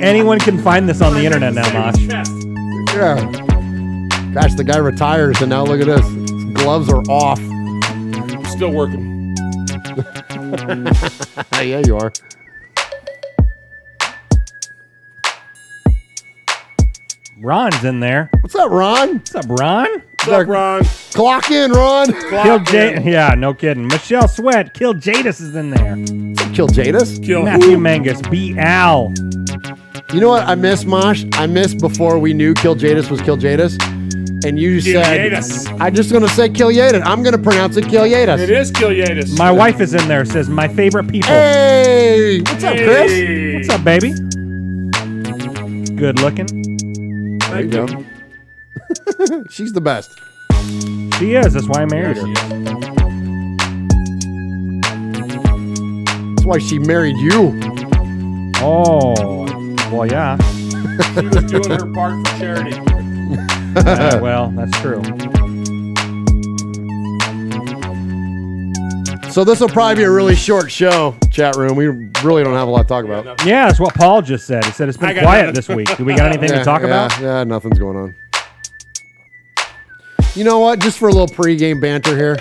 Anyone can find this on the internet now, Mosh. Yeah. Gosh, the guy retires, and now look at this. His gloves are off. Still working. Yeah, you are. Ron's in there. What's up, Ron? What's up, Ron? What's up, Ron? Clock in, Ron. Yeah, no kidding. Michelle Sweat, Kill Jadis is in there. Kill Jadis? Kill Matthew Mangus, B. Al. You know what I miss, Mosh? I miss before we knew Kill Jadis was Kill Jadis. And you said, I'm just going to say Kill Jadis. I'm going to pronounce it Kill Jadis. It is Kill Jadis. My wife is in there, says, my favorite people. Hey! What's up, Chris? What's up, baby? Good looking. There you go. She's the best. She is. That's why I married her. That's why she married you. Oh, well, yeah. She was doing her part for charity. Well, that's true. So this will probably be a really short show, chat room. We really don't have a lot to talk about. Yeah, that's what Paul just said. He said it's been quiet this week. Do we got anything to talk about? Yeah, nothing's going on. You know what? Just for a little pregame banter here.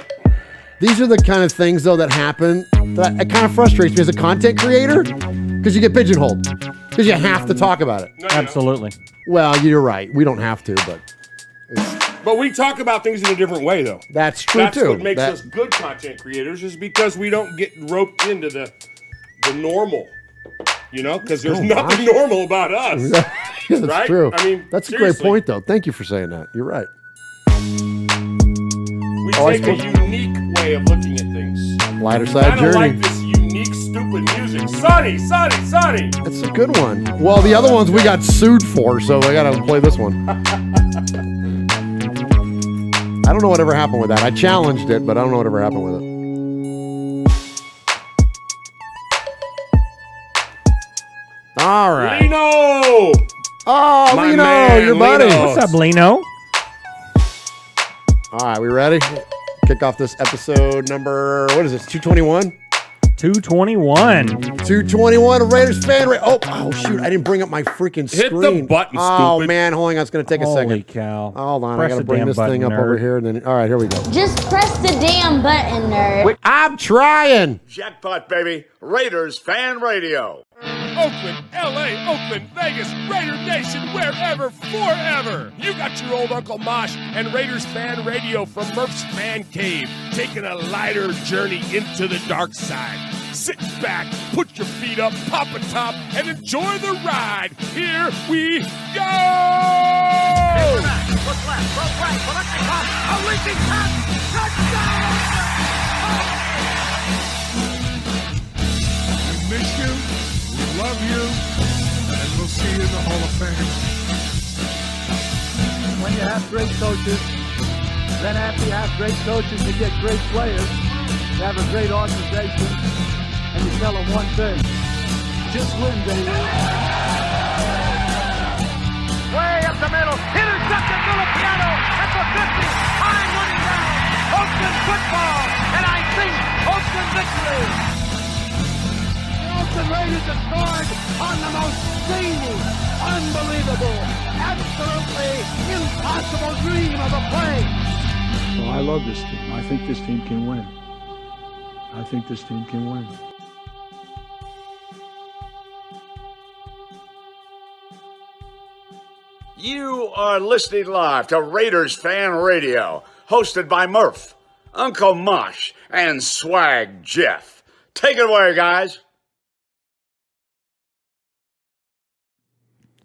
These are the kind of things, though, that happen that it kind of frustrates me as a content creator because you get pigeonholed because you have to talk about it. Absolutely. Well, you're right. We don't have to, but But we talk about things in a different way, though. That's true, That's too. what makes us good content creators is because we don't get roped into the normal, you know, because there's nothing normal about us. Yeah, that's right? true. I mean, that's seriously. a great point, though. Thank you for saying that. You're right. We take a unique way of looking at things. Lighter side Kind of journey. like this unique, stupid music. Sunny. That's a good one. Well, the other ones we got sued for, so I got to play this one. I don't know whatever happened with that. I challenged it, but I don't know whatever happened with it. All right. Lino! Oh, My Lino, man, your buddy. Lino. What's up, Lino? All right, we ready? Kick off this episode number, what is this, 221? 221. 221 of Raiders Fan Radio. Oh, shoot, I didn't bring up my freaking screen. Hit the button, Oh, stupid. man, hold on, it's going to take a second. Holy cow. Hold on, Press I got to the bring damn this button, thing up nerd. over here. And then, all right, here we go. Just press the damn button, nerd. Wait, I'm trying. Jackpot, baby. Raiders Fan Radio. Oakland, LA, Oakland, Vegas, Raider Nation, wherever, forever. You got your old Uncle Mosh and Raiders Fan Radio from Murph's Man Cave, taking a lighter journey into the dark side. Sit back, put your feet up, pop a top, and enjoy the ride. Here we go! Look left, look right, a leaping pass, touchdown! We miss you, we love you, and we'll see you in the Hall of Fame. When you have great coaches, then after you have great coaches, you get great players. You have a great organization, and you tell them one thing: just win, baby. Way up the middle, intercepted Filipiano at the 50, time running down. Oakland football, and I think Oakland victory. The Oakland Raiders have scored on the most zany, unbelievable, absolutely impossible dream of a play. Well, I love this team. I think this team can win. I think this team can win. You are listening live to Raiders Fan Radio, hosted by Murph, Uncle Mosh, and Swag Jeff. Take it away, guys.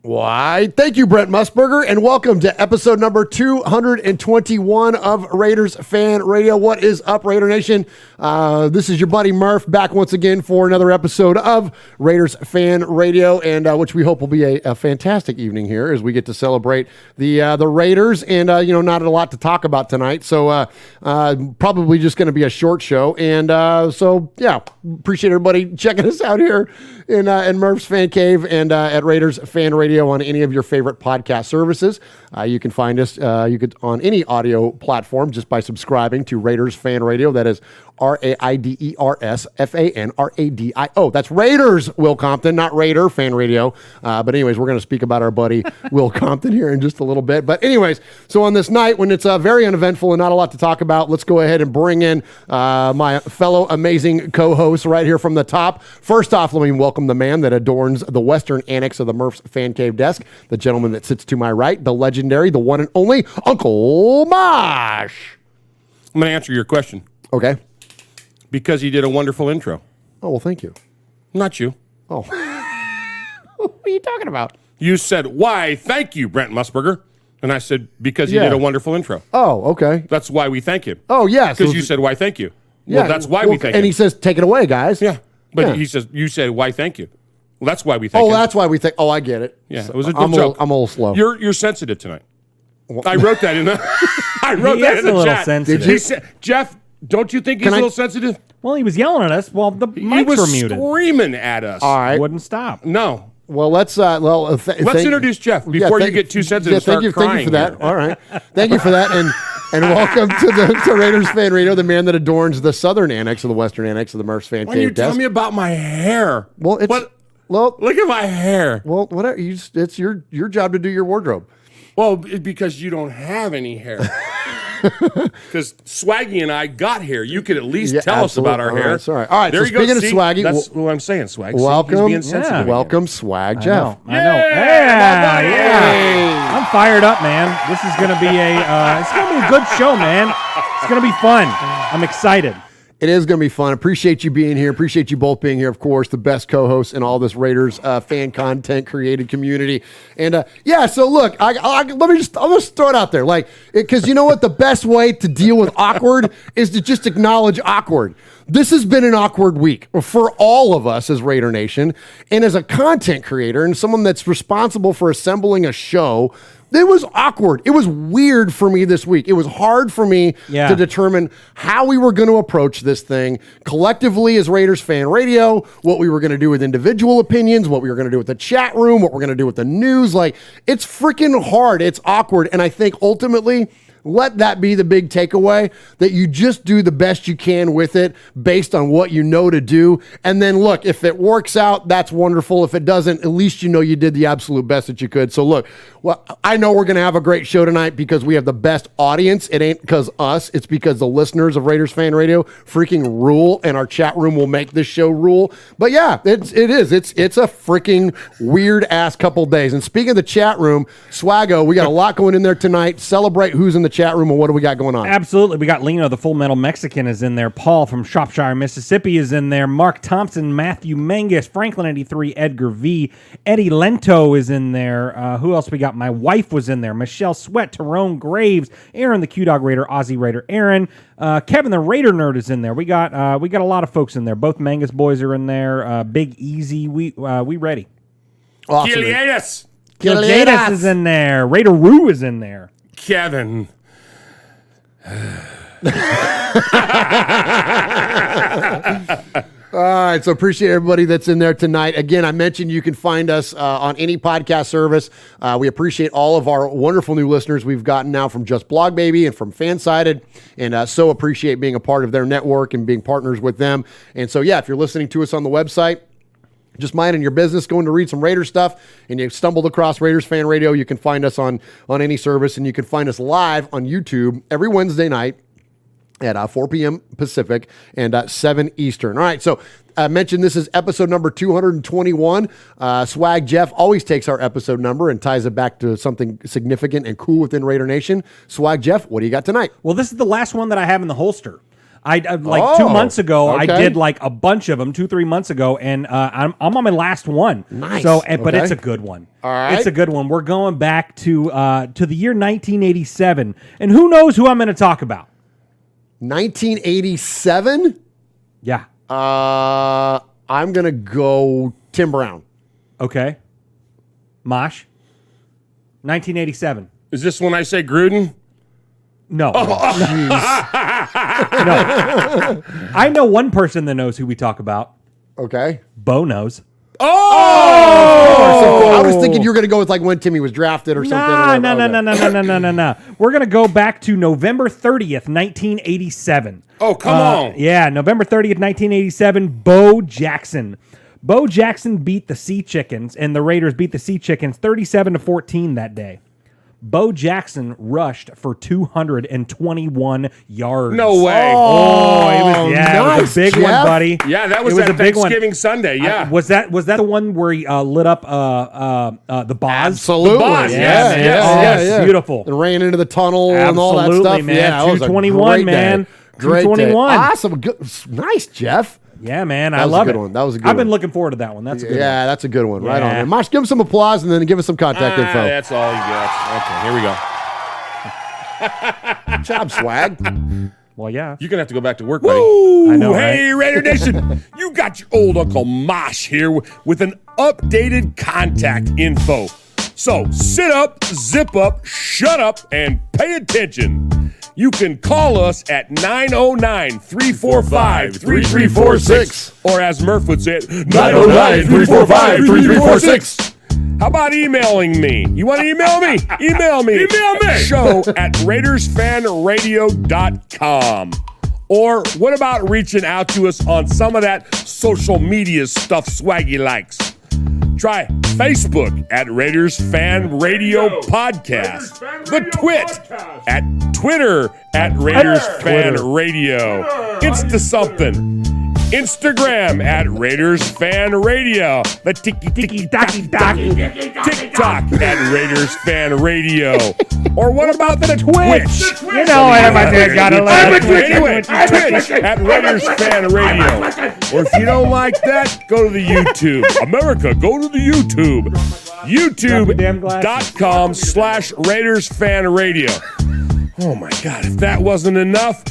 Why, thank you, Brent Musburger, and welcome to episode number 221 of Raiders Fan Radio. What is up, Raider Nation? This is your buddy Murph back once again for another episode of Raiders Fan Radio, and which we hope will be a fantastic evening here as we get to celebrate the Raiders. And not a lot to talk about tonight, so probably just going to be a short show. And so yeah, appreciate everybody checking us out here in Murph's Fan Cave and at Raiders Fan Radio. Radio on any of your favorite podcast services. You can find us on any audio platform just by subscribing to Raiders Fan Radio. That is Raidersfanradio. That's Raiders, Will Compton, not Raider Fan Radio. But anyways, we're going to speak about our buddy Will Compton here in just a little bit. But anyways, so on this night when it's very uneventful and not a lot to talk about, let's go ahead and bring in my fellow amazing co-hosts right here from the top. First off, let me welcome the man that adorns the western annex of the Murph's Fan Cave desk, the gentleman that sits to my right, the legendary, the one and only Uncle Mosh. I'm going to answer your question. Okay. Because you did a wonderful intro. Oh, well, thank you. Not you. Oh. What are you talking about? You said, why, thank you, Brent Musburger. And I said, because you did a wonderful intro. Oh, okay. That's why we thank you. Oh, yes. Because you said, why, thank you. Yeah, well, that's why we thank you. And he says, take it away, guys. Yeah. But Yeah. you said, why, thank you. Well, that's why we thank you. Oh, that's why we think. Oh, I get it. Yeah, So it was a good I'm joke. I'm a little slow. You're sensitive tonight. I wrote that in the He is a little chat. sensitive. He said, Jeff, don't you think he's a little sensitive? Well, he was yelling at us while the He mics was were muted. screaming at us. All right. Wouldn't stop. No. Well, let's Let's introduce Jeff before you get too sensitive. Yeah, and start thank you crying for that. here. All right, thank you for that, and welcome to Raiders Fan Radio, the man that adorns the southern annex of the western annex of the Murph's Fan Why don't you Cave tell desk. me about my hair? Well, it's Look at my hair. well, whatever. It's your job to do your wardrobe. Well, because you don't have any hair. Because Swaggy and I got hair. You could at least tell us about our hair. All right. All right. There so you go. speaking of See, Swaggy, that's what I'm saying, Swag. See, welcome, he's being sensitive again. welcome, Swag Jeff. I know. Yeah, Yeah. I'm fired up, man. This is gonna be a good show, man. It's gonna be fun. I'm excited. It is going to be fun. Appreciate you being here. Appreciate you both being here. Of course, the best co-hosts in all this Raiders fan content created community. And so look, I'll just throw it out there, because you know what? The best way to deal with awkward is to just acknowledge awkward. This has been an awkward week for all of us as Raider Nation, and as a content creator and someone that's responsible for assembling a show. It was awkward. It was weird for me this week. It was hard for me to determine how we were going to approach this thing collectively as Raiders Fan Radio, what we were going to do with individual opinions, what we were going to do with the chat room, what we're going to do with the news. It's freaking hard. It's awkward. And I think ultimately, let that be the big takeaway, that you just do the best you can with it based on what you know to do. And then look, if it works out, that's wonderful. If it doesn't, at least you know you did the absolute best that you could. So look, well, I know we're going to have a great show tonight because we have the best audience. It ain't because us. It's because the listeners of Raiders Fan Radio freaking rule, and our chat room will make this show rule. But yeah, it is. It's a freaking weird ass couple days. And speaking of the chat room, Swaggo, we got a lot going in there tonight. Celebrate who's in the chat room and what do we got going on? Absolutely. We got Lino, the Full Metal Mexican, is in there. Paul from Shropshire, Mississippi is in there. Mark Thompson, Matthew Mangus, Franklin 83, Edgar V. Eddie Lento is in there. Who else we got? My wife was in there. Michelle Sweat, Tyrone Graves, Aaron the Q-Dog Raider, Aussie Raider Aaron. Kevin the Raider Nerd is in there. We got a lot of folks in there. Both Mangus boys are in there. Big Easy. We ready. Awesome. Gilgadas is in there. Raider Roo is in there. Kevin. All right, so appreciate everybody that's in there tonight. Again, I mentioned you can find us on any podcast service. We appreciate all of our wonderful new listeners we've gotten now from Just Blog Baby and from Fansided, and so appreciate being a part of their network and being partners with them. And so, yeah, if you're listening to us on the website, just minding your business, going to read some Raider stuff, and you stumbled across Raiders Fan Radio, you can find us on any service, and you can find us live on YouTube every Wednesday night at 4 p.m. Pacific and 7 Eastern. All right, so I mentioned this is episode number 221. Swag Jeff always takes our episode number and ties it back to something significant and cool within Raider Nation. Swag Jeff, what do you got tonight? Well, this is the last one that I have in the holster. I 2 months ago, okay. I did a bunch of them 2-3 months ago, and I'm on my last one. Nice. So, but Okay. it's a good one. All right. It's a good one. We're going back to the year 1987, and who knows who I'm going to talk about? 1987? Yeah. I'm going to go Tim Brown. Okay. Mosh. 1987. Is this when I say Gruden? No. No. I know one person that knows who we talk about. Okay. Bo knows. Oh! I was thinking you were going to go with like when Timmy was drafted or something. No. We're going to go back to November 30th, 1987. Oh, come on. Yeah, November 30th, 1987, Bo Jackson. Bo Jackson beat the Sea Chickens, and the Raiders beat the Sea Chickens 37-14 that day. Bo Jackson rushed for 221 yards. No way. It was nice, a big one, Jeff. buddy. Yeah, that was It that a big one. Thanksgiving Sunday. Yeah. Was that the one where he lit up the Boz? Absolutely. Boz, yes. Beautiful. And ran into the tunnel and all that Absolutely, stuff. man. Yeah, it was a 221, great man. day. Great 221. day. Awesome. Good. Nice, Jeff. Yeah, man. That I was a love good it. one. That was a good I've been one. looking forward to that one. That's a good Yeah, one. that's a good one. Right on. Yeah. And Mosh, give him some applause and then give us some contact info. That's all you got. Okay, here we go. Good job, Swag. Well, yeah. You're going to have to go back to work, buddy. I know, Hey, Raider Nation. You got your old Uncle Mosh here with an updated contact info. So sit up, zip up, shut up, and pay attention. You can call us at 909-345-3346. Or as Murph would say it, 909-345-3346. How about emailing me? You want to email me? Email me. Email me. Show at RaidersFanRadio.com. Or what about reaching out to us on some of that social media stuff Swaggy likes? Try Facebook at Raiders Fan Radio Podcast. The Twit at Twitter at Raiders Fan Radio. Insta something. Instagram at Raiders Fan Radio. The TikTok at Raiders Fan Radio. Or what about the Twitch? You know everybody got to learn. Anyway, Twitch at Raiders Fan Radio. Or if you don't like that, go to the YouTube. America, go to the YouTube. YouTube.com/Raiders Fan Radio. Oh my God, if that wasn't enough,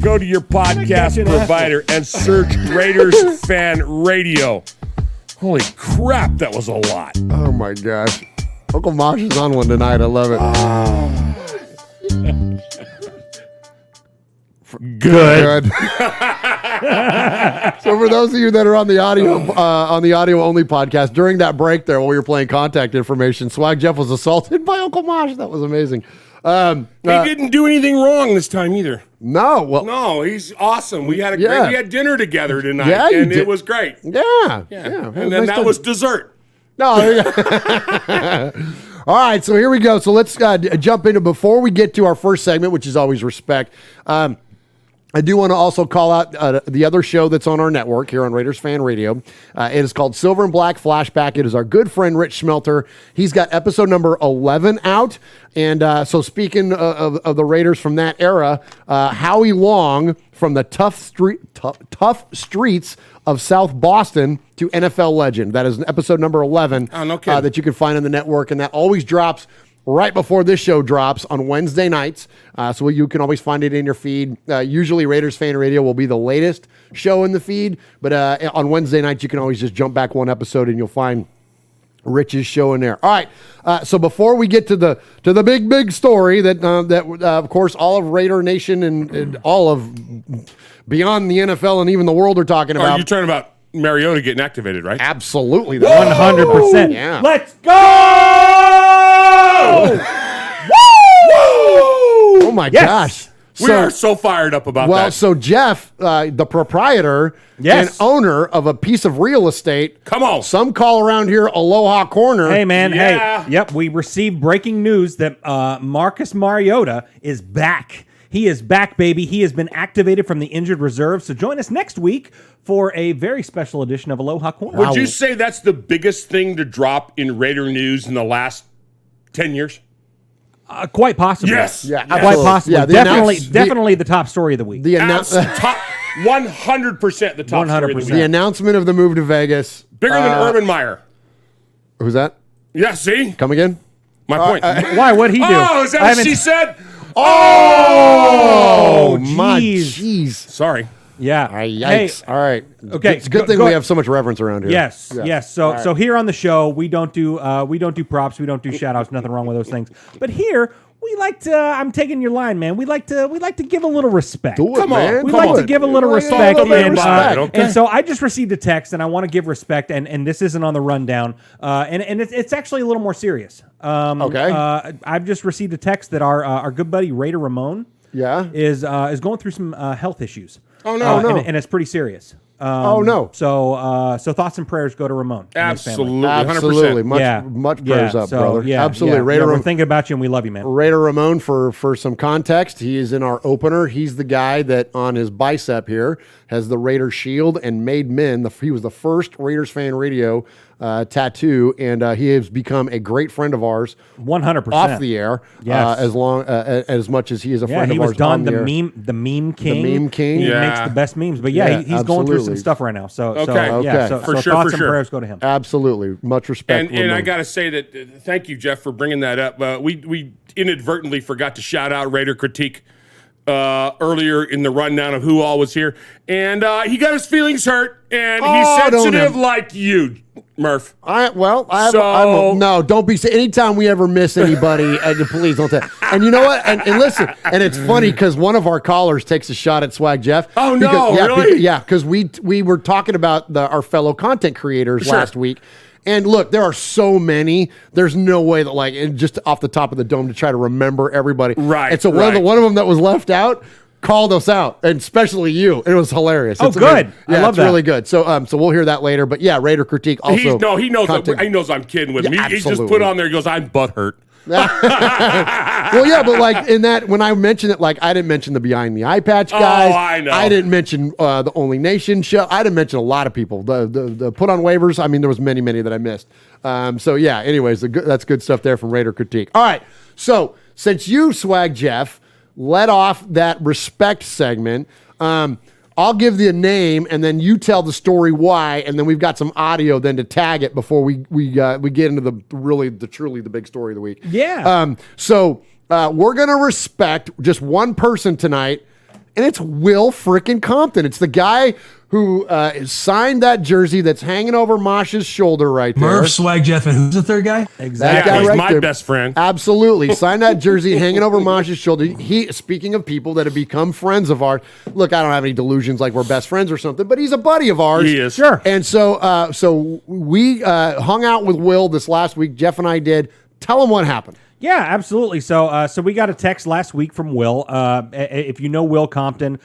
go to your podcast provider and search Raiders Fan Radio. Holy crap, that was a lot. Oh my gosh. Uncle Mosh is on one tonight. I love it. Good. So for those of you that are on the audio only podcast, during that break there while we were playing contact information, Swag Jeff was assaulted by Uncle Mosh. That was amazing. He didn't do anything wrong this time either. No, he's awesome. We had we had dinner together tonight, Yeah, you and did. it was great. Yeah. And then that was dessert. No. All right, so here we go. So let's jump into, before we get to our first segment, which is always respect. I do want to also call out the other show that's on our network here on Raiders Fan Radio. It is called Silver and Black Flashback. It is our good friend Rich Schmelter. He's got episode number 11 out. And so speaking of the Raiders from that era, Howie Long from the tough streets of South Boston to NFL legend. That is episode number 11 that you can find on the network. And that always drops right before this show drops on Wednesday nights. So you can always find it in your feed. Usually Raiders Fan Radio will be the latest show in the feed. But on Wednesday nights, you can always just jump back one episode and you'll find Rich's show in there. All right. So before we get to the big story that of course all of Raider Nation and all of beyond the NFL and even the world are talking about. Are you talking about Mariota getting activated, right? Absolutely. 100%. Yeah. Let's go! Woo! Oh my gosh. We are so fired up about that. Well, so Jeff, the proprietor and owner of a piece of real estate. Come on. Some call around here Aloha Corner. Hey, man. Yeah. Hey. Yep. We received breaking news that Marcus Mariota is back. He is back, baby. He has been activated from the injured reserve. So join us next week for a very special edition of Aloha Corner. Would you say that's the biggest thing to drop in Raider news in the last 10 years? Quite possibly. Yes. Yeah, Quite absolutely. possibly. Yeah, Definitely the top story of the week. Top 100% the top story of the 100%. week. The announcement of the move to Vegas. Bigger than Urban Meyer. Who's that? Yeah, see? Come again? My point. Why? What'd he do? Oh, is that what she said? Oh, my jeez. jeez. Sorry. Yeah. Yikes. All right. Okay, It's a good thing we have so much reverence around here. Yes, Yeah. yes. So here on the show, we don't do props, we don't do shout outs, nothing wrong with those things. But here we like to. I'm taking your line, man. We like to give a little respect. Do it, man. We Come like on. to give a little Yeah, respect, a little and, respect. and so I just received a text, and I want to give respect, and this isn't on the rundown, and it's actually a little more serious. Okay. I've just received a text that our good buddy Raider Ramon is going through some health issues. Oh no, and it's pretty serious. Oh no! So thoughts and prayers go to Ramon. and his family. Absolutely. 100%. Much prayers up, so, brother. Yeah, Absolutely. Yeah, Raider we're Ramon, thinking about you, and we love you, man. Raider Ramon, for some context, he is in our opener. He's the guy that on his bicep here has the Raider shield and made men. He was the first Raiders Fan Radio tattoo, and he has become a great friend of ours. 100% off the air. Yes. As much as he is a friend he of was ours. done on the air. meme king. The meme king. He Yeah. makes the best memes. But Yeah, he's going through some absolutely. stuff right now. So Okay. so For sure, thoughts for and sure. prayers go to him. Absolutely. Much respect. And I Ramon. got to say that thank you, Jeff, for bringing that up. We inadvertently forgot to shout out Raider Critique earlier in the rundown of who all was here. And he got his feelings hurt, and Oh, he's don't sensitive him. like you, Murph. No, don't be. Anytime we ever miss anybody, please don't. And you know what? And listen. And it's funny because one of our callers takes a shot at Swag Jeff. Oh, no, really? Because we were talking about our fellow content creators Sure. last week. And look, there are so many. There's no way that and just off the top of the dome to try to remember everybody. Right, And so one of them that was left out called us out, and especially you. It was hilarious. Oh, It's good. amazing. I Yeah, love it's that. really good. So we'll hear that later. But yeah, Raider Critique also. He knows content- he knows I'm kidding with him. Yeah, He's just absolutely. put on there. He goes, I'm butthurt. Well, yeah, but in that, when I mentioned it, I didn't mention the Behind the Eye Patch guys. Oh, I know. I didn't mention the Only Nation show. I didn't mention a lot of people. The put on waivers. I mean, there was many that I missed. So yeah. Anyways, that's good stuff there from Raider Critique. All right. So since you, Swag Jeff, let off that respect segment, I'll give the name, and then you tell the story why, and then we've got some audio then to tag it before we get into the truly the big story of the week. Yeah. So we're gonna respect just one person tonight, and it's Will frickin' Compton. It's the guy who signed that jersey that's hanging over Mosh's shoulder right there. Murph, Swag Jeff, and who's the third guy? That Yeah, guy he's right my there. best friend. Absolutely. Signed that jersey hanging over Mosh's shoulder. Speaking of people that have become friends of ours, look, I don't have any delusions like we're best friends or something, but he's a buddy of ours. He is. Sure. And so we hung out with Will this last week. Jeff and I did. Tell him what happened. Yeah, absolutely. So we got a text last week from Will. If you know Will Compton,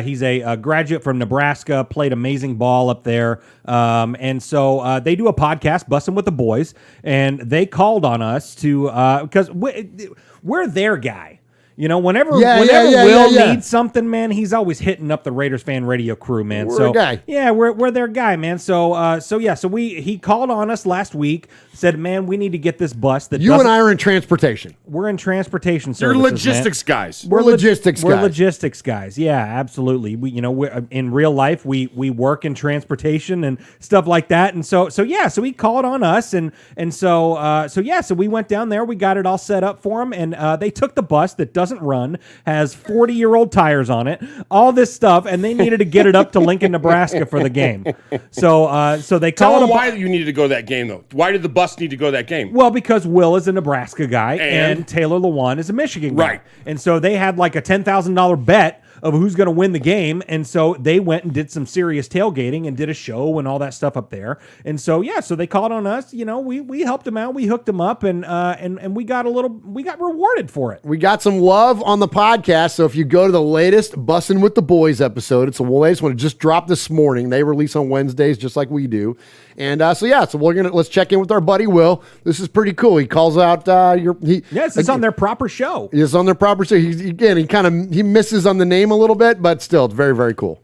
he's a graduate from Nebraska, played amazing ball up there. And so they do a podcast, Bussin' with the Boys, and they called on us to because we're their guy. You know, whenever Will needs something, man, he's always hitting up the Raiders Fan Radio crew, man. We're a guy. Yeah, we're their guy, man. So he called on us last week, said, man, we need to get this bus that You and I are in transportation. we're in transportation You're services, logistics guys. We're logistics We're guys. logistics guys. Yeah, absolutely. We're in real life. We work in transportation and stuff like that. And so he called on us, and so we went down there. We got it all set up for him, and they took the bus that doesn't run, has 40-year-old tires on it, all this stuff, and they needed to get it up to Lincoln, Nebraska for the game. So they Tell called him why you needed to go to that game, though. Why did the bus need to go to that game? Well, because Will is a Nebraska guy and, And? Taylor Lewan is a Michigan guy. Right. And so they had like a $10,000 bet of who's going to win the game. And so they went and did some serious tailgating and did a show and all that stuff up there. And so, so they called on us. You know, we helped them out. We hooked them up and we got rewarded for it. We got some love on the podcast. So if you go to the latest Bussin' with the Boys episode, it's the latest one. It just dropped this morning. They release on Wednesdays just like we do. And so let's check in with our buddy Will. This is pretty cool. He calls out It's on their proper show. It's on their proper show. He misses on the name a little bit, but still, it's very, very cool.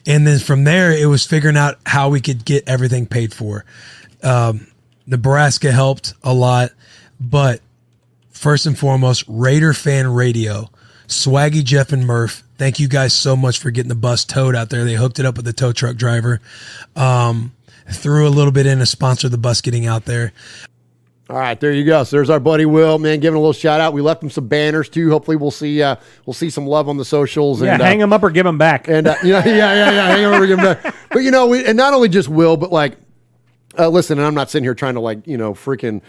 And then from there, it was figuring out how we could get everything paid for. Nebraska helped a lot, but first and foremost, Raider Fan Radio, Swaggy, Jeff, and Murph, thank you guys so much for getting the bus towed out there. They hooked it up with the tow truck driver, threw a little bit in to sponsor the bus getting out there. All right, there you go. So there's our buddy Will, man, giving a little shout out. We left him some banners too. Hopefully we'll see some love on the socials. Yeah, and, hang them up or give them back. And hang him over, give him back. But and not only just Will, but listen, and I'm not sitting here trying to freaking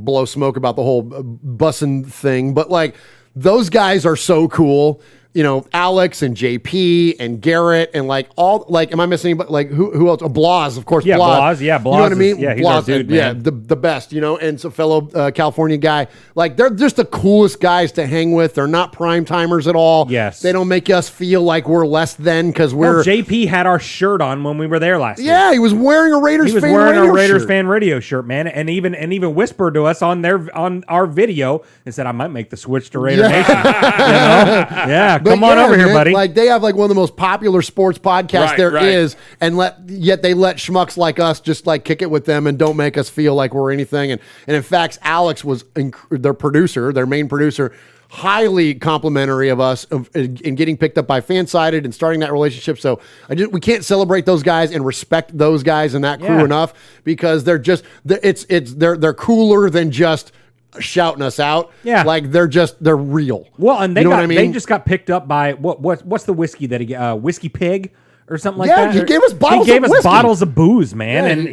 blow smoke about the whole bussin' thing, but those guys are so cool. Alex and JP and Garrett and am I missing anybody? Who else? Oh, Blas, of course. Yeah, Blas. You know what I mean? Yeah, he's Blas, our dude, man. the best, and so fellow California guy. They're just the coolest guys to hang with. They're not prime timers at all. Yes. They don't make us feel like we're less than because we're. JP had our shirt on when we were there last week. Yeah, he was wearing a Raiders Raiders shirt. fan radio shirt, man, and even whispered to us on our video and said, "I might make the switch to Raider Nation." Yeah, come on over here, buddy. They have one of the most popular sports podcasts there is, and yet they let schmucks like us just kick it with them and don't make us feel like we're anything. And in fact, Alex was their producer, their main producer, highly complimentary of us in getting picked up by Fansided and starting that relationship. So we can't celebrate those guys and respect those guys and that crew enough because they're they're cooler than just shouting us out. Yeah. They're real. Well, and they just got picked up by what's the whiskey that he Whiskey Pig or something like that? Yeah, he gave us bottles He gave of us whiskey. bottles of booze, man.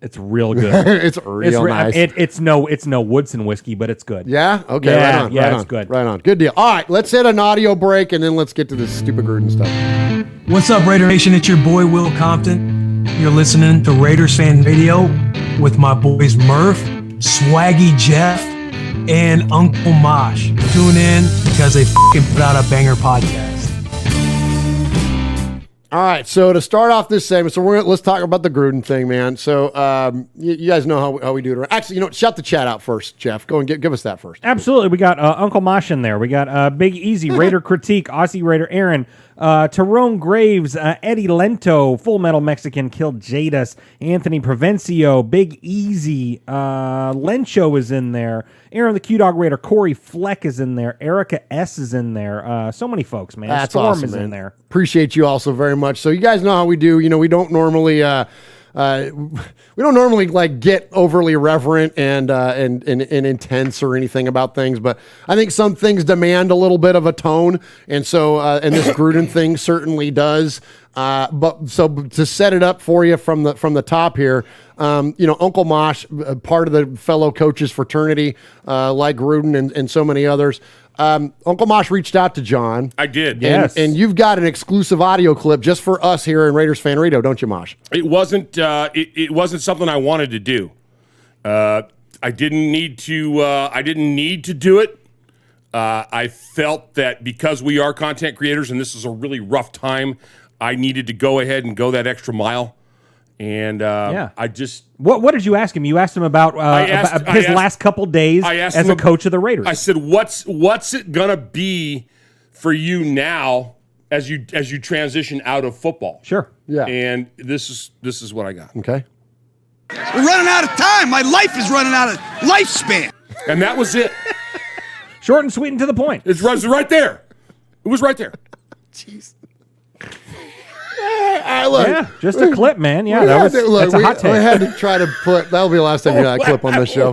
It's real good. It's real nice. It's no Woodson whiskey, but it's good. Yeah? Okay, Yeah, right on. yeah, right it's on, good. Right on. Good deal. All right, let's hit an audio break and then let's get to this stupid Gruden stuff. What's up, Raider Nation? It's your boy, Will Compton. You're listening to Raiders Fan Radio with my boys Murph, Swaggy Jeff, and Uncle Mosh. Tune in because they fucking put out a banger podcast. All right, so to start off this segment, let's talk about the Gruden thing, man. So you guys know how we do it. Actually, shout the chat out first, Jeff. Go and give us that first. Absolutely. We got Uncle Mosh in there. We got Big Easy, Raider Critique, Aussie Raider Aaron, Tyrone Graves, Eddie Lento, Full Metal Mexican killed Jadis, Anthony Provencio, Big Easy, Lencho is in there, Aaron the Q-Dog Raider, Corey Fleck is in there, Erica S is in there. So many folks, man. That's Storm awesome, is man. in there. Appreciate you also very much. So you guys know how we do. We don't normally get overly reverent and intense or anything about things, but I think some things demand a little bit of a tone, and so and this Gruden thing certainly does. But so to set it up for you from the top here, Uncle Mosh, part of the fellow coaches fraternity, like Gruden and so many others. Uncle Mosh reached out to John. I did. Yes. And you've got an exclusive audio clip just for us here in Raiders Fan Radio, don't you, Mosh? It wasn't. It wasn't something I wanted to do. I didn't need to. I didn't need to do it. I felt that because we are content creators and this is a really rough time, I needed to go ahead and go that extra mile. And I just... What did you ask him? You asked him about his last couple days as a coach of the Raiders. I said, "What's it gonna be for you now as you transition out of football?" Sure. Yeah. And this is what I got. Okay. We're running out of time. My life is running out of lifespan. And that was it. Short and sweet and to the point. It was right there. It was right there. Jeez. Look, yeah, just a clip, man. Yeah, that's a hot take. We had to try to put... That'll be the last time you hear that clip on this show.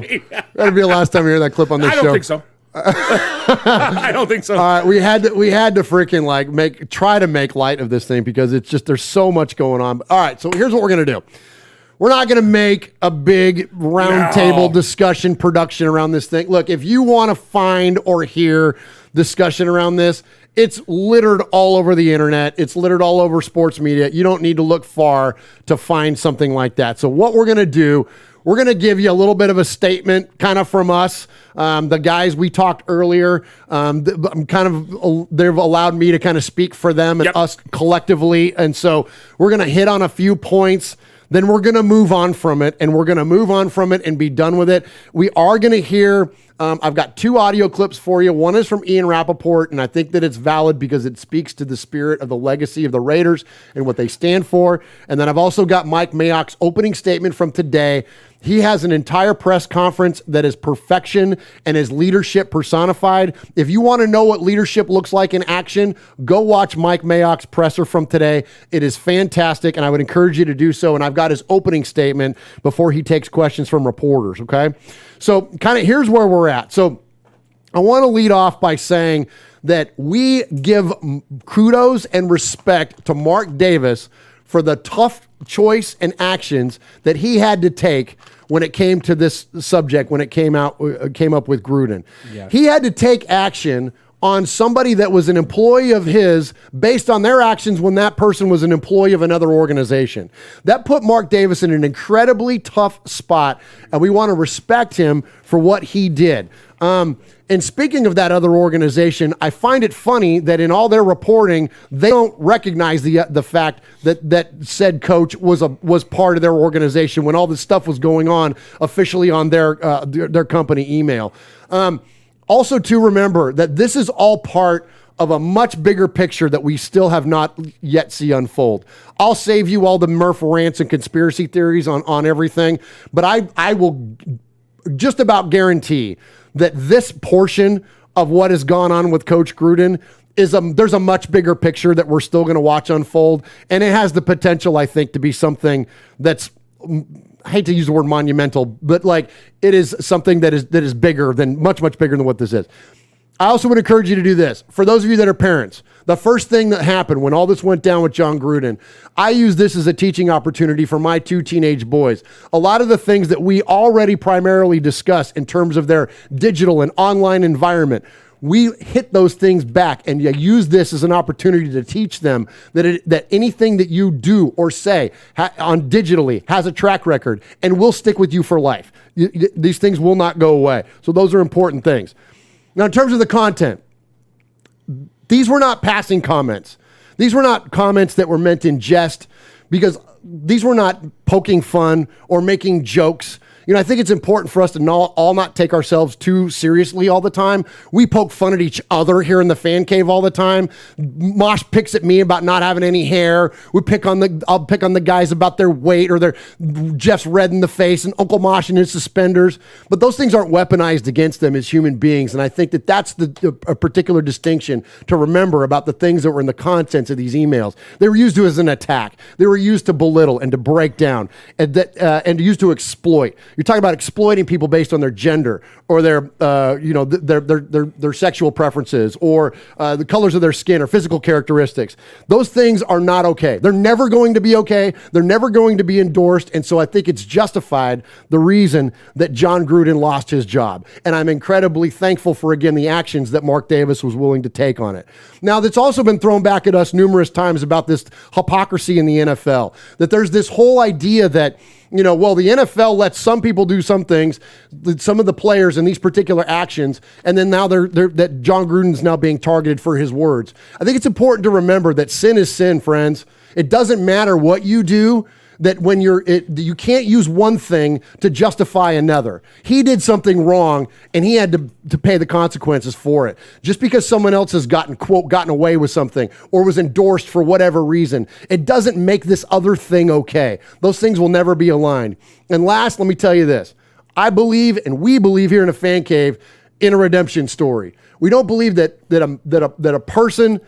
That'll be the last time you hear that clip on this show. I don't think so. I don't think so. All right, we had to freaking try to make light of this thing because it's just there's so much going on. All right, so here's what we're gonna do. We're not going to make a big roundtable discussion production around this thing. Look, if you want to find or hear discussion around this, it's littered all over the internet. It's littered all over sports media. You don't need to look far to find something like that. So what we're going to do, we're going to give you a little bit of a statement kind of from us. The guys we talked earlier, they've allowed me to kind of speak for them and us collectively. And so we're going to hit on a few points. Then we're going to move on from it, and we're going to move on from it and be done with it. We are going to hear, I've got 2 audio clips for you. One is from Ian Rappaport, and I think that it's valid because it speaks to the spirit of the legacy of the Raiders and what they stand for. And then I've also got Mike Mayock's opening statement from today. He has an entire press conference that is perfection and is leadership personified. If you want to know what leadership looks like in action, go watch Mike Mayock's presser from today. It is fantastic, and I would encourage you to do so. And I've got his opening statement before he takes questions from reporters, okay? So kind of here's where we're at. So I want to lead off by saying that we give kudos and respect to Mark Davis for the tough choice and actions that he had to take when it came to this subject, when it came up with Gruden. Yes. He had to take action on somebody that was an employee of his based on their actions when that person was an employee of another organization. That put Mark Davis in an incredibly tough spot, and we want to respect him for what he did. And speaking of that other organization, I find it funny that in all their reporting, they don't recognize the fact that said coach was part of their organization when all this stuff was going on officially on their company email. Also, to remember that this is all part of a much bigger picture that we still have not yet see unfold. I'll save you all the Murph rants and conspiracy theories on everything, but I will just about guarantee that this portion of what has gone on with Coach Gruden there's a much bigger picture that we're still going to watch unfold, and it has the potential, I think, to be something that's, I hate to use the word monumental, but like it is something that is bigger than much bigger than what this is. I also would encourage you to do this. For those of you that are parents, the first thing that happened when all this went down with John Gruden, I use this as a teaching opportunity for my 2 teenage boys. A lot of the things that we already primarily discuss in terms of their digital and online environment, we hit those things back, and you use this as an opportunity to teach them that anything that you do or say on digitally has a track record and will stick with you for life. These things will not go away. So those are important things. Now, in terms of the content, these were not passing comments. These were not comments that were meant in jest, because these were not poking fun or making jokes. You know, I think it's important for us to all not take ourselves too seriously all the time. We poke fun at each other here in the fan cave all the time. Mosh picks at me about not having any hair. I'll pick on the guys about their weight, or Jeff's red in the face, and Uncle Mosh in his suspenders. But those things aren't weaponized against them as human beings. And I think that's a particular distinction to remember about the things that were in the contents of these emails. They were used as an attack. They were used to belittle and to break down and used to exploit. You're talking about exploiting people based on their gender or their sexual preferences or the colors of their skin or physical characteristics. Those things are not okay. They're never going to be okay. They're never going to be endorsed. And so I think it's justified the reason that John Gruden lost his job. And I'm incredibly thankful for, again, the actions that Mark Davis was willing to take on it. Now, that's also been thrown back at us numerous times about this hypocrisy in the NFL, that there's this whole idea that, the NFL lets some people do some things, some of the players in these particular actions, and then now that John Gruden's now being targeted for his words. I think it's important to remember that sin is sin, friends. It doesn't matter what you do, that when you can't use one thing to justify another. He did something wrong, and he had to pay the consequences for it. Just because someone else has gotten away with something or was endorsed for whatever reason, it doesn't make this other thing okay. Those things will never be aligned. And last, let me tell you this. I believe, and we believe here in a fan cave, in a redemption story. We don't believe that a person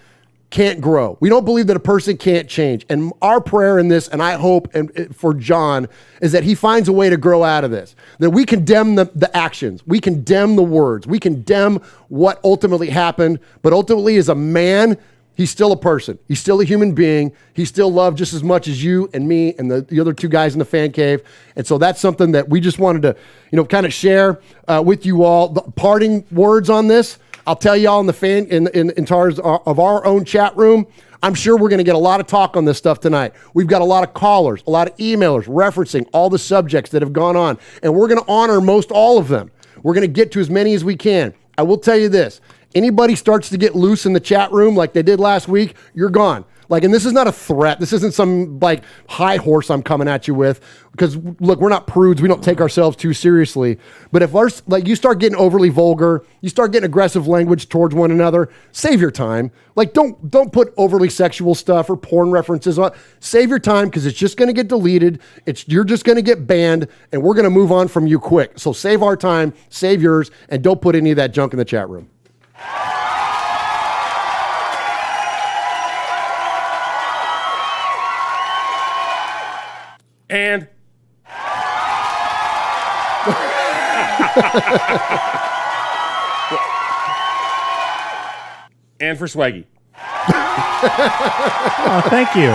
can't grow. We don't believe that a person can't change. And our prayer in this, and I hope for John, is that he finds a way to grow out of this. That we condemn the actions. We condemn the words. We condemn what ultimately happened. But ultimately, as a man, he's still a person. He's still a human being. He's still loved just as much as you and me and the other 2 guys in the fan cave. And so that's something that we just wanted to, kind of share with you all. The parting words on this, I'll tell y'all in the fan in terms of our own chat room, I'm sure we're going to get a lot of talk on this stuff tonight. We've got a lot of callers, a lot of emailers referencing all the subjects that have gone on, and we're going to honor most all of them. We're going to get to as many as we can. I will tell you this. Anybody starts to get loose in the chat room like they did last week, you're gone. And this is not a threat. This isn't some high horse I'm coming at you with, because look, we're not prudes. We don't take ourselves too seriously. But if you start getting overly vulgar, you start getting aggressive language towards one another, save your time. Don't put overly sexual stuff or porn references on. Save your time, because it's just going to get deleted. You're just going to get banned, and we're going to move on from you quick. So save our time, save yours, and don't put any of that junk in the chat room. And and for Swaggy. Oh, thank you.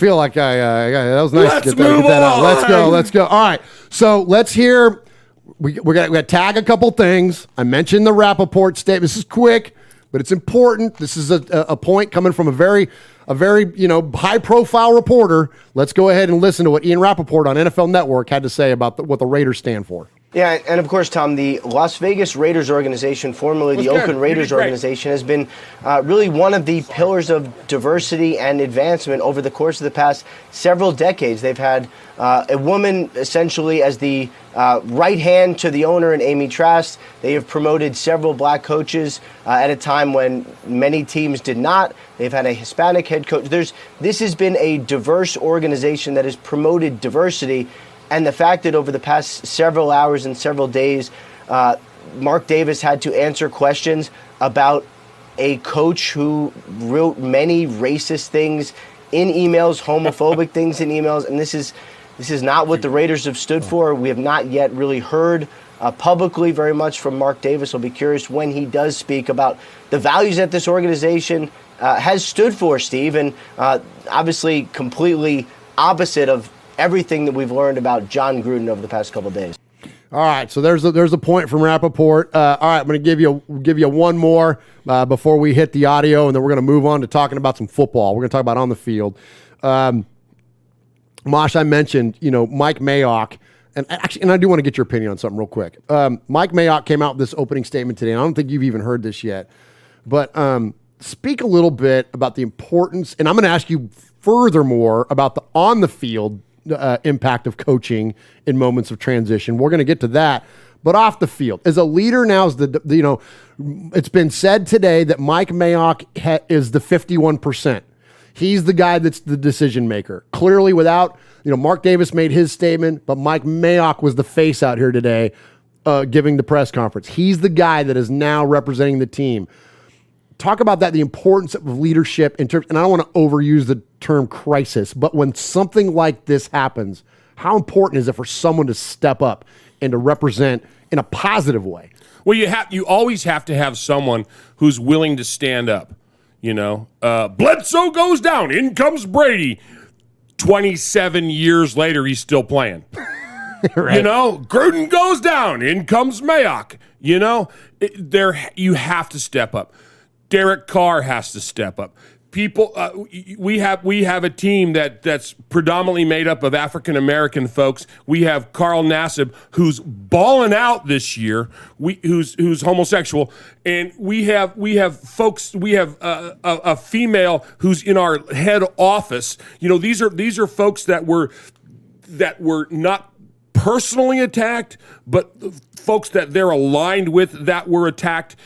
feel like that was nice Let's to get move that out. on. Let's go. All right. So let's hear. We got to tag a couple things. I mentioned the Rappaport statement. This is quick, but it's important. This is a point coming from a very high profile reporter. Let's go ahead and listen to what Ian Rappaport on NFL Network had to say about what the Raiders stand for. Yeah, and of course, Tom, the Las Vegas Raiders organization, formerly the Oakland Raiders organization, has been really one of the pillars of diversity and advancement over the course of the past several decades. They've had a woman essentially as the right hand to the owner in Amy Trask. They have promoted several black coaches at a time when many teams did not. They've had a Hispanic head coach. This has been a diverse organization that has promoted diversity. And the fact that over the past several hours and several days, Mark Davis had to answer questions about a coach who wrote many racist things in emails, homophobic things in emails, and this is not what the Raiders have stood for. We have not yet really heard publicly very much from Mark Davis. I'll be curious when he does speak about the values that this organization has stood for, Steve, and obviously completely opposite of everything that we've learned about John Gruden over the past couple of days. All right, so there's a point from Rappaport. All right, I'm going to give you one more before we hit the audio, and then we're going to move on to talking about some football. We're going to talk about on the field. Mosh, I mentioned, Mike Mayock, and I do want to get your opinion on something real quick. Mike Mayock came out with this opening statement today, and I don't think you've even heard this yet, but speak a little bit about the importance, and I'm going to ask you furthermore about the on the field impact of coaching in moments of transition. We're going to get to that, but off the field, as a leader now, it's been said today that Mike Mayock is the 51%. He's the guy that's the decision maker. Clearly, without Mark Davis made his statement, but Mike Mayock was the face out here today, giving the press conference. He's the guy that is now representing the team. Talk about that, the importance of leadership in terms, and I don't want to overuse the term crisis, but when something like this happens, how important is it for someone to step up and to represent in a positive way? Well, you always have to have someone who's willing to stand up. Bledsoe goes down, in comes Brady. 27 years later, he's still playing. Right. Gruden goes down, in comes Mayock. You have to step up. Derek Carr has to step up. People, we have a team that's predominantly made up of African American folks. We have Carl Nassib, who's balling out this year. Who's homosexual, and we have folks. We have a female who's in our head office. These are folks that were not personally attacked, but folks that they're aligned with that were attacked.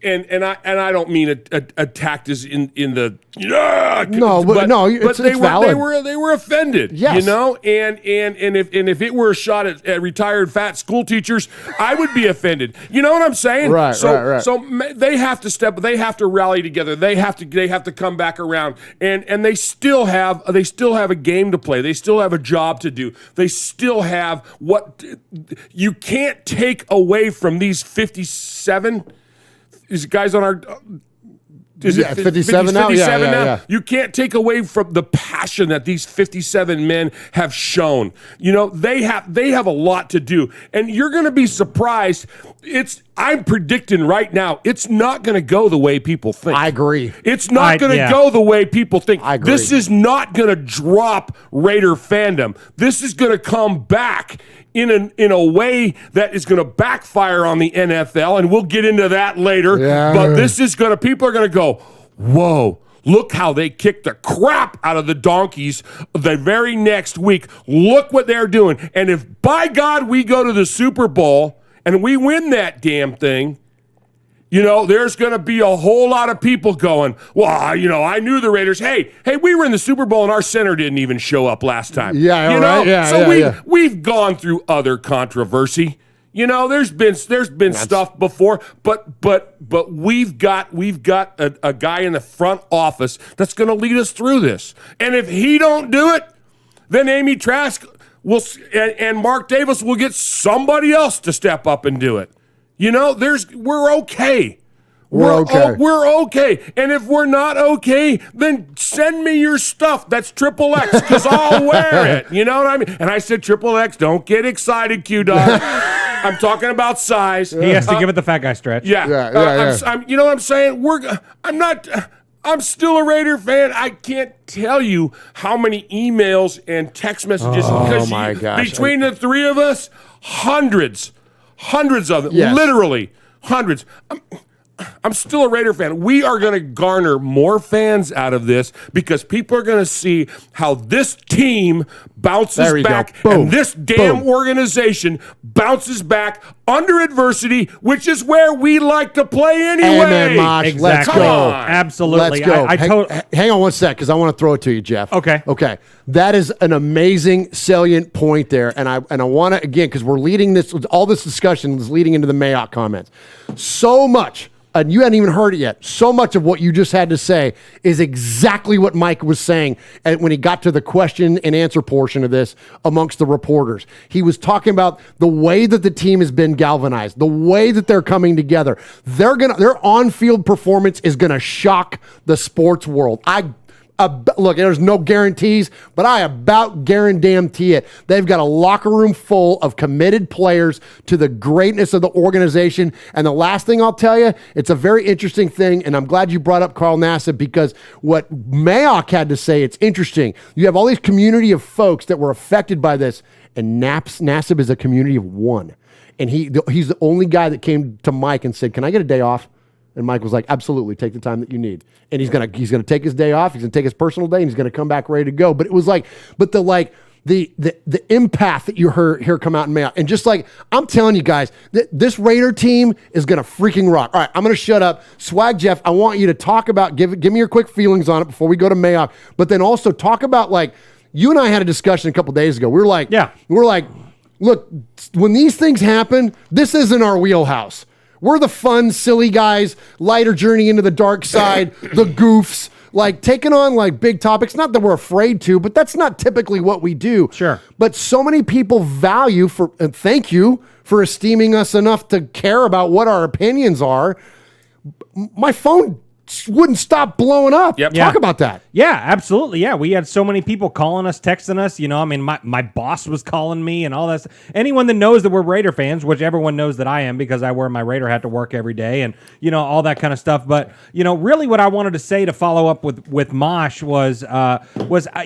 And I don't mean attacked as in the it's valid. They were offended. Yes. And if it were a shot at retired fat school teachers, I would be offended. You know what I'm saying? Right. So they have to step. They have to rally together. They have to come back around. And they still have a game to play. They still have a job to do. They still have what you can't take away from these 57. Is guys on our? Is it 57 now? 57 now? Yeah. You can't take away from the passion that these 57 men have shown. They have a lot to do, and you're going to be surprised. I'm predicting right now, it's not going to go the way people think. I agree. It's not going to go the way people think. I agree. This is not going to drop Raider fandom. This is going to come back in a way that is going to backfire on the NFL, and we'll get into that later. Yeah. But people are going to go, whoa, look how they kicked the crap out of the Donkeys the very next week. Look what they're doing. And if, by God, we go to the Super Bowl and we win that damn thing, there's going to be a whole lot of people going, well, I knew the Raiders. Hey, we were in the Super Bowl and our center didn't even show up last time. Yeah, right. Yeah, so we've gone through other controversy. There's been stuff before, but we've got a guy in the front office that's going to lead us through this. And if he don't do it, then Amy Trask and Mark Davis will get somebody else to step up and do it. We're okay. We're okay. We're okay. And if we're not okay, then send me your stuff. That's XXX, because I'll wear it. You know what I mean? And I said, XXX, don't get excited, Q-Dog. I'm talking about size. He has to give it the fat guy stretch. Yeah. You know what I'm saying? I'm still a Raider fan. I can't tell you how many emails and text messages. Oh, my gosh. Between the three of us, hundreds of them. Yes. Literally hundreds. I'm still a Raider fan. We are going to garner more fans out of this because people are going to see how this team bounces back and this damn organization bounces back under adversity, which is where we like to play anyway. Amen, Mosh. Exactly. Let's go. Absolutely. Let's go. Hang on one sec, because I want to throw it to you, Jeff. Okay. That is an amazing salient point there, and I want to, again, because we're leading this, all this discussion is leading into the Mayock comments. So much. And you hadn't even heard it yet. So much of what you just had to say is exactly what Mike was saying when he got to the question and answer portion of this amongst the reporters. He was talking about the way that the team has been galvanized, the way that they're coming together. Their on-field performance is going to shock the sports world. Look, there's no guarantees, but I about guarantee it. They've got a locker room full of committed players to the greatness of the organization. And the last thing I'll tell you, it's a very interesting thing, and I'm glad you brought up Carl Nassib, because what Mayock had to say, it's interesting. You have all these community of folks that were affected by this, and Nassib is a community of one. And he's the only guy that came to Mike and said, "Can I get a day off?" And Mike was like, "Absolutely, take the time that you need." And he's gonna take his day off. He's gonna take his personal day, and he's gonna come back ready to go. But it was like, the empath that you hear come out in Mayock, and just like I'm telling you guys, this Raider team is gonna freaking rock. All right, I'm gonna shut up. Swag Jeff, I want you to talk about give me your quick feelings on it before we go to Mayock. But then also talk about, like, you and I had a discussion a couple days ago. We were like, look, when these things happen, this isn't our wheelhouse. We're the fun, silly guys, lighter journey into the dark side, the goofs, like taking on like big topics. Not that we're afraid to, but that's not typically what we do. Sure. But so many people value and thank you for esteeming us enough to care about what our opinions are. My phone wouldn't stop blowing up. Yep. Talk about that. Yeah, absolutely. Yeah, we had so many people calling us, texting us. You know, I mean, my boss was calling me and all that. Anyone that knows that we're Raider fans, which everyone knows that I am because I wear my Raider hat to work every day, and you know all that kind of stuff. But you know, really, what I wanted to say to follow up with Mosh was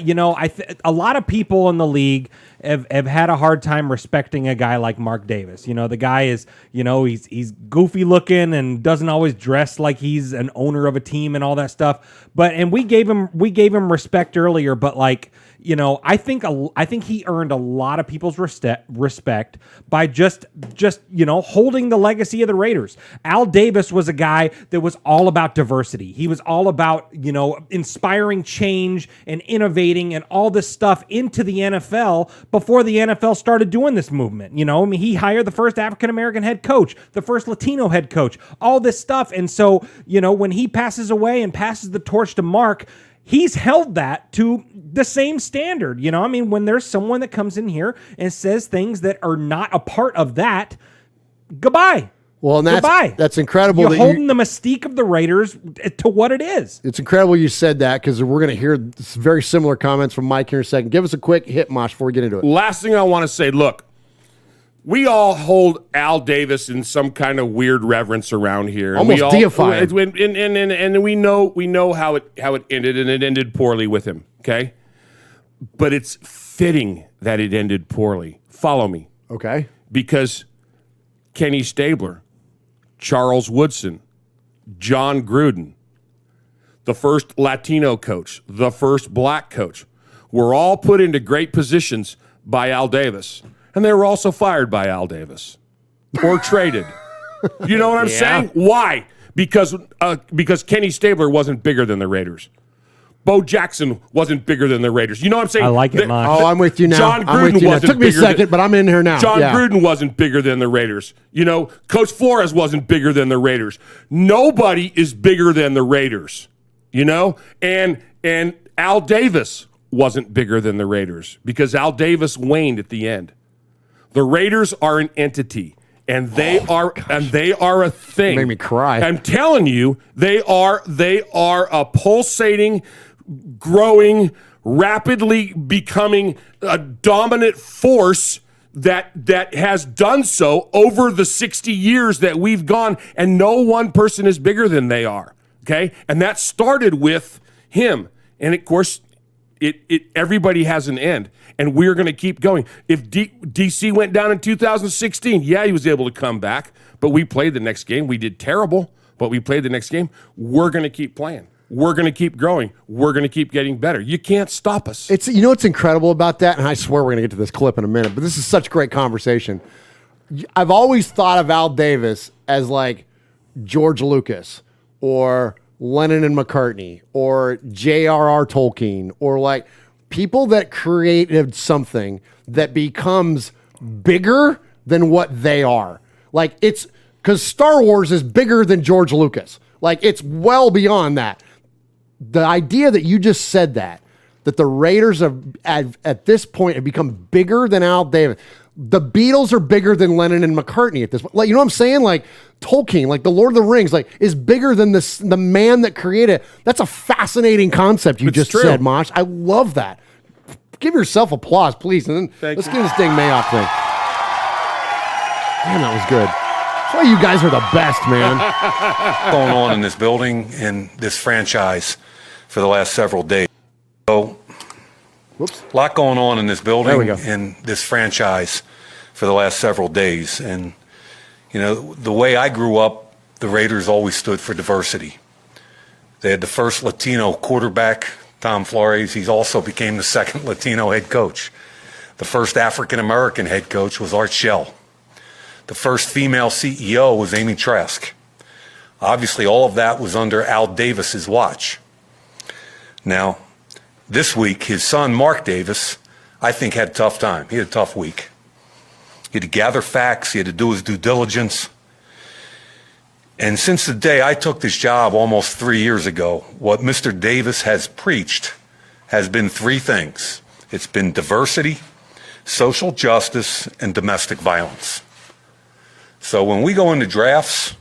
you know, a lot of people in the league have had a hard time respecting a guy like Mark Davis. You know, the guy is, you know, he's goofy looking and doesn't always dress like he's an owner of a team and all that stuff. And we gave him respect earlier, but like, you know, I think he earned a lot of people's respect by just you know, holding the legacy of the Raiders. Al Davis was a guy that was all about diversity. He was all about, you know, inspiring change and innovating and all this stuff into the NFL before the NFL started doing this movement. You know, I mean, he hired the first African-American head coach, the first Latino head coach, all this stuff. And so, you know, when he passes away and passes the torch to Mark, he's held that to the same standard. You know, I mean, when there's someone that comes in here and says things that are not a part of that, goodbye. Well, and that's incredible. You're holding the mystique of the Raiders to what it is. It's incredible you said that, because we're going to hear very similar comments from Mike here in a second. Give us a quick hit, Mosh, before we get into it. Last thing I want to say, look, we all hold Al Davis in some kind of weird reverence around here. Almost deify him. And we know how it ended, and it ended poorly with him, okay? But it's fitting that it ended poorly. Follow me. Okay. Because Kenny Stabler, Charles Woodson, John Gruden, the first Latino coach, the first black coach, were all put into great positions by Al Davis. And they were also fired by Al Davis or traded. You know what I'm saying? Why? Because Kenny Stabler wasn't bigger than the Raiders. Bo Jackson wasn't bigger than the Raiders. You know what I'm saying? I like it, Mosh. Oh, I'm with you now. John Gruden wasn't It took me a second, but I'm in here now. John Gruden wasn't bigger than the Raiders. You know, Coach Flores wasn't bigger than the Raiders. Nobody is bigger than the Raiders. You know? And Al Davis wasn't bigger than the Raiders because Al Davis waned at the end. The Raiders are an entity, And they are a thing. Made me cry. I'm telling you, they are a pulsating, growing, rapidly becoming a dominant force that has done so over the 60 years that we've gone, and no one person is bigger than they are. Okay? And that started with him. And of course, everybody has an end, and we're going to keep going. If DC went down in 2016, yeah, he was able to come back, but we played the next game. We did terrible, but we played the next game. We're going to keep playing. We're going to keep growing. We're going to keep getting better. You can't stop us. It's, you know what's incredible about that, and I swear we're going to get to this clip in a minute, but this is such great conversation. I've always thought of Al Davis as like George Lucas or Lennon and McCartney or J.R.R. Tolkien, or like people that created something that becomes bigger than what they are. Like, it's because Star Wars is bigger than George Lucas. Like, it's well beyond that. The idea that you just said that the Raiders have at this point have become bigger than Al Davis. The Beatles are bigger than Lennon and McCartney at this point. Like, you know what I'm saying? Like Tolkien, like the Lord of the Rings, like is bigger than the man that created it. That's a fascinating concept you just said, Mosh. I love that. Give yourself applause, please. And then let's get this ding Mayock thing. Damn, that was good. That's why you guys are the best, man. Going on in this building and this franchise for the last several days. So, a lot going on in this building and this franchise for the last several days. And, you know, the way I grew up, the Raiders always stood for diversity. They had the first Latino quarterback, Tom Flores. He also became the second Latino head coach. The first African-American head coach was Art Shell. The first female CEO was Amy Trask. Obviously, all of that was under Al Davis's watch. Now, this week, his son, Mark Davis, I think had a tough time. He had a tough week. He had to gather facts. He had to do his due diligence. And since the day I took this job almost 3 years ago, what Mr. Davis has preached has been three things. It's been diversity, social justice, and domestic violence. So when we go into drafts,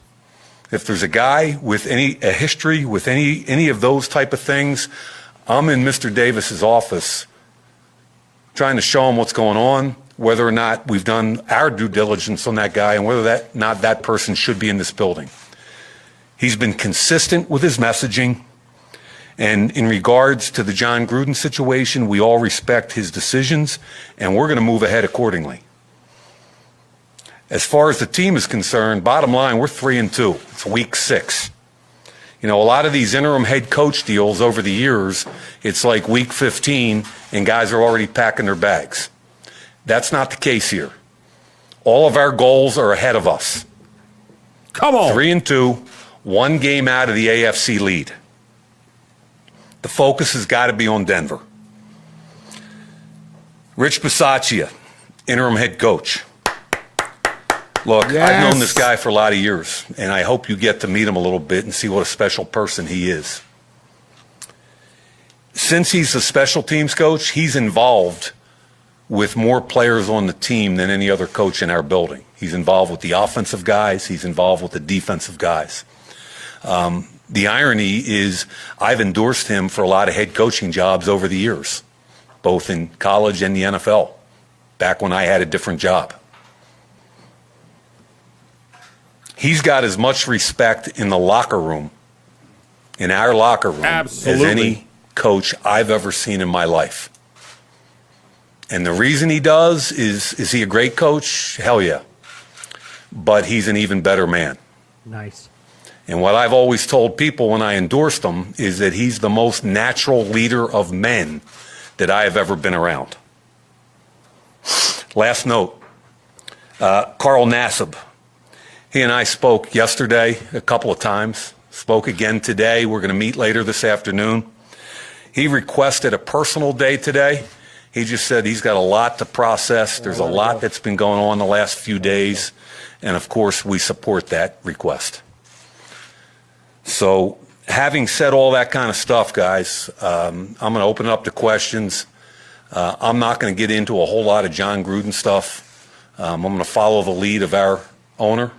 if there's a guy with a history with any of those type of things, I'm in Mr. Davis's office trying to show him what's going on, whether or not we've done our due diligence on that guy, and whether or not that person should be in this building. He's been consistent with his messaging, and in regards to the John Gruden situation, we all respect his decisions, and we're going to move ahead accordingly. As far as the team is concerned, bottom line, we're 3-2. It's week 6. You know, a lot of these interim head coach deals over the years, it's like week 15 and guys are already packing their bags. That's not the case here. All of our goals are ahead of us. Come on. 3-2, one game out of the AFC lead. The focus has got to be on Denver. Rich Bisaccia, interim head coach. Look, Yes. I've known this guy for a lot of years, and I hope you get to meet him a little bit and see what a special person he is. Since he's a special teams coach, he's involved with more players on the team than any other coach in our building. He's involved with the offensive guys. He's involved with the defensive guys. The irony is I've endorsed him for a lot of head coaching jobs over the years, both in college and the NFL, back when I had a different job. He's got as much respect in the locker room, in our locker room, as any coach I've ever seen in my life. And the reason he does is he a great coach? Hell yeah. But he's an even better man. Nice. And what I've always told people when I endorsed him is that he's the most natural leader of men that I have ever been around. Last note, Carl Nassib. He and I spoke yesterday a couple of times, spoke again today. We're going to meet later this afternoon. He requested a personal day today. He just said he's got a lot to process. There's a lot that's been going on the last few days. And of course, we support that request. So having said all that kind of stuff, guys, I'm going to open it up to questions. I'm not going to get into a whole lot of John Gruden stuff. I'm going to follow the lead of our owner,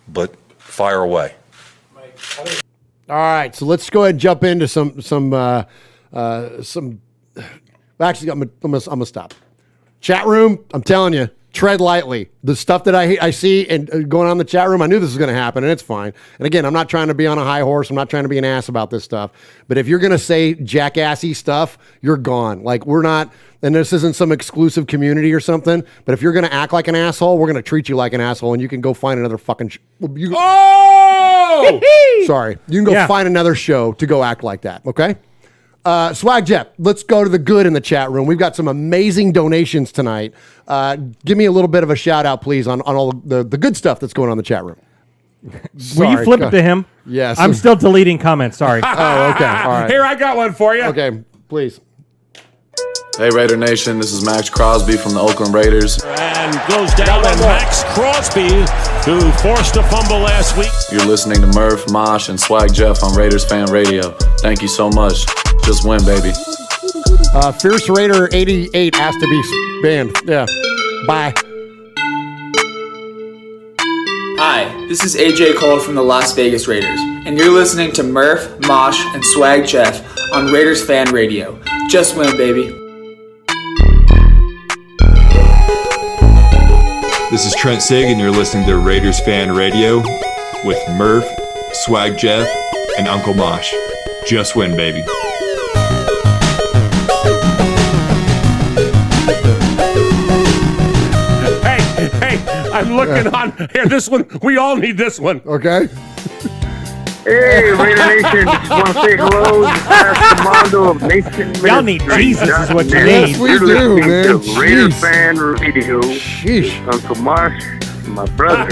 but fire away. All right, so let's go ahead and jump into some. Actually, I'm gonna stop. Chat room, I'm telling you, tread lightly. The stuff that I see and going on in the chat room, I knew this was going to happen, and it's fine. And again, I'm not trying to be on a high horse. I'm not trying to be an ass about this stuff. But if you're going to say jackassy stuff, you're gone. Like, we're not, and this isn't some exclusive community or something, but if you're going to act like an asshole, we're going to treat you like an asshole, and you can go find another fucking... Sorry. You can go find another show to go act like that, okay? Swag Jeff, let's go to the good in the chat room. We've got some amazing donations tonight. Give me a little bit of a shout out, please, on all the good stuff that's going on in the chat room. Will you flip it to him? Yes. I'm still deleting comments. Sorry. Oh, okay. All right. Here, I got one for you. Okay, please. Hey, Raider Nation. This is Max Crosby from the Oakland Raiders. And goes down to Max Crosby, who forced a fumble last week. You're listening to Murph, Mosh, and Swag Jeff on Raiders Fan Radio. Thank you so much. Just win, baby. Fierce Raider 88 has to be banned. Yeah. Bye. Hi, this is AJ Cole from the Las Vegas Raiders, and you're listening to Murph, Mosh, and Swag Jeff on Raiders Fan Radio. Just win, baby. This is Trent Sig, and you're listening to Raiders Fan Radio with Murph, Swag Jeff, and Uncle Mosh. Just win, baby. Hey, I'm looking on here. This one, we all need this one. Okay. Hey, Raider Nation, just want to say hello. This is Pastor Mondo of Nation. Y'all need Jesus is what you need. Yes, we do, man. To Raider Fan Radio. Sheesh. Uncle Marsh, my brother.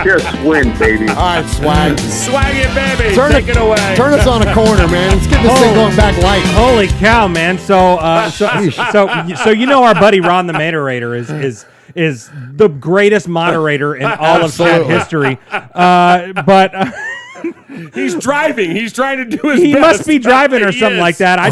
Just win, baby. All right, Swag. Swag it, baby. Take it away. Turn us on a corner, man. Let's get this thing going back light. Holy cow, man! So you know our buddy Ron the Moderator is the greatest moderator in all of chat history. But he's driving. He's trying to do his best. He must be driving or something like that. I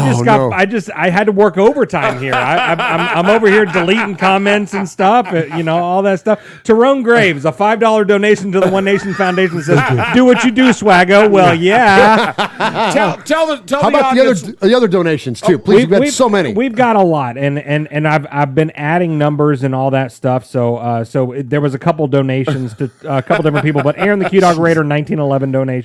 had to work overtime here. I'm over here deleting comments and stuff, all that stuff. Tyrone Graves, a $5 donation to the One Nation Foundation, says, "Do what you do, Swaggo." Well, yeah. Tell How about the other donations too? Please, we've got so many. We've got a lot, and I've been adding numbers and all that stuff. So there was a couple donations to a couple different people, but Aaron the Q Dog Raider 1911 donation.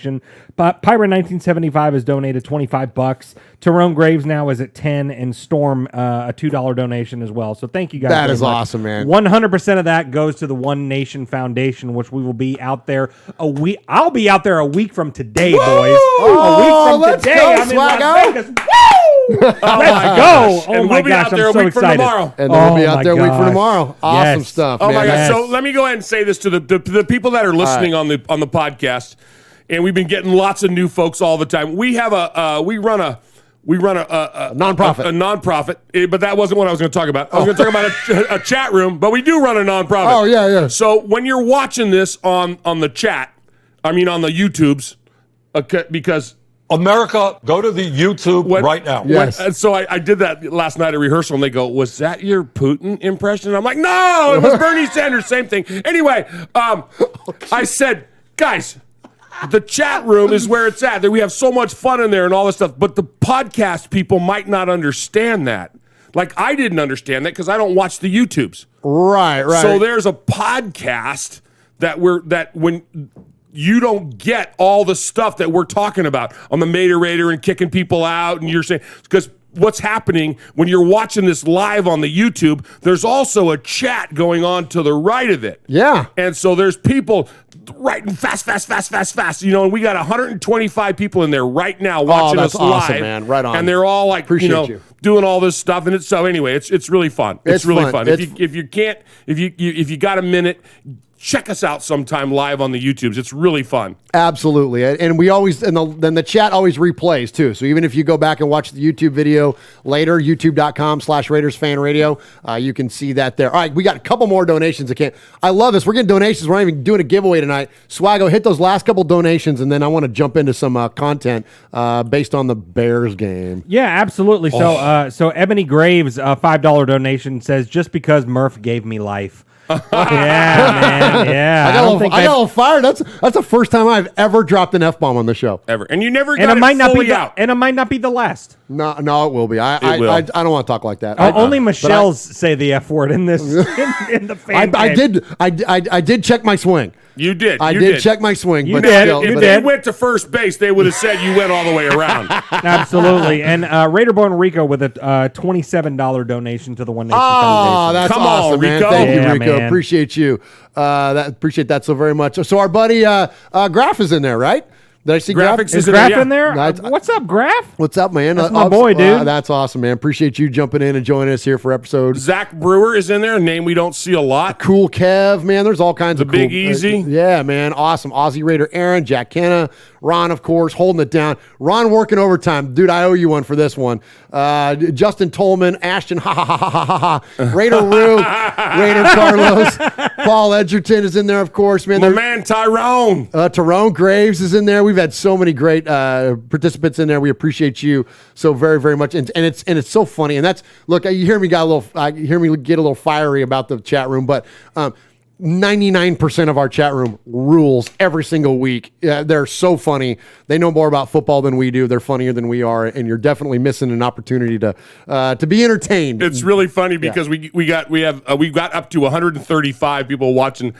But Pyra 1975 has donated $25. Tyrone Graves now is at 10, and Storm a $2 donation as well. So thank you guys. That is much. awesome, man. 100% of that goes to the One Nation Foundation, which we will be out there a week. I'll be out there a week from today, boys. A week from today. Go, I'm in Las Swaggo. Vegas. Woo! Let's go! Oh And my we'll be gosh, out there I'm so a week from excited. tomorrow. And then we'll be out there a week from tomorrow. Awesome stuff, Oh man. my gosh! Yes. So let me go ahead and say this to the people that are listening on the podcast, and we've been getting lots of new folks all the time. We have we run a nonprofit. A nonprofit, but that wasn't what I was going to talk about. I was going to talk about a chat room, but we do run a nonprofit. Oh yeah. So when you're watching this on the chat, on the YouTubes, because America, go to the YouTube right now. Yes. And so I did that last night at rehearsal, and they go, "Was that your Putin impression?" And I'm like, "No, it was Bernie Sanders, same thing." Anyway, I said, "Guys, the chat room is where it's at. We have so much fun in there and all this stuff, but the podcast people might not understand that. Like, I didn't understand that because I don't watch the YouTubes. Right. So there's a podcast that when you don't get all the stuff that we're talking about on the Moderator and kicking people out, and you're saying, because what's happening when you're watching this live on the YouTube, there's also a chat going on to the right of it. Yeah. And so there's people writing fast. And we got 125 people in there right now watching us awesome, live. man. Right on. And they're all like, Appreciate you. doing all this stuff. And it's really fun. It's really fun. It's If you got a minute, check us out sometime live on the YouTubes. It's really fun. Absolutely. And we always, then the chat always replays too. So even if you go back and watch the YouTube video later, youtube.com/RaidersFanRadio, you can see that there. All right, we got a couple more donations. I love this. We're getting donations. We're not even doing a giveaway tonight. Swaggo, hit those last couple donations, and then I want to jump into some content based on the Bears game. Yeah, absolutely. So Ebony Graves, $5 donation says, "Just because Murph gave me life." man. Yeah. I got a little fired. That's the first time I've ever dropped an F-bomb on the show. Ever. And you never and got it might not fully be out. And it might not be the last. No, it will be. I don't want to talk like that. Only Michelle's say the F word in this in the fan game. I did check my swing. You did. I did check my swing. You but did. Still, If they went to first base, they would have said you went all the way around. Absolutely. And Raiderborn Rico with a $27 donation to the One Nation Oh, Foundation. that's Come awesome, on, man. Rico. Thank you, Yeah, Rico. man. Appreciate you. Appreciate that so very much. So our buddy Graf is in there, right? Did I see Graf? Graphics Is in Graf there, in there? yeah. What's up, Graf? What's up, man? That's my boy, dude. That's awesome, man. Appreciate you jumping in and joining us here for episode. Zach Brewer is in there, a name we don't see a lot. Cool Kev, man. There's all kinds of cool. Big Easy. Yeah, man. Awesome. Aussie Raider Aaron, Jack Kenna, Ron, of course, holding it down. Ron working overtime. Dude, I owe you one for this one. Justin Tolman, Ashton, Raider Rue, Raider Carlos, Paul Edgerton is in there, of course, man. My man Tyrone. Tyrone Graves is in there. We've had so many great participants in there. We appreciate you so very, very much, and it's so funny. And that's look, you hear me get a little fiery about the chat room, but 99% of our chat room rules every single week. They're so funny. They know more about football than we do. They're funnier than we are, and you're definitely missing an opportunity to be entertained. It's really funny because we got up to 135 people watching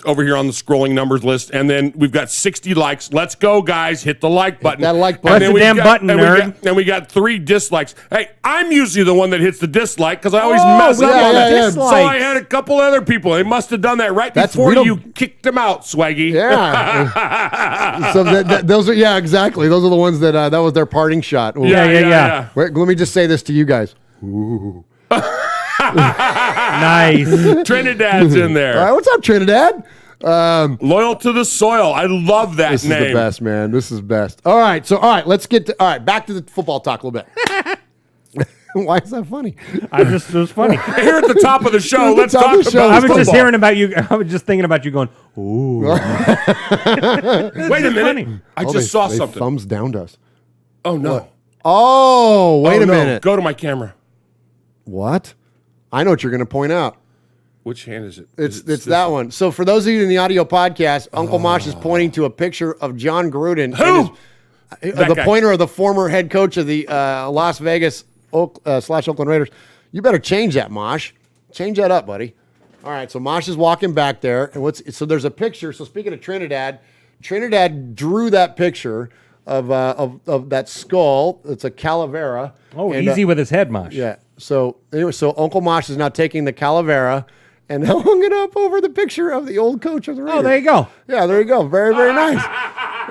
over here on the scrolling numbers list, and then we've got 60 likes. Let's go, guys! Hit the like button. That like button. Press the damn button, nerd. And we got 3 dislikes. Hey, I'm usually the one that hits the dislike because I always mess up on it. So I had a couple other people. They must have done that right before you kicked them out, Swaggy. Yeah. So those are exactly. Those are the ones that was their parting shot. Ooh. Yeah. Wait, let me just say this to you guys. Ooh. Nice. Trinidad's in there. All right, what's up, Trinidad? Loyal to the soil. I love that this name. This is the best, man. This is best. All right, let's get to back to the football talk a little bit. Why is that funny? It was funny. Here at the top of the show, let's talk about I was just football. hearing about you. I was just thinking about you going, ooh. Wait a minute. Funny. I just saw they something. Thumbs downed us. Oh, no. What? Oh, wait a minute. Go to my camera. What? I know what you're going to point out. Which hand is it? It's that one. So for those of you in the audio podcast, Uncle Mosh is pointing to a picture of John Gruden. Who? The pointer of the former head coach of the Las Vegas / Oakland Raiders. You better change that, Mosh. Change that up, buddy. All right, so Mosh is walking back there. And so there's a picture. So speaking of Trinidad drew that picture of that skull. It's a calavera. Oh, and, easy with his head, Mosh. Yeah. So anyway, Uncle Mosh is now taking the calavera and hung it up over the picture of the old coach of the Raiders. Oh, there you go. Yeah, there you go. Very, very nice.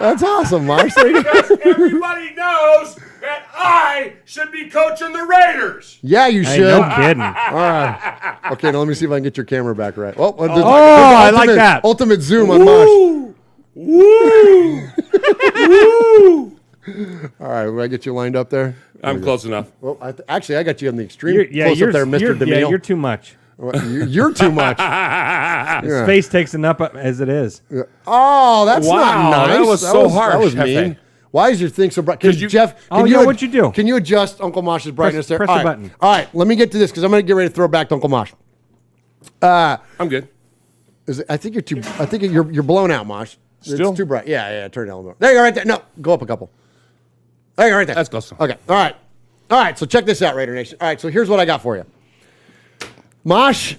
That's awesome, Mosh. Because everybody knows that I should be coaching the Raiders. Yeah, you should. No kidding. All right. Okay, now let me see if I can get your camera back right. Oh, I like that. Ultimate zoom on Mosh. Woo! Woo! All right, will I get you lined up there? I'm close enough. Well, actually, I got you on the extreme close up there, Mr. DeMille. Yeah, you're too much. You're too much. His face takes enough up as it is. Yeah. Oh, that's not nice. That was so harsh. That was mean. Why is your thing so bright? Jeff, what'd you do? Can you adjust Uncle Mosh's brightness there? Press All the right. button. All right, let me get to this because I'm going to get ready to throw back to Uncle Mosh. I'm good. I think you're too. I think you're blown out, Mosh. Still? It's too bright. Yeah. Turn it down a little more. There you go, right there. No, go up a couple. There you go, right there. That's close. Okay. All right. So check this out, Raider Nation. All right. So here's what I got for you, Mosh.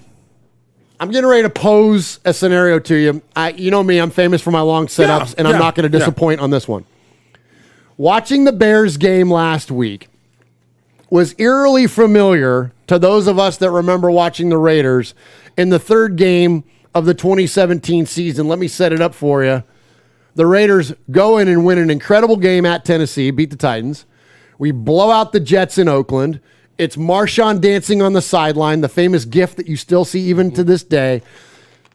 I'm getting ready to pose a scenario to you. You know me. I'm famous for my long setups, and I'm not going to disappoint on this one. Watching the Bears game last week was eerily familiar to those of us that remember watching the Raiders in the third game of the 2017 season. Let me set it up for you. The Raiders go in and win an incredible game at Tennessee, beat the Titans. We blow out the Jets in Oakland. It's Marshawn dancing on the sideline, the famous gif that you still see even to this day.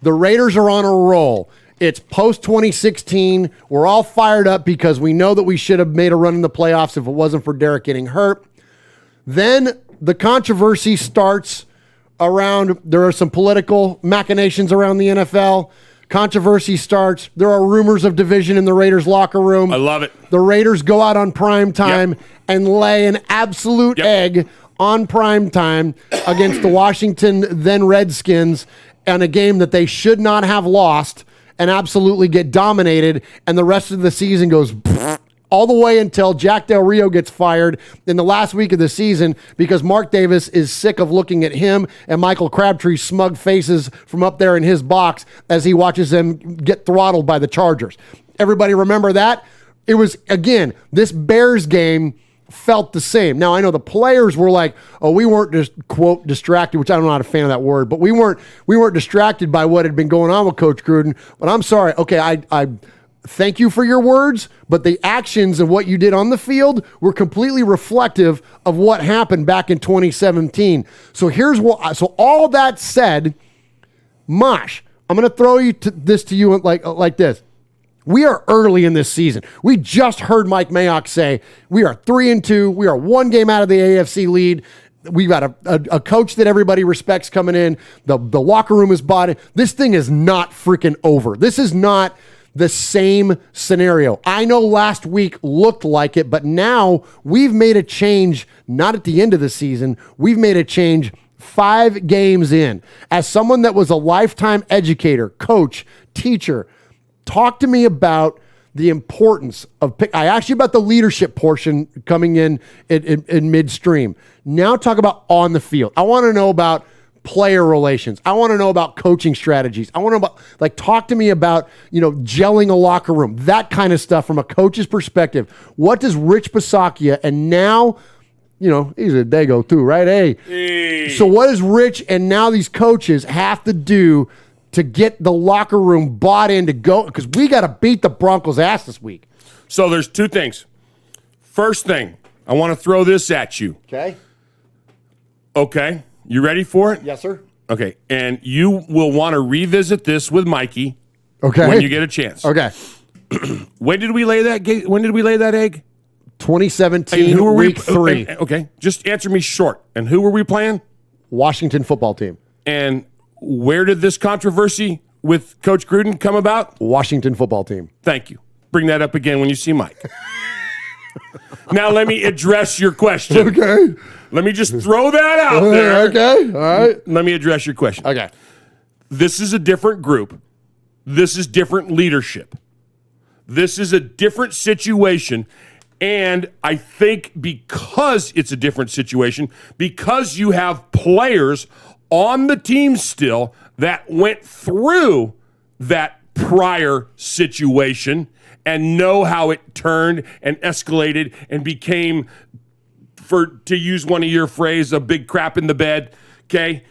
The Raiders are on a roll. It's post-2016. We're all fired up because we know that we should have made a run in the playoffs if it wasn't for Derek getting hurt. Then the controversy starts around, there are some political machinations around the NFL. Controversy starts. There are rumors of division in the Raiders locker room. I love it. The Raiders go out on prime time and lay an absolute egg on prime time against the Washington then Redskins. and a game that they should not have lost and absolutely get dominated, and the rest of the season goes all the way until Jack Del Rio gets fired in the last week of the season because Mark Davis is sick of looking at him and Michael Crabtree's smug faces from up there in his box as he watches them get throttled by the Chargers. Everybody remember that? It was, again, this Bears game felt the same. Now, I know the players were like, oh, we weren't just, quote, distracted, which I'm not a fan of that word, but we weren't distracted by what had been going on with Coach Gruden. But I'm sorry. Okay, I thank you for your words, but the actions and what you did on the field were completely reflective of what happened back in 2017. So so all that said, Mosh, I'm going to throw this to you like this. We are early in this season. We just heard Mike Mayock say we are 3-2. We are one game out of the AFC lead. We got a coach that everybody respects coming in. The locker room is bought in. This thing is not freaking over. This is not the same scenario. I know last week looked like it, but now we've made a change, not at the end of the season. We've made a change 5 games in. As someone that was a lifetime educator, coach, teacher, talk to me about the importance of I asked you about the leadership portion coming in midstream. Now talk about on the field. I want to know about player relations. I want to know about coaching strategies. I want to know about, talk to me about, gelling a locker room, that kind of stuff from a coach's perspective. What does Rich Bisaccia and now, he's a Dago too, right? Hey. So what does Rich and now these coaches have to do to get the locker room bought in to go? Because we got to beat the Broncos' ass this week. So there's 2 things. First thing, I want to throw this at you. Okay. You ready for it? Yes, sir. Okay. And you will want to revisit this with Mikey when you get a chance. Okay. When did we lay that egg? 2017, week 3. Okay. Just answer me short. And who were we playing? Washington football team. And where did this controversy with Coach Gruden come about? Washington football team. Thank you. Bring that up again when you see Mike. Now let me address your question. Okay. Let me just throw that out there. Okay. All right. Let me address your question. Okay. This is a different group. This is different leadership. This is a different situation. And I think because it's a different situation, because you have players on the team still that went through that prior situation and know how it turned and escalated and became, to use one of your phrase, a big crap in the bed, okay,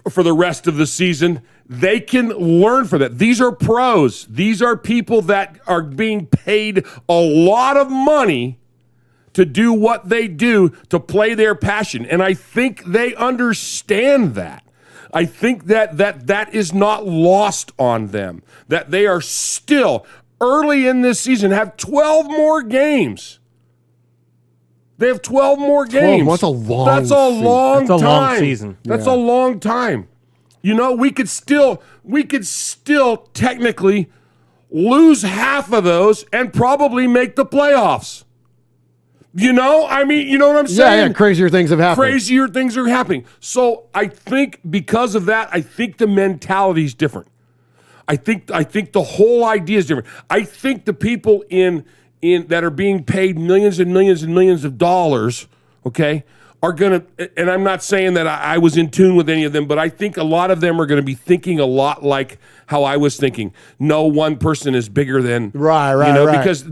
for the rest of the season. They can learn from that. These are pros. These are people that are being paid a lot of money to do what they do, to play their passion. And I think they understand that. I think that is not lost on them, that they are still early in this season, have 12 more games. They have 12 more games. That's a long That's a long time. long season. That's a long time. We could still technically lose half of those and probably make the playoffs. You know what I'm saying? Yeah, crazier things have happened. Crazier things are happening. So I think because of that, I think the mentality is different. I think the whole idea is different. I think the people in that are being paid millions and millions and millions of dollars, okay, are going to, and I'm not saying that I was in tune with any of them, but I think a lot of them are going to be thinking a lot like how I was thinking. No one person is bigger than, right. because so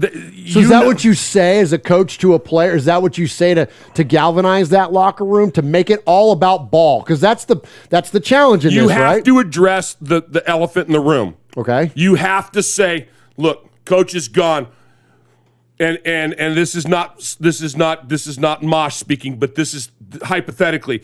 is that what you say as a coach to a player? Is that what you say to galvanize that locker room, to make it all about ball? Because that's the challenge in this, right? You have to address the elephant in the room. Okay. You have to say, look, coach is gone. And this is not Mosh speaking, but this is hypothetically.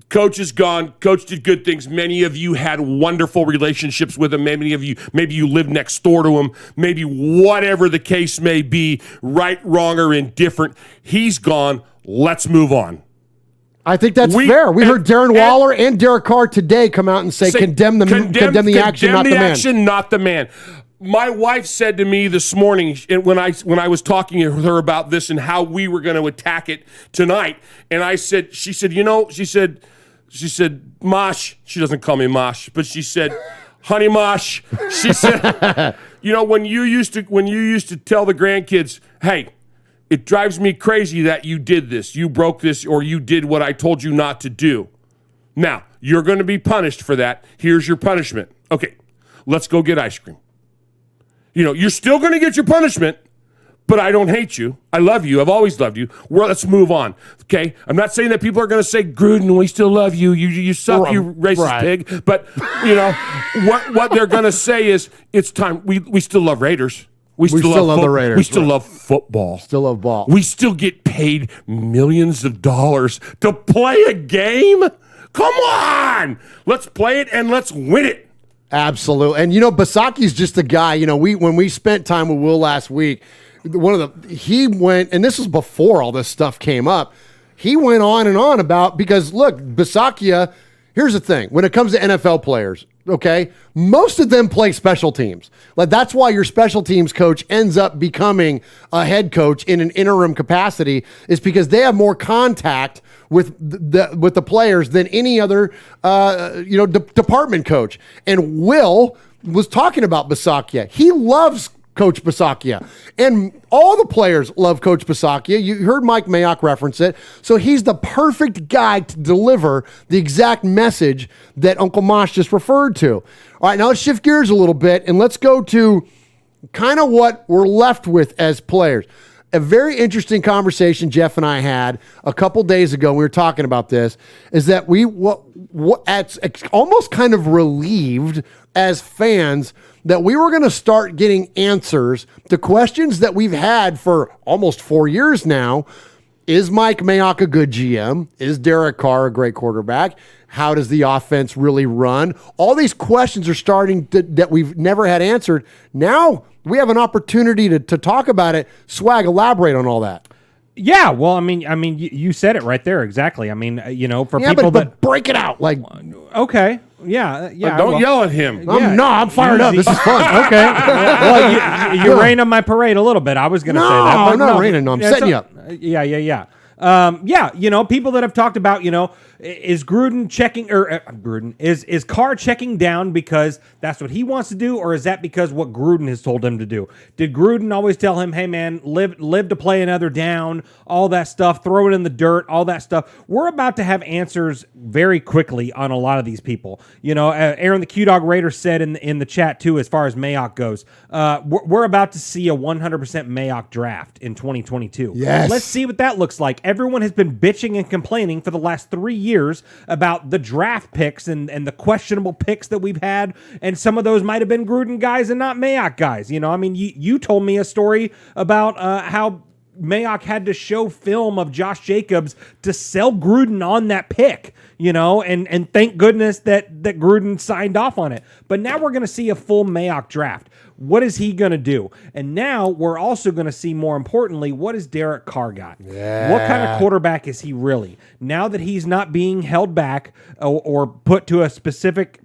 Coach is gone. Coach did good things. Many of you had wonderful relationships with him. Maybe you lived next door to him. Maybe whatever the case may be, right, wrong, or indifferent. He's gone. Let's move on. I think that's fair. We heard Darren Waller and Derek Carr today come out and say condemn the action, not the man. My wife said to me this morning when I was talking to her about this and how we were going to attack it tonight, and she said, Mosh, she doesn't call me Mosh, but she said, honey Mosh, she said, when you used to tell the grandkids, hey, it drives me crazy that you did this, you broke this, or you did what I told you not to do. Now, you're going to be punished for that. Here's your punishment. Okay, let's go get ice cream. You're still going to get your punishment, but I don't hate you. I love you. I've always loved you. Let's move on. Okay? I'm not saying that people are going to say, Gruden, we still love you. You suck, you racist pig. But, what they're going to say is, it's time. We still love Raiders. We still love the Raiders. We still love football. Still love ball. We still get paid millions of dollars to play a game. Come on. Let's play it and let's win it. Absolutely. And, Bisacchi's just a guy. When we spent time with Will last week, he went, and this was before all this stuff came up, he went on and on about, because look, Bisaccia, here's the thing, when it comes to NFL players, okay, most of them play special teams. Like, that's why your special teams coach ends up becoming a head coach in an interim capacity, is because they have more contact with the players than any other department coach. And Will was talking about Bisaccia. He loves Coach Bisaccia. And all the players love Coach Bisaccia. You heard Mike Mayock reference it. So he's the perfect guy to deliver the exact message that Uncle Mosh just referred to. All right, now let's shift gears a little bit and let's go to kind of what we're left with as players. A very interesting conversation Jeff and I had a couple days ago. We were talking about this, is that we almost kind of relieved as fans that we were going to start getting answers to questions that we've had for almost 4 years now. Is Mike Mayock a good GM? Is Derek Carr a great quarterback? How does the offense really run? All these questions are starting that we've never had answered. Now we have an opportunity to talk about it. Swag, elaborate on all that. Yeah, well, I mean, you said it right there exactly. I mean, for people but break it out. Like, okay, yeah. Don't yell at him. I'm fired up. This is fun. Okay. Well, you rain on my parade a little bit. I was going to say that. No, I'm not raining. I'm setting you up. Yeah. People that have talked about, is Gruden checking, or Gruden, is Carr checking down because that's what he wants to do, or is that because what Gruden has told him to do? Did Gruden always tell him, hey man, live to play another down, all that stuff, throw it in the dirt, all that stuff? We're about to have answers very quickly on a lot of these people. Aaron the Q-Dog Raider said in the chat too, as far as Mayock goes, we're about to see a 100% Mayock draft in 2022. Yes. Let's see what that looks like. Everyone has been bitching and complaining for the last 3 years about the draft picks and the questionable picks that we've had, and some of those might have been Gruden guys and not Mayock guys. You told me a story about how Mayock had to show film of Josh Jacobs to sell Gruden on that pick, and thank goodness that Gruden signed off on it. But now we're going to see a full Mayock draft. What is he going to do? And now we're also going to see, more importantly, what has Derek Carr got? Yeah. What kind of quarterback is he really? Now that he's not being held back or put to a specific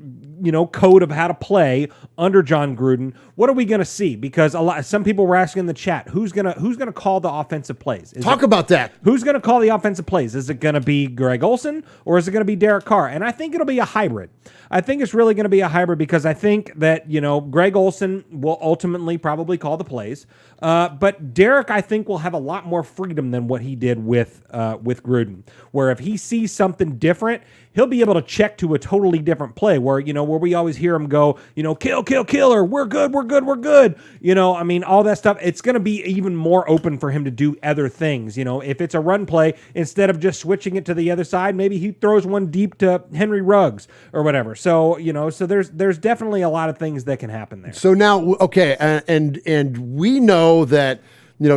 code of how to play under John Gruden, what are we going to see? Because some people were asking in the chat, who's going to call the offensive plays? Talk about that. Who's going to call the offensive plays? Is it going to be Greg Olsen or is it going to be Derek Carr? And I think it'll be a hybrid. I think it's really going to be a hybrid because I think that, Greg Olsen will ultimately probably call the plays. But Derek, I think, will have a lot more freedom than what he did with Gruden, where if he sees something different, he'll be able to check to a totally different play where we always hear him go, kill, or we're good. All that stuff. It's going to be even more open for him to do other things. If it's a run play, instead of just switching it to the other side, maybe he throws one deep to Henry Ruggs or whatever. So, so there's definitely a lot of things that can happen there. So now, okay, and we know that,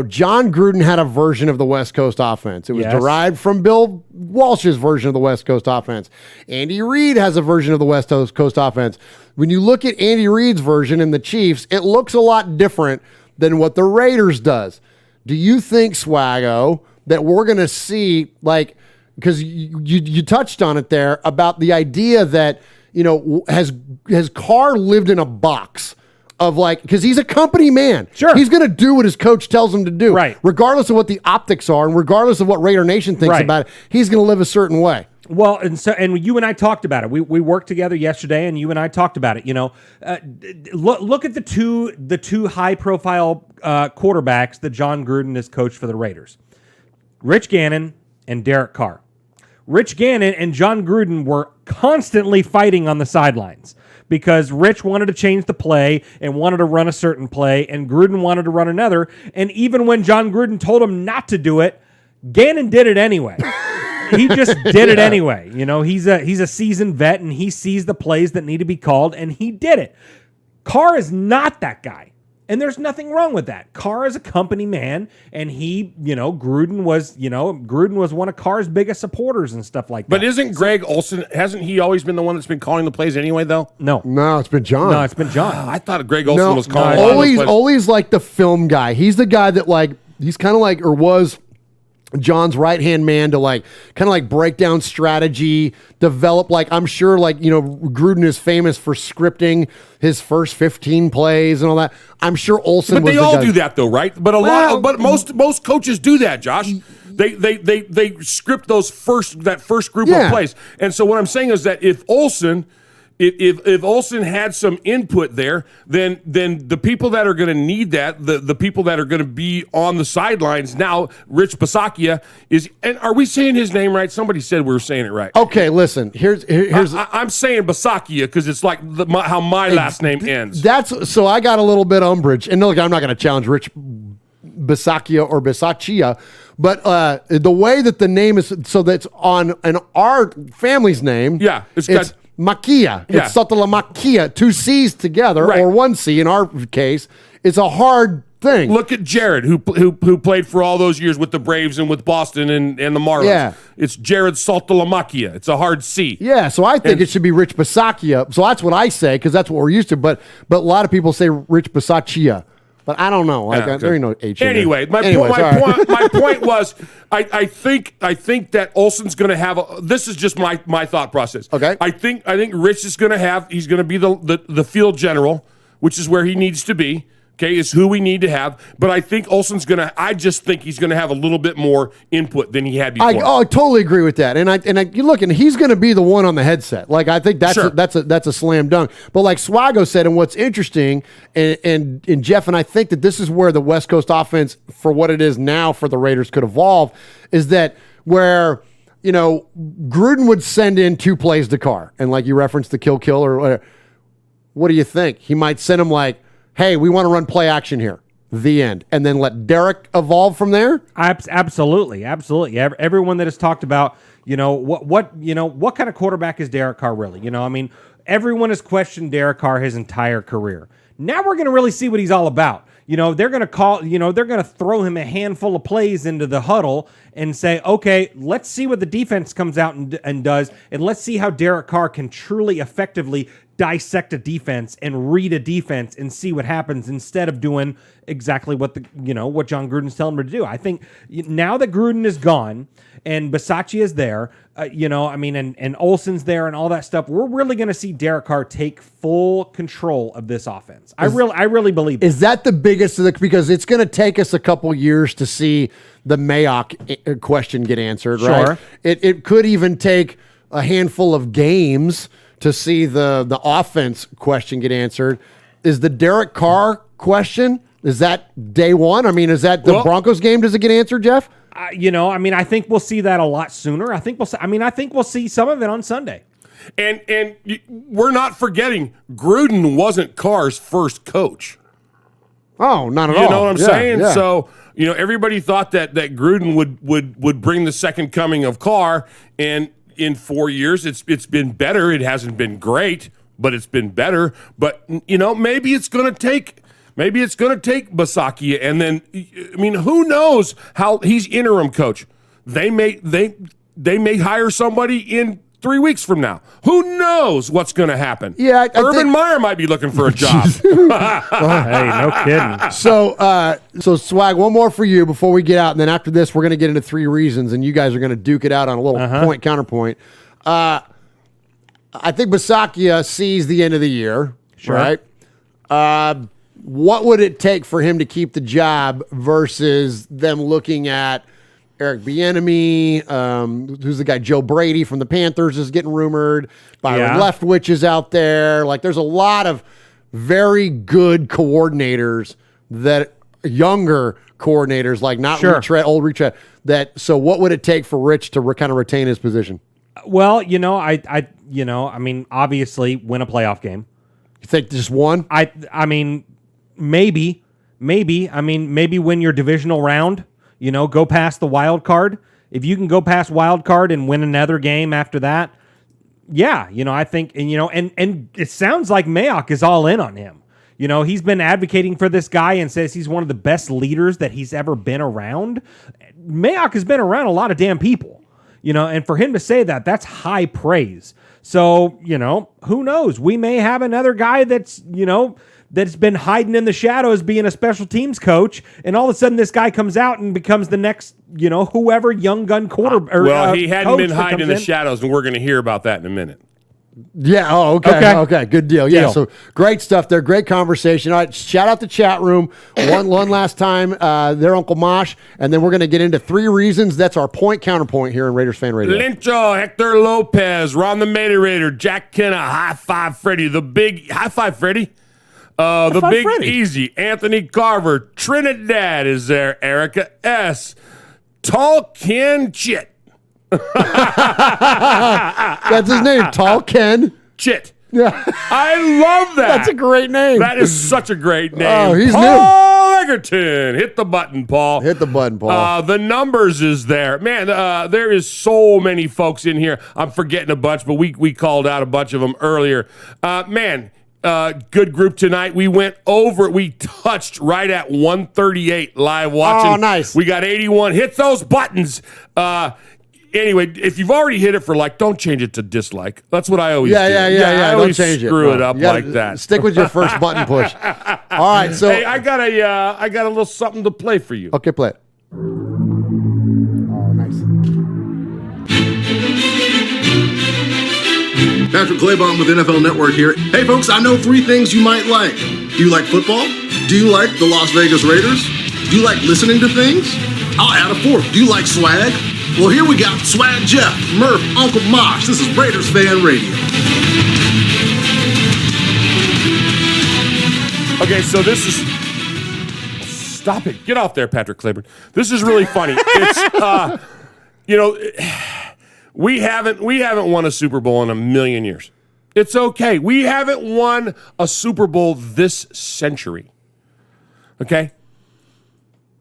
John Gruden had a version of the West Coast offense. It was derived from Bill Walsh's version of the West Coast offense. Andy Reid has a version of the West Coast offense. When you look at Andy Reid's version in the Chiefs, it looks a lot different than what the Raiders does. Do you think, Swaggo, that we're going to see, because you touched on it there, about the idea that, has Carr lived in a box of because he's a company man. Sure. He's going to do what his coach tells him to do. Right. Regardless of what the optics are and regardless of what Raider Nation thinks about it, he's going to live a certain way. Well, and you and I talked about it. We worked together yesterday, and you and I talked about it. Look at the two high profile quarterbacks that John Gruden has coached for the Raiders: Rich Gannon and Derek Carr. Rich Gannon and John Gruden were constantly fighting on the sidelines because Rich wanted to change the play and wanted to run a certain play, and Gruden wanted to run another. And even when John Gruden told him not to do it, Gannon did it anyway. He just did it anyway. He's a seasoned vet, and he sees the plays that need to be called, and he did it. Carr is not that guy, and there's nothing wrong with that. Carr is a company man, and Gruden was one of Carr's biggest supporters and stuff like that. But isn't Greg Olson, hasn't he always been the one that's been calling the plays anyway, though? No, it's been John. No, it's been John. I thought Greg Olson was calling. Ole's like the film guy. He's the guy that he's kind of like, or was John's right-hand man to kind of break down strategy, develop, I'm sure Gruden is famous for scripting his first 15 plays and all that. I'm sure Olson But they all do that though, right? But but most coaches do that, Josh. They script that first group of plays. And so what I'm saying is that if Olson had some input there, then the people that are going to need that, the people that are going to be on the sidelines now, Rich Bisaccia is, and are we saying his name right? Somebody said we were saying it right. Okay, listen. Here's. I'm saying Bisaccia because it's like how my last name ends. So I got a little bit umbrage, and look, I'm not going to challenge Rich Bisaccia or Bisaccia, but the way that the name is, so that's on our family's name. Yeah, it's Macchia. Yeah. It's Sotto la Macchia. Two C's together, or one C in our case. It's a hard thing. Look at Jared, who played for all those years with the Braves and with Boston and the Marlins. Yeah. It's Jared Sotto la Macchia. It's a hard C. Yeah, so I think it should be Rich Bisaccia. So that's what I say, because that's what we're used to. But a lot of people say Rich Bisaccia. But I don't know. There ain't no H in anyway, there. My point was, I think that Olson's going to have this is just my thought process. Okay. I think Rich is going to he's going to be the field general, which is where he needs to be. Okay, is who we need to have. But I think I just think he's going to have a little bit more input than he had before. I totally agree with that. And you look, and he's going to be the one on the headset. I think that's a slam dunk. But like Swago said, and what's interesting, and Jeff, and I think that this is where the West Coast offense, for what it is now for the Raiders, could evolve, is that where Gruden would send in 2 plays to Carr, and like you referenced the kill or whatever. What do you think? He might send him hey, we want to run play action here. The end. And then let Derek evolve from there? Absolutely. Everyone that has talked about, what kind of quarterback is Derek Carr really? Everyone has questioned Derek Carr his entire career. Now we're going to really see what he's all about. They're going to throw him a handful of plays into the huddle and say, okay, let's see what the defense comes out and does, and let's see how Derek Carr can truly effectively dissect a defense and read a defense and see what happens instead of doing exactly what what John Gruden's telling him to do. I think now that Gruden is gone and Bisaccia is there, and Olson's there and all that stuff, we're really going to see Derek Carr take full control of this offense. I really believe that. Is that the biggest of the, because it's going to take us a couple years to see the Mayock question get answered, right? Sure. It could even take a handful of games to see the offense question get answered. Is the Derek Carr question, is that day one? Is that the Broncos game? Does it get answered, Jeff? I think we'll see that a lot sooner. I think we'll see some of it on Sunday. And we're not forgetting, Gruden wasn't Carr's first coach. Oh, not at all. You know what I'm saying? Yeah. So, everybody thought that Gruden would bring the second coming of Carr, and in 4 years, it's been better. It hasn't been great, but it's been better. But maybe it's going to take Bisaccia, and then who knows how he's interim coach. They may hire somebody in 3 weeks from now. Who knows what's going to happen? Yeah, Urban Meyer might be looking for a job. Hey, no kidding. So Swag, one more for you before we get out, and then after this, we're going to get into 3 reasons, and you guys are going to duke it out on a little point counterpoint. I think Bisaccia sees the end of the year, right? What would it take for him to keep the job versus them looking at Eric Bieniemy, who's the guy? Joe Brady from the Panthers is getting rumored. Byron Leftwich is out there. Like, there's a lot of very good coordinators that younger coordinators, like not old retread. So what would it take for Rich to kind of retain his position? Well, I mean, obviously win a playoff game. You think just one? I mean, maybe. I mean, maybe win your divisional round. Go past the wild card. If you can go past wild card and win another game after that, I think, and it sounds like Mayock is all in on him. He's been advocating for this guy and says he's one of the best leaders that he's ever been around. Mayock has been around a lot of damn people, and for him to say that, that's high praise. So, who knows? We may have another guy that's been hiding in the shadows being a special teams coach, and all of a sudden this guy comes out and becomes the next, whoever young gun quarterback. Well, he hadn't been hiding in the shadows, and we're going to hear about that in a minute. Yeah. Oh, okay. Good deal. Yeah. So great stuff there. Great conversation. All right. Shout out the chat room. One last time. They're Uncle Mosh. And then we're going to get into 3 reasons. That's our point counterpoint here in Raiders Fan Radio. Lincho, Hector Lopez, Ron the Mater Raider, Jack Kenna, High Five Freddy, the big High Five Freddy. The Big Freddy. Easy, Anthony Carver, Trinidad is there, Erica S. Tall Ken Chit. That's his name, Tall Ken Chit. Yeah, I love that. That's a great name. That is such a great name. Oh, he's Paul Egerton. Hit the button, Paul. Hit the button, Paul. The numbers is there. Man, there is so many folks in here. I'm forgetting a bunch, but we called out a bunch of them earlier. Good group tonight. We went over. We touched right at 138 live watching. Oh, nice. We got 81. Hit those buttons. Anyway, if you've already hit it for like, don't change it to dislike. That's what I always do. Yeah. I always don't change screw it. it up like that. Stick with your first button push. All right. So hey, I got a little something to play for you. Okay, play it. Oh, nice. Patrick Claybon with NFL Network here. Hey folks, I know 3 things you might like. Do you like football? Do you like the Las Vegas Raiders? Do you like listening to things? I'll add a 4th. Do you like swag? Well, here we got Swag Jeff, Murph, Uncle Mosh. This is Raiders Fan Radio. Okay, so this is... Stop it. Get off there, Patrick Claiborne. This is really funny. It's, we haven't won a Super Bowl in a million years. It's okay. We haven't won a Super Bowl this century. Okay?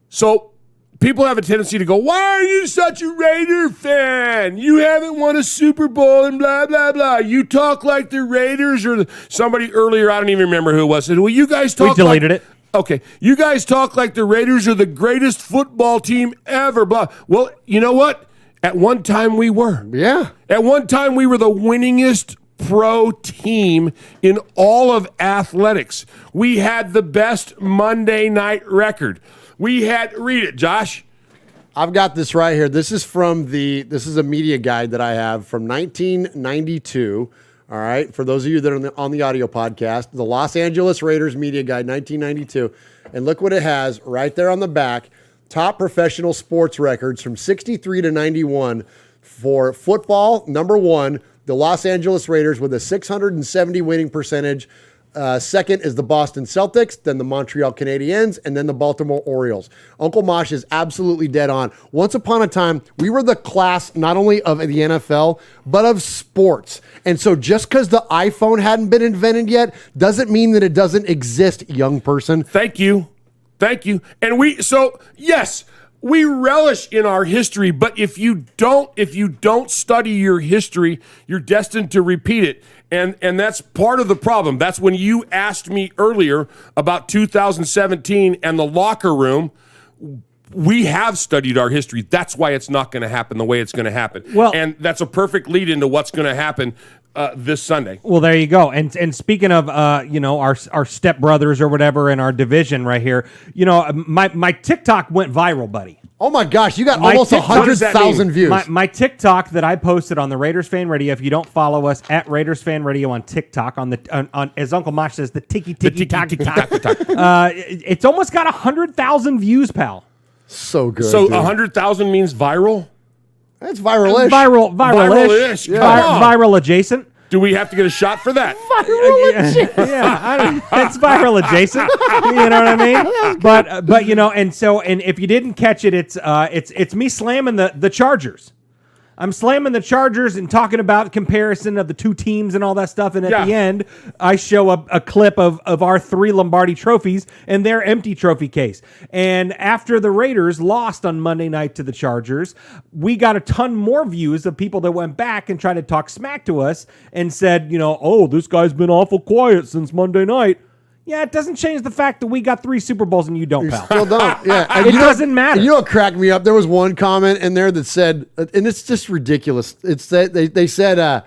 So people have a tendency to go, why are you such a Raider fan? You haven't won a Super Bowl and blah, blah, blah. You talk like the Raiders or somebody earlier, I don't even remember who it was, said, well, you guys talk We deleted it. Okay. You guys talk like the Raiders are the greatest football team ever, blah. Well, you know what? At one time we were. Yeah. At one time we were the winningest pro team in all of athletics. We had the best Monday night record. We had, read it, Josh. I've got this right here. This is this is a media guide that I have from 1992. All right. For those of you that are on the audio podcast, the Los Angeles Raiders media guide, 1992. And look what it has right there on the back. Top professional sports records from 63 to 91 for football. Number 1, the Los Angeles Raiders with a 670 winning percentage. Second is the Boston Celtics, then the Montreal Canadiens, and then the Baltimore Orioles. Uncle Mosh is absolutely dead on. Once upon a time, we were the class not only of the NFL, but of sports. And so just because the iPhone hadn't been invented yet doesn't mean that it doesn't exist, young person. Thank you. And yes, we relish in our history, but if you don't study your history, you're destined to repeat it. And that's part of the problem. That's when you asked me earlier about 2017 and the locker room. We have studied our history. That's why it's not going to happen the way it's going to happen. Well, and that's a perfect lead into what's going to happen this Sunday. Well, there you go. And speaking of our stepbrothers or whatever in our division right here, my TikTok went viral, buddy. Oh my gosh, you got almost 100,000 views. My TikTok that I posted on the Raiders Fan Radio. If you don't follow us at Raiders Fan Radio on TikTok, on as Uncle Mosh says, the tiki tock. It's almost got 100,000 views, pal. So good. So 100,000 means viral? That's viral-ish. Viral-ish. Viral adjacent. Do we have to get a shot for that? It's viral adjacent. You know what I mean? But and if you didn't catch it, it's me slamming the Chargers. I'm slamming the Chargers and talking about comparison of the two teams and all that stuff. And at the end, I show a clip of our 3 Lombardi trophies and their empty trophy case. And after the Raiders lost on Monday night to the Chargers, we got a ton more views of people that went back and tried to talk smack to us and said, this guy's been awful quiet since Monday night. Yeah, it doesn't change the fact that we got 3 Super Bowls and you don't, pal. Still don't. Yeah, it doesn't matter. You know what cracked me up? There was one comment in there that said, and it's just ridiculous. It's that they said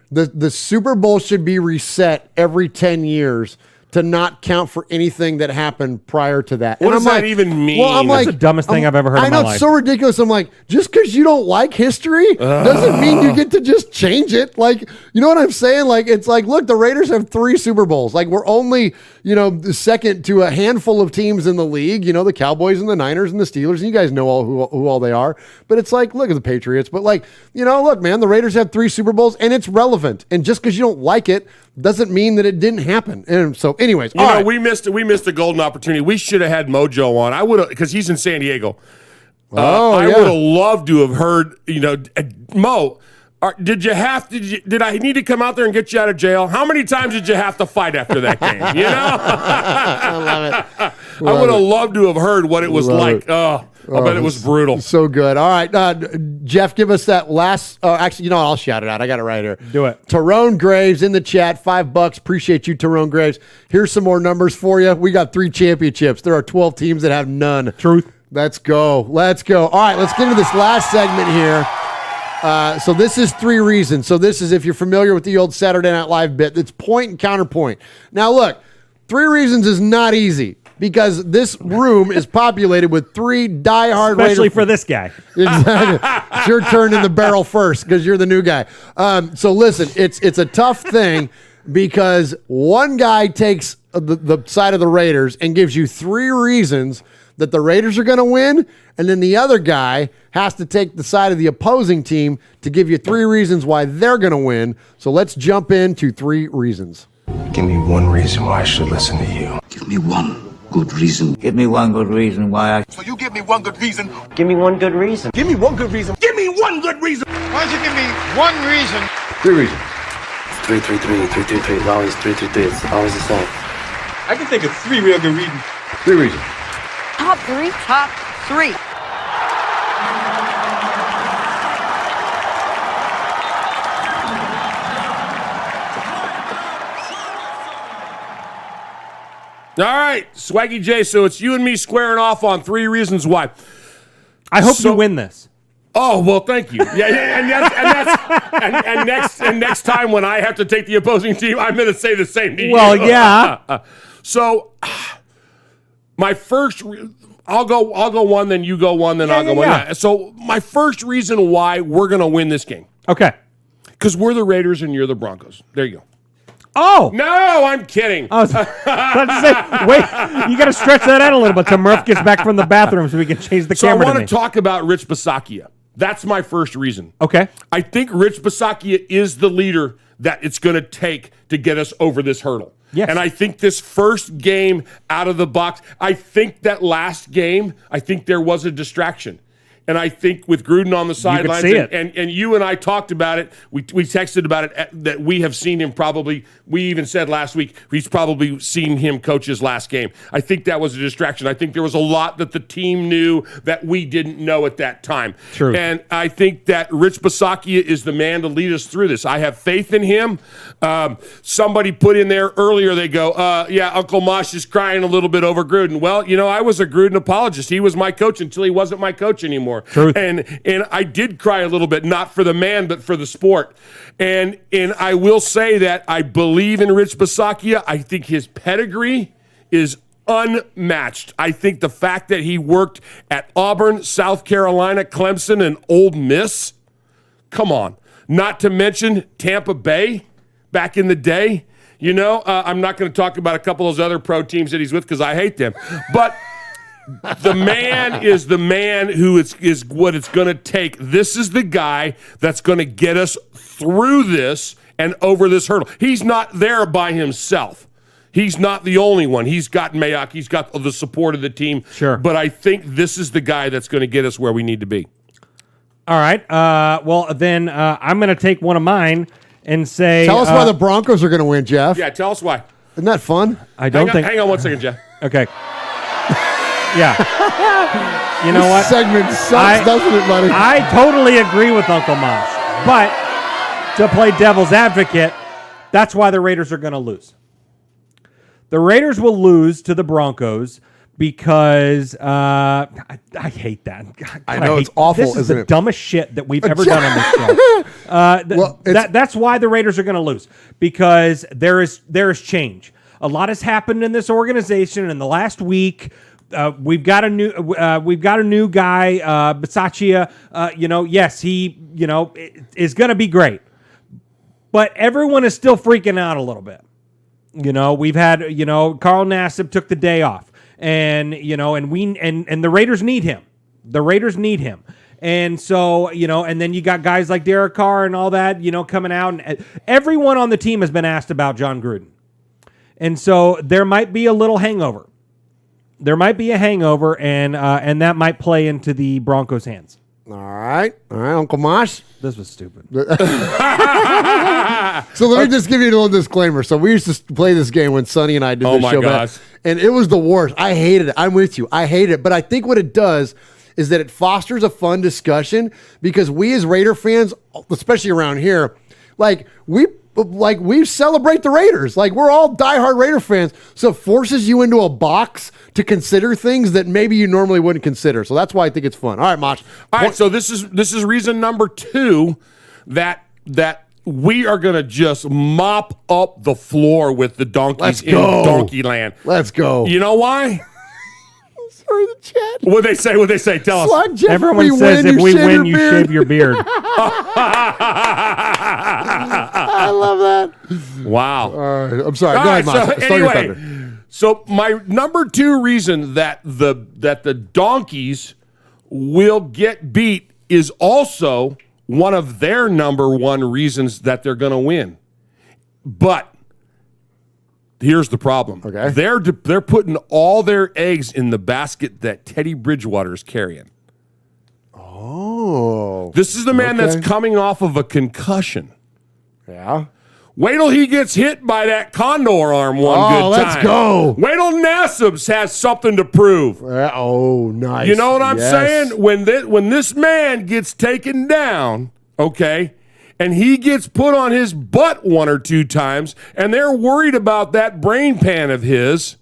the Super Bowl should be reset every 10 years to not count for anything that happened prior to that. What does that even mean? Well, That's the dumbest thing I've ever heard in my life. It's so ridiculous. I'm like, just because you don't like history doesn't mean you get to just change it. Like, you know what I'm saying? Like, it's like, look, the Raiders have 3 Super Bowls. Like, we're only, the second to a handful of teams in the league, the Cowboys and the Niners and the Steelers. And you guys know who all they are. But it's like, look at the Patriots. But like, look, man, the Raiders have 3 Super Bowls and it's relevant. And just because you don't like it doesn't mean that it didn't happen. And so anyways, we missed a golden opportunity. We should have had Mojo on. I would have, because he's in San Diego. I would have loved to have heard, Mo, did I need to come out there and get you out of jail? How many times did you have to fight after that game? I love it. I would have loved to have heard what it was like. I bet it was brutal. So good. All right, Jeff, give us that last. Actually, I'll shout it out. I got it right here. Do it. Tyrone Graves in the chat, $5. Appreciate you, Tyrone Graves. Here's some more numbers for you. We got 3 championships. There are 12 teams that have none. Truth. Let's go. All right, let's get into this last segment here. So this is 3 reasons. So this is, if you're familiar with the old Saturday Night Live bit, it's point and counterpoint. Now look, 3 reasons is not easy, because this room is populated with 3 diehard especially for this guy. Exactly. It's your turn in the barrel first because you're the new guy. So listen, it's a tough thing because one guy takes the side of the Raiders and gives you 3 reasons that the Raiders are going to win, and then the other guy has to take the side of the opposing team to give you 3 reasons why they're going to win. So let's jump into 3 reasons. Give me one reason why I should listen to you. Give me one good reason. Give me one good reason why I... So you give me one good reason. Give me one good reason. Give me one good reason. Give me one good reason. Why don't you give me one reason? 3 reasons. 3, 3, 3, 3, 3, 3. It's always 3, 3, 3. It's always the same. I can think of 3 real good reasons. 3 reasons. Top 3. Top 3. All right, Swaggy J, so it's you and me squaring off on 3 reasons why. I hope you win this. Oh, well, thank you. And next time when I have to take the opposing team, I'm going to say the same to you. Well, yeah. So my first, I'll go one, then you go one, then I'll go one. Yeah. So my first reason why we're going to win this game. Okay. Because we're the Raiders and you're the Broncos. There you go. Oh! No, I'm kidding. I was about to say, wait, you got to stretch that out a little bit till Murph gets back from the bathroom so we can change the camera. So I want to talk about Rich Bisaccia. That's my first reason. Okay. I think Rich Bisaccia is the leader that it's going to take to get us over this hurdle. Yes. And I think this first game out of the box, I think that last game, I think there was a distraction. And I think with Gruden on the sidelines, and you and I talked about it, we texted about it, that we have seen him probably, we even said last week, he's probably seen him coach his last game. I think that was a distraction. I think there was a lot that the team knew that we didn't know at that time. True. And I think that Rich Bisaccia is the man to lead us through this. I have faith in him. Somebody put in there earlier, they go, yeah, Uncle Mosh is crying a little bit over Gruden. Well, I was a Gruden apologist. He was my coach until he wasn't my coach anymore. Truth. And I did cry a little bit, not for the man, but for the sport. And I will say that I believe in Rich Bisaccia. I think his pedigree is unmatched. I think the fact that he worked at Auburn, South Carolina, Clemson, and Ole Miss, come on. Not to mention Tampa Bay back in the day. I'm not going to talk about a couple of those other pro teams that he's with because I hate them. But The man is the man who is what it's going to take. This is the guy that's going to get us through this and over this hurdle. He's not there by himself. He's not the only one. He's got Mayock. He's got the support of the team. Sure. But I think this is the guy that's going to get us where we need to be. All right. Well, then I'm going to take one of mine and say... Tell us why the Broncos are going to win, Jeff. Yeah, tell us why. Isn't that fun? I don't think... Hang on 1 second, Jeff. Okay. Yeah. You know what? This segment sucks, doesn't it, buddy? I totally agree with Uncle Mosh. But to play devil's advocate, that's why the Raiders are going to lose. The Raiders will lose to the Broncos because I hate that. God, I know, it's awful, This is isn't the it? dumbest shit that we've ever done on this show. That's why the Raiders are going to lose, because there is yes A lot has happened in this organization in the last week. We've got a new guy, Bisaccia. Yes, he is going to be great, but everyone is still freaking out a little bit. We've had Carl Nassib took the day off, and the Raiders need him. The Raiders need him. And so, and then you got guys like Derek Carr and all that, coming out, and everyone on the team has been asked about John Gruden. And so there might be a little hangover. There might be a hangover, and that might play into the Broncos' hands. All right, Uncle Mosh. This was stupid. So let me just give you a little disclaimer. So we used to play this game when Sonny and I did this show back, and it was the worst. I hated it. I'm with you. I hate it. But I think what it does is that it fosters a fun discussion, because we as Raider fans, especially around here, we celebrate the Raiders. We're all diehard Raider fans. So it forces you into a box to consider things that maybe you normally wouldn't consider. So that's why I think it's fun. All right, Mosh. All right, so this is reason number 2 that we are going to just mop up the floor with the donkeys in Donkey Land. Let's go. You know why? Sorry, the chat. What'd they say? Tell us. Swag Jeff, Everyone says if we win, you shave your beard. I love that. Wow. I'm sorry. Go ahead, Mosh. Anyway, so my number 2 reason that the donkeys will get beat is also one of their number 1 reasons that they're going to win. But here's the problem. Okay. They're putting all their eggs in the basket that Teddy Bridgewater is carrying. Oh. This is the man that's coming off of a concussion. Yeah. Wait till he gets hit by that condor arm good time. Let's go. Wait till Nassib's has something to prove. Nice. You know what I'm saying? When this man gets taken down, okay, and he gets put on his butt 1 or 2 times, and they're worried about that brain pan of his,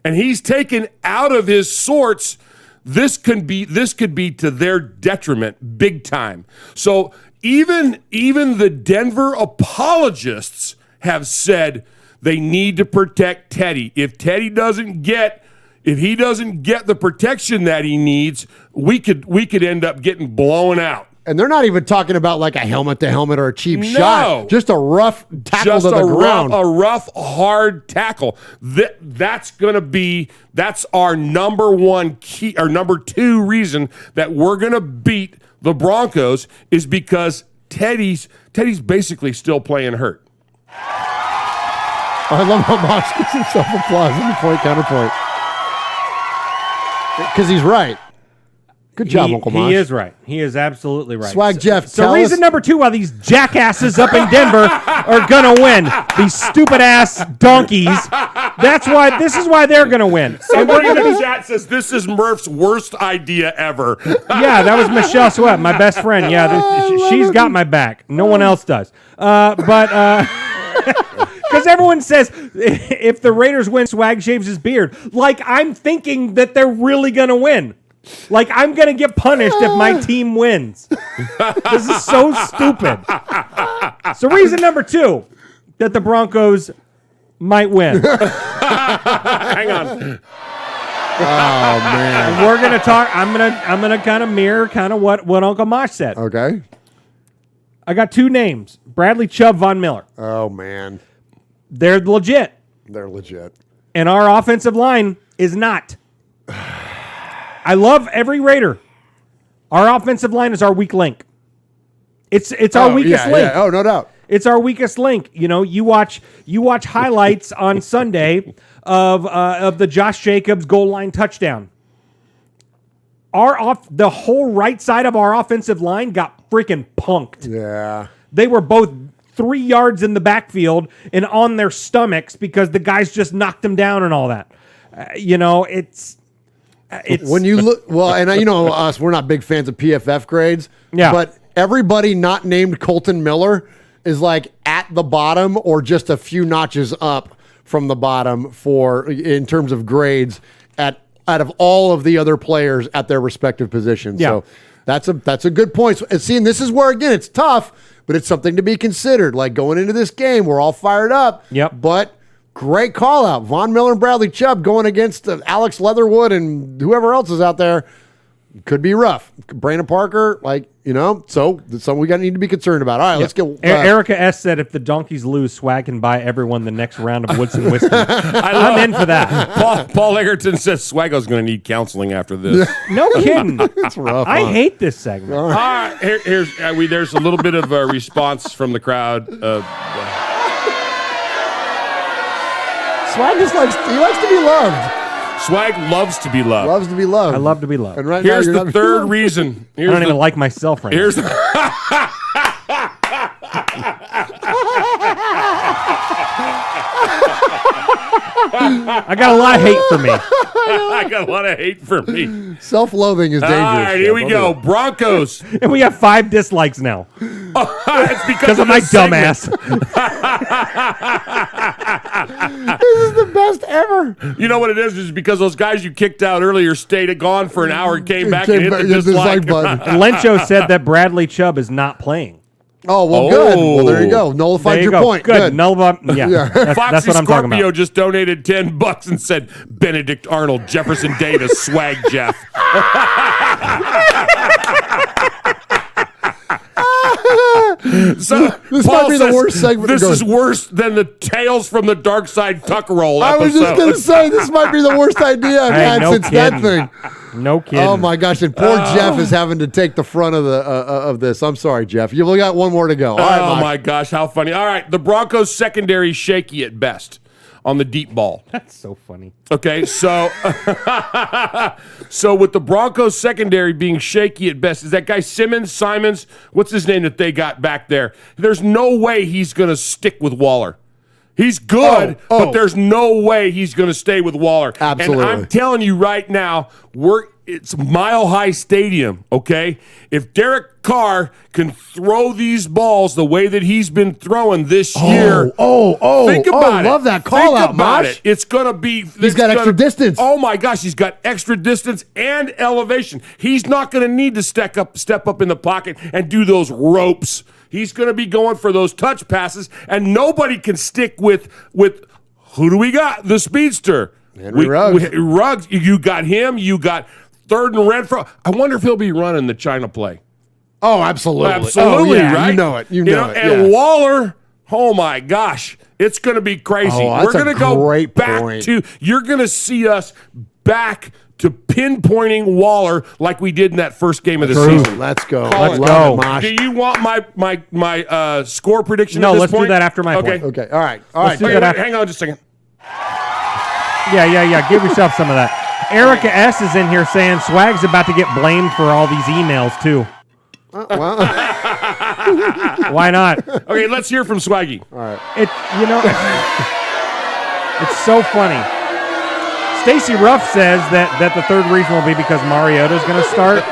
and he's taken out of his sorts, this could be to their detriment big time. So even the Denver apologists have said they need to protect Teddy. If he doesn't get the protection that he needs, we could end up getting blown out. And they're not even talking about a helmet-to-helmet or a cheap shot. Just a rough tackle to the ground. A rough, hard tackle. That's our number 1 key, or number 2 reason that we're going to beat the Broncos, is because Teddy's basically still playing hurt. I love how Mosh gives himself applause. Let me point, counterpoint. Because he's right. Good job, Uncle Mosh. He is right. He is absolutely right. Swag Jeff, So reason number 2 why these jackasses up in Denver are going to win. These stupid-ass donkeys. This is why they're going to win. Somebody in the chat says this is Murph's worst idea ever. Yeah, that was Michelle Sweat, my best friend. Yeah, she's got my back. No one else does. Because everyone says if the Raiders win, Swag shaves his beard. I'm thinking that they're really going to win. I'm going to get punished if my team wins. This is so stupid. So reason number 2 that the Broncos might win. Hang on. Oh, man. And we're going to talk. I'm going to kind of mirror what Uncle Mosh said. Okay. I got 2 names. Bradley Chubb, Von Miller. Oh, man. They're legit. They're legit. And our offensive line is not. I love every Raider. Our offensive line is our weak link. It's our weakest link. Yeah. Oh, no doubt. It's our weakest link. You know, you watch highlights on Sunday of the Josh Jacobs goal line touchdown. The whole right side of our offensive line got freaking punked. Yeah. They were both 3 yards in the backfield and on their stomachs because the guys just knocked them down and all that. It's when you look and us, we're not big fans of PFF grades. Yeah. But everybody not named Colton Miller is like at the bottom or just a few notches up from the bottom in terms of grades out of all of the other players at their respective positions. Yeah. So that's a good point. And seeing this is where, again, it's tough, but it's something to be considered. Like going into this game, we're all fired up. Yep. But great call out. Von Miller and Bradley Chubb going against Alex Leatherwood and whoever else is out there. Could be rough. Brandon Parker, so it's something we need to be concerned about. All right, let's get... Erica S. said if the Donkeys lose, Swag can buy everyone the next round of Woodson whiskey. I'm in for that. Paul Egerton says Swaggo's going to need counseling after this. No kidding. It's rough. I hate this segment. All right, there's a little bit of a response from the crowd. Swag he likes to be loved. Swag loves to be loved. Loves to be loved. I love to be loved. And right here's now, the third reason. I don't even like myself right now. I got a lot of hate for me. I got a lot of hate for me. Self-loathing is dangerous. All right, here we go. Broncos. And we have 5 dislikes now. It's because of my dumbass. This is the best ever. You know what it is? It's because those guys you kicked out earlier stayed gone for an hour and came back and hit the dislike button. And Lencho said that Bradley Chubb is not playing. Oh, well, good. Well, there you go. Nullified your point. Good. Nullified. Yeah. That's what I'm talking Scorpio about. just donated $10 and said, Benedict Arnold, Jefferson Davis, Swag Jeff. So this Paul might be the worst segment. This is worse than the Tales from the Dark Side Tuck Roll episode. I was just going to say, this might be the worst idea I've had since that thing. No kidding. Oh, my gosh. And poor Jeff is having to take the front of this. I'm sorry, Jeff. You've only got one more to go. All right, Mosh. My gosh, how funny. All right, the Broncos secondary shaky at best on the deep ball. That's so funny. Okay, so with the Broncos secondary being shaky at best, is that guy Simons, what's his name that they got back there? There's no way he's going to stick with Waller. He's good, but there's no way he's going to stay with Waller. Absolutely. And I'm telling you right now, it's Mile High Stadium, okay? If Derek Carr can throw these balls the way that he's been throwing this year, think about it. Love that call think out, about Mosh. it. It's going to be... He's got extra distance. Oh, my gosh, he's got extra distance and elevation. He's not going to need to step up in the pocket and do those ropes. He's going to be going for those touch passes, and nobody can stick with who do we got? The speedster. Henry Ruggs. Ruggs. You got him. You got Third and Renfro. I wonder if he'll be running the China play. Oh, absolutely. Absolutely, right? You know it. And Waller, oh, my gosh, it's going to be crazy. We're going to go back to – you're going to see us back – to pinpointing Waller like we did in that first game of the season. Let's go. Let's go. Do you want my score prediction? No, at this let's point? do that after my point. Okay. All right. Let's do Wait, that hang on just a second. Yeah. Give yourself some of that. Erica S. is in here saying Swag's about to get blamed for all these emails, too. Well. Why not? Okay, let's hear from Swaggy. All right. It's so funny. Stacy Ruff says that the third reason will be because Mariota's going to start,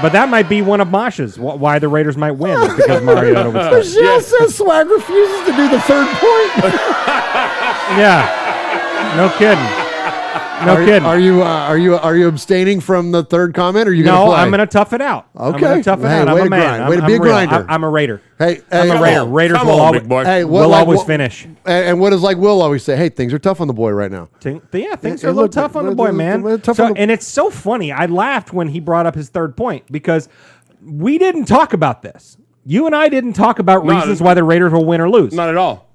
but that might be one of Mosh's. Why the Raiders might win is because Mariota would start. Michelle says Swag refuses to do the third point. Yeah, no kidding. Kidding. Are you abstaining from the third comment? Or are you going to No, play? I'm going to tough it out. Okay. I'm going to tough it out. I'm a man. Way to be a grinder. I'm a Raider. Hey, I'm a Raider. Raiders will always finish. And what does Will always say? Hey, things are tough on the boy right now. Things are a little tough on the boy, man. And it's so funny. I laughed when he brought up his third point because we didn't talk about this. You and I didn't talk about reasons why the Raiders will win or lose. Not at all.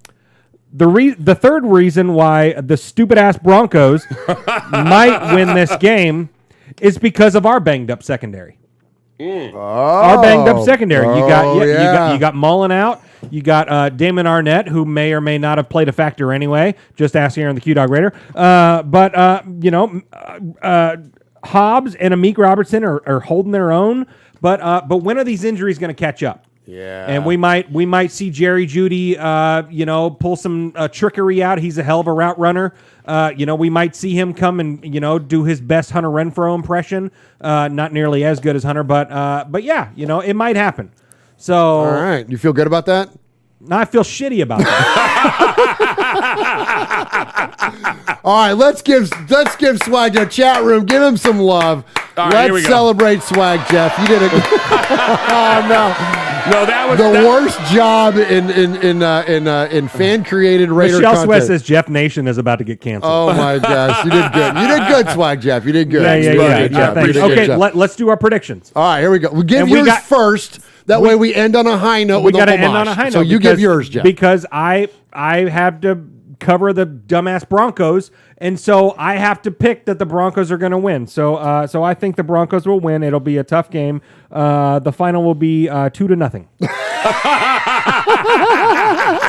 The third reason why the stupid ass Broncos might win this game It's because of our banged up secondary. Our banged up secondary. You got Mullen out. You got Damon Arnett, who may or may not have played a factor anyway. Just ask here on the Q-Dog Raider. Hobbs and Amik Robertson are holding their own. But when are these injuries going to catch up? Yeah, and we might see Jerry Jeudy, pull some trickery out. He's a hell of a route runner. We might see him come and do his best Hunter Renfrow impression. Not nearly as good as Hunter, but yeah, it might happen. So all right, you feel good about that? No, I feel shitty about that. All right, let's give Swag Jeff chat room. Give him some love. All right, let's celebrate Swag Jeff. You did a oh no. No, that was the worst job in fan created Raider Michelle content. Sweat says Jeff Nation is about to get canceled. Oh my gosh, you did good. You did good, Swag Jeff. You did good. Yeah. Thanks. Okay, let's do our predictions. All right, here we go. We'll give yours first. That way we end on a high note. We got to end on a high note. So you give yours, Jeff. Because I have to cover the dumbass Broncos, and so I have to pick that the Broncos are going to win. So I think the Broncos will win. It'll be a tough game. The final will be 2-0.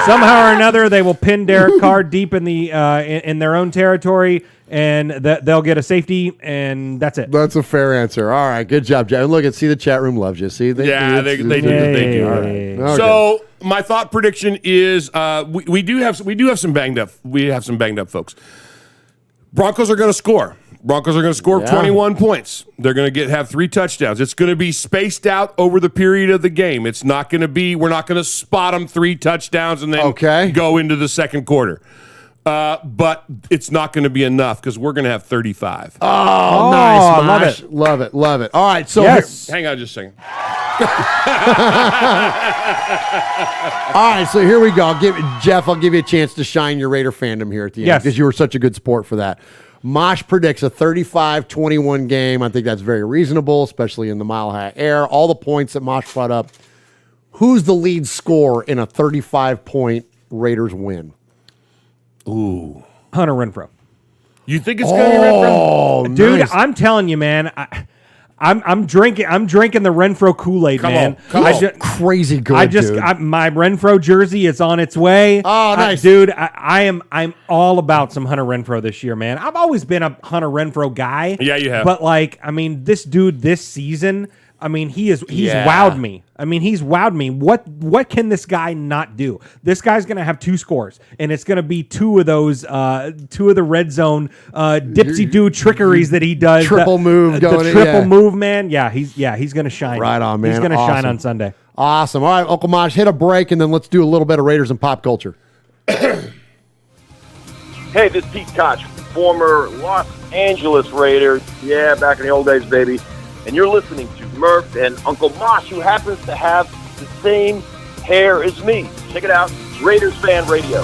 Somehow or another, they will pin Derek Carr deep in the in their own territory, and they'll get a safety, and that's it. That's a fair answer. All right, good job, Jeff. And look, see the chat room loves you. See, they do. They do. All right. Okay. So my thought prediction is we do have some banged up. We have some banged up folks. Broncos are going to score. 21 points. They're going to have 3 touchdowns. It's going to be spaced out over the period of the game. It's not going to be, we're not going to spot them 3 touchdowns and then go into the second quarter. But it's not going to be enough because we're going to have 35. Oh, nice. Love it. All right. So hang on just a second. All right, so here we go. Jeff, I'll give you a chance to shine your Raider fandom here at the end because you were such a good sport for that. Mosh predicts a 35-21 game. I think that's very reasonable, especially in the Mile High Air. All the points that Mosh brought up. Who's the lead scorer in a 35-point Raiders win? Ooh. Hunter Renfrow. You think it's going to be Renfrow? Dude, nice. I'm telling you, man. I'm drinking the Renfrow Kool-Aid, man. Come on. Crazy good, dude. My Renfrow jersey is on its way. Oh, nice. Dude, I'm all about some Hunter Renfrow this year, man. I've always been a Hunter Renfrow guy. Yeah, you have. But this dude this season, he's wowed me. He's wowed me. What can this guy not do? This guy's going to have 2 scores, and it's going to be 2 of those, 2 of the red zone dipsy-do trickeries that he does. Triple move going in. The triple move, man. Yeah, he's going to shine. Right on, man. He's going to shine on Sunday. Awesome. All right, Uncle Mosh, hit a break, and then let's do a little bit of Raiders and pop culture. Hey, this is Pete Koch, former Los Angeles Raider. Yeah, back in the old days, baby. And you're listening to Murph and Uncle Mosh, who happens to have the same hair as me. Check it out, Raiders Fan Radio.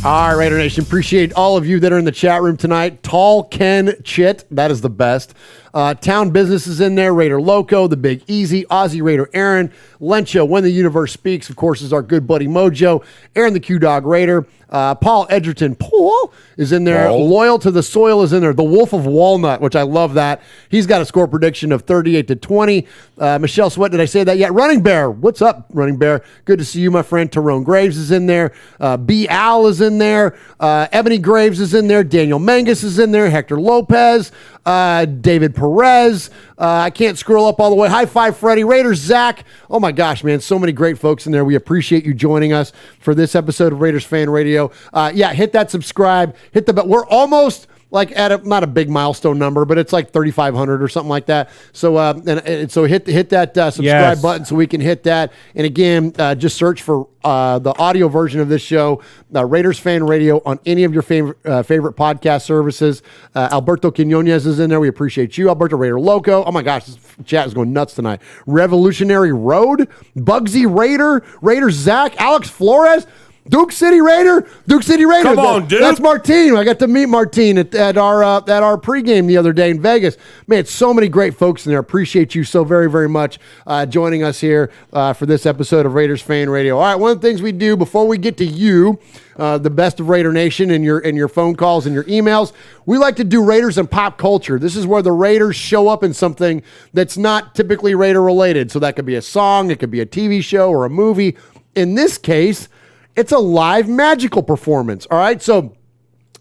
All right, Raider Nation, appreciate all of you that are in the chat room tonight. Tall Ken Chit, that is the best. Town Business is in there. Raider Loco, The Big Easy, Aussie Raider Aaron, Lencho, When the Universe Speaks, of course, is our good buddy Mojo, Aaron the Q-Dog Raider, Paul Edgerton, Paul is in there. Loyal to the Soil is in there. The Wolf of Walnut, which I love that. He's got a score prediction of 38-20. Michelle Sweat, did I say that yet? Running Bear, what's up, Running Bear? Good to see you, my friend. Tyrone Graves is in there. B. Al is in there. Ebony Graves is in there. Daniel Mangus is in there. Hector Lopez. David Perez. I can't scroll up all the way. High Five Freddy. Raiders Zach. Oh my gosh, man. So many great folks in there. We appreciate you joining us for this episode of Raiders Fan Radio. Hit that subscribe. Hit the bell. We're almost like at not a big milestone number, but it's like 3,500 or something like that. So and so hit that subscribe button so we can hit that. And again, just search for the audio version of this show, Raiders Fan Radio, on any of your favorite podcast services. Alberto Quinones is in there. We appreciate you, Alberto. Raider Loco. Oh my gosh, this chat is going nuts tonight. Revolutionary Road, Bugsy Raider, Raider Zach, Alex Flores. Duke City Raider. Come on, dude. That's Martine. I got to meet Martine at our pregame the other day in Vegas. Man, so many great folks in there. Appreciate you so very, very much joining us here for this episode of Raiders Fan Radio. All right, one of the things we do before we get to you, the best of Raider Nation and your phone calls and your emails, we like to do Raiders and pop culture. This is where the Raiders show up in something that's not typically Raider related. So that could be a song, it could be a TV show or a movie. In this case, it's a live magical performance. All right, so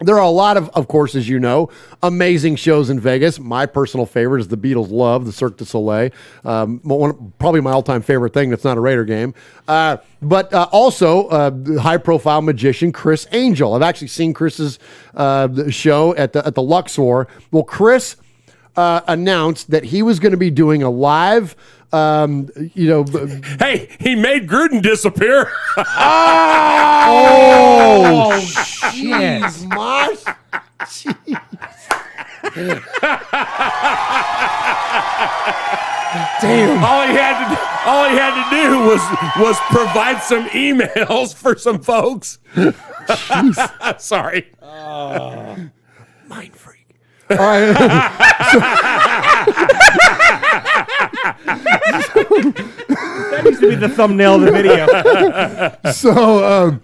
there are a lot of course, as you know, amazing shows in Vegas. My personal favorite is the Beatles' Love, the Cirque du Soleil. Probably my all-time favorite thing that's not a Raider game. But also high-profile magician Chris Angel. I've actually seen Chris's show at the Luxor. Well, Chris announced that he was going to be doing a live Hey, he made Gruden disappear. Oh, jeez, Mosh. Jeez. Damn. All he had to do was provide some emails for some folks. Sorry. Mind freak. All right. That needs to be the thumbnail of the video. So,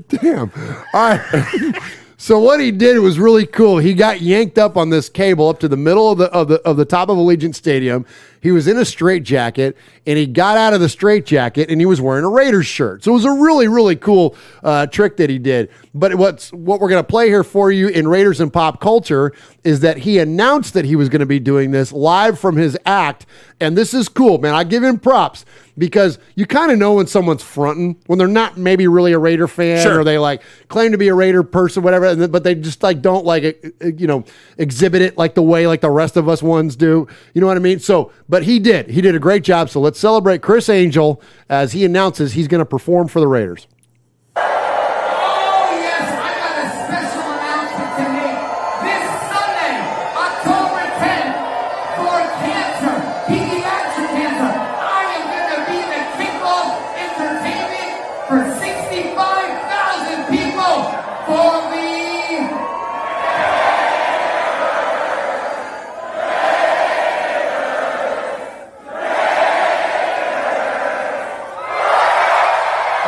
damn. All right. So what he did was really cool. He got yanked up on this cable up to the middle of the top of Allegiant Stadium. He was in a straitjacket, and he got out of the straitjacket, and he was wearing a Raiders shirt. So it was a really, really cool trick that he did. But what we're going to play here for you in Raiders and Pop Culture is that he announced that he was going to be doing this live from his act, and this is cool, man. I give him props because you kind of know when someone's fronting, when they're not maybe really a Raider fan, or they like claim to be a Raider person, whatever, but they just like don't like exhibit it like the way like the rest of us ones do. You know what I mean? So, but he did a great job. So let's celebrate Chris Angel as he announces he's going to perform for the Raiders.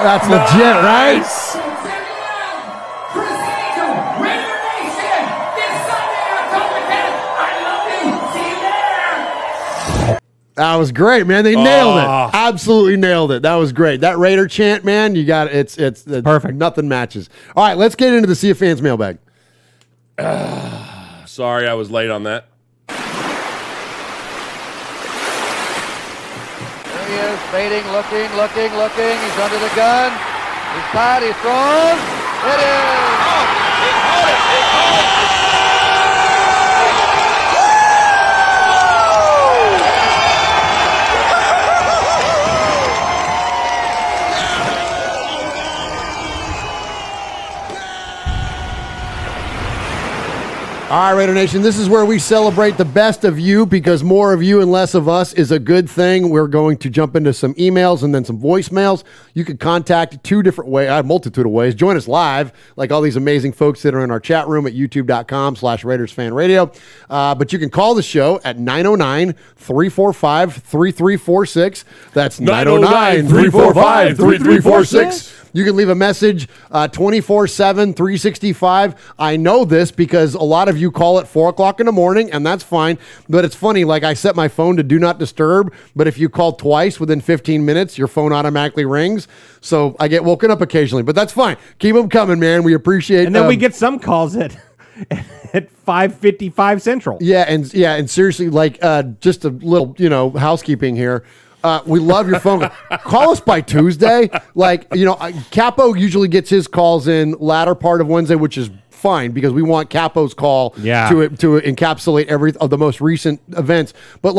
That's legit, right? That was great, man. They nailed it. Absolutely nailed it. That was great. That Raider chant, man, you got it. It's perfect. Nothing matches. All right, let's get into the Sea of Fans mailbag. Sorry, I was late on that. He is fading, looking. He's under the gun. He's tied. He throws. It is. All right, Raider Nation, this is where we celebrate the best of you because more of you and less of us is a good thing. We're going to jump into some emails and then some voicemails. You can contact two different ways, a multitude of ways. Join us live, like all these amazing folks that are in our chat room at youtube.com/RaidersFanRadio. But you can call the show at 909-345-3346. That's 909-345-3346. You can leave a message 24/7, 365. I know this because a lot of you call at 4 o'clock in the morning, and that's fine. But it's funny, like I set my phone to do not disturb, but if you call twice within 15 minutes, your phone automatically rings. So I get woken up occasionally, but that's fine. Keep them coming, man. We appreciate it. And then we get some calls at 5:55 Central. Yeah, and seriously, like just a little, housekeeping here. We love your phone. Call us by Tuesday. Capo usually gets his calls in latter part of Wednesday, which is fine because we want Capo's call to encapsulate every of the most recent events. But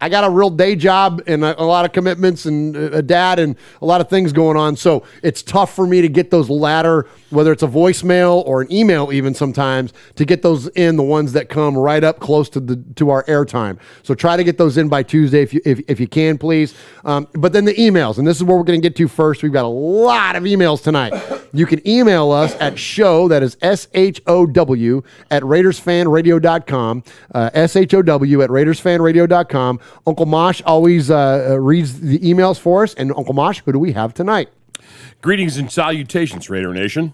I got a real day job and a lot of commitments and a dad and a lot of things going on. So it's tough for me to get those latter, whether it's a voicemail or an email even sometimes, to get those in, the ones that come right up close to our airtime. So try to get those in by Tuesday if you can, please. But then the emails, and this is where we're going to get to first. We've got a lot of emails tonight. You can email us at show, that is SHOW, at RaidersFanRadio.com, SHOW at RaidersFanRadio.com. Uncle Mosh always reads the emails for us. And Uncle Mosh, who do we have tonight? Greetings and salutations, Raider Nation.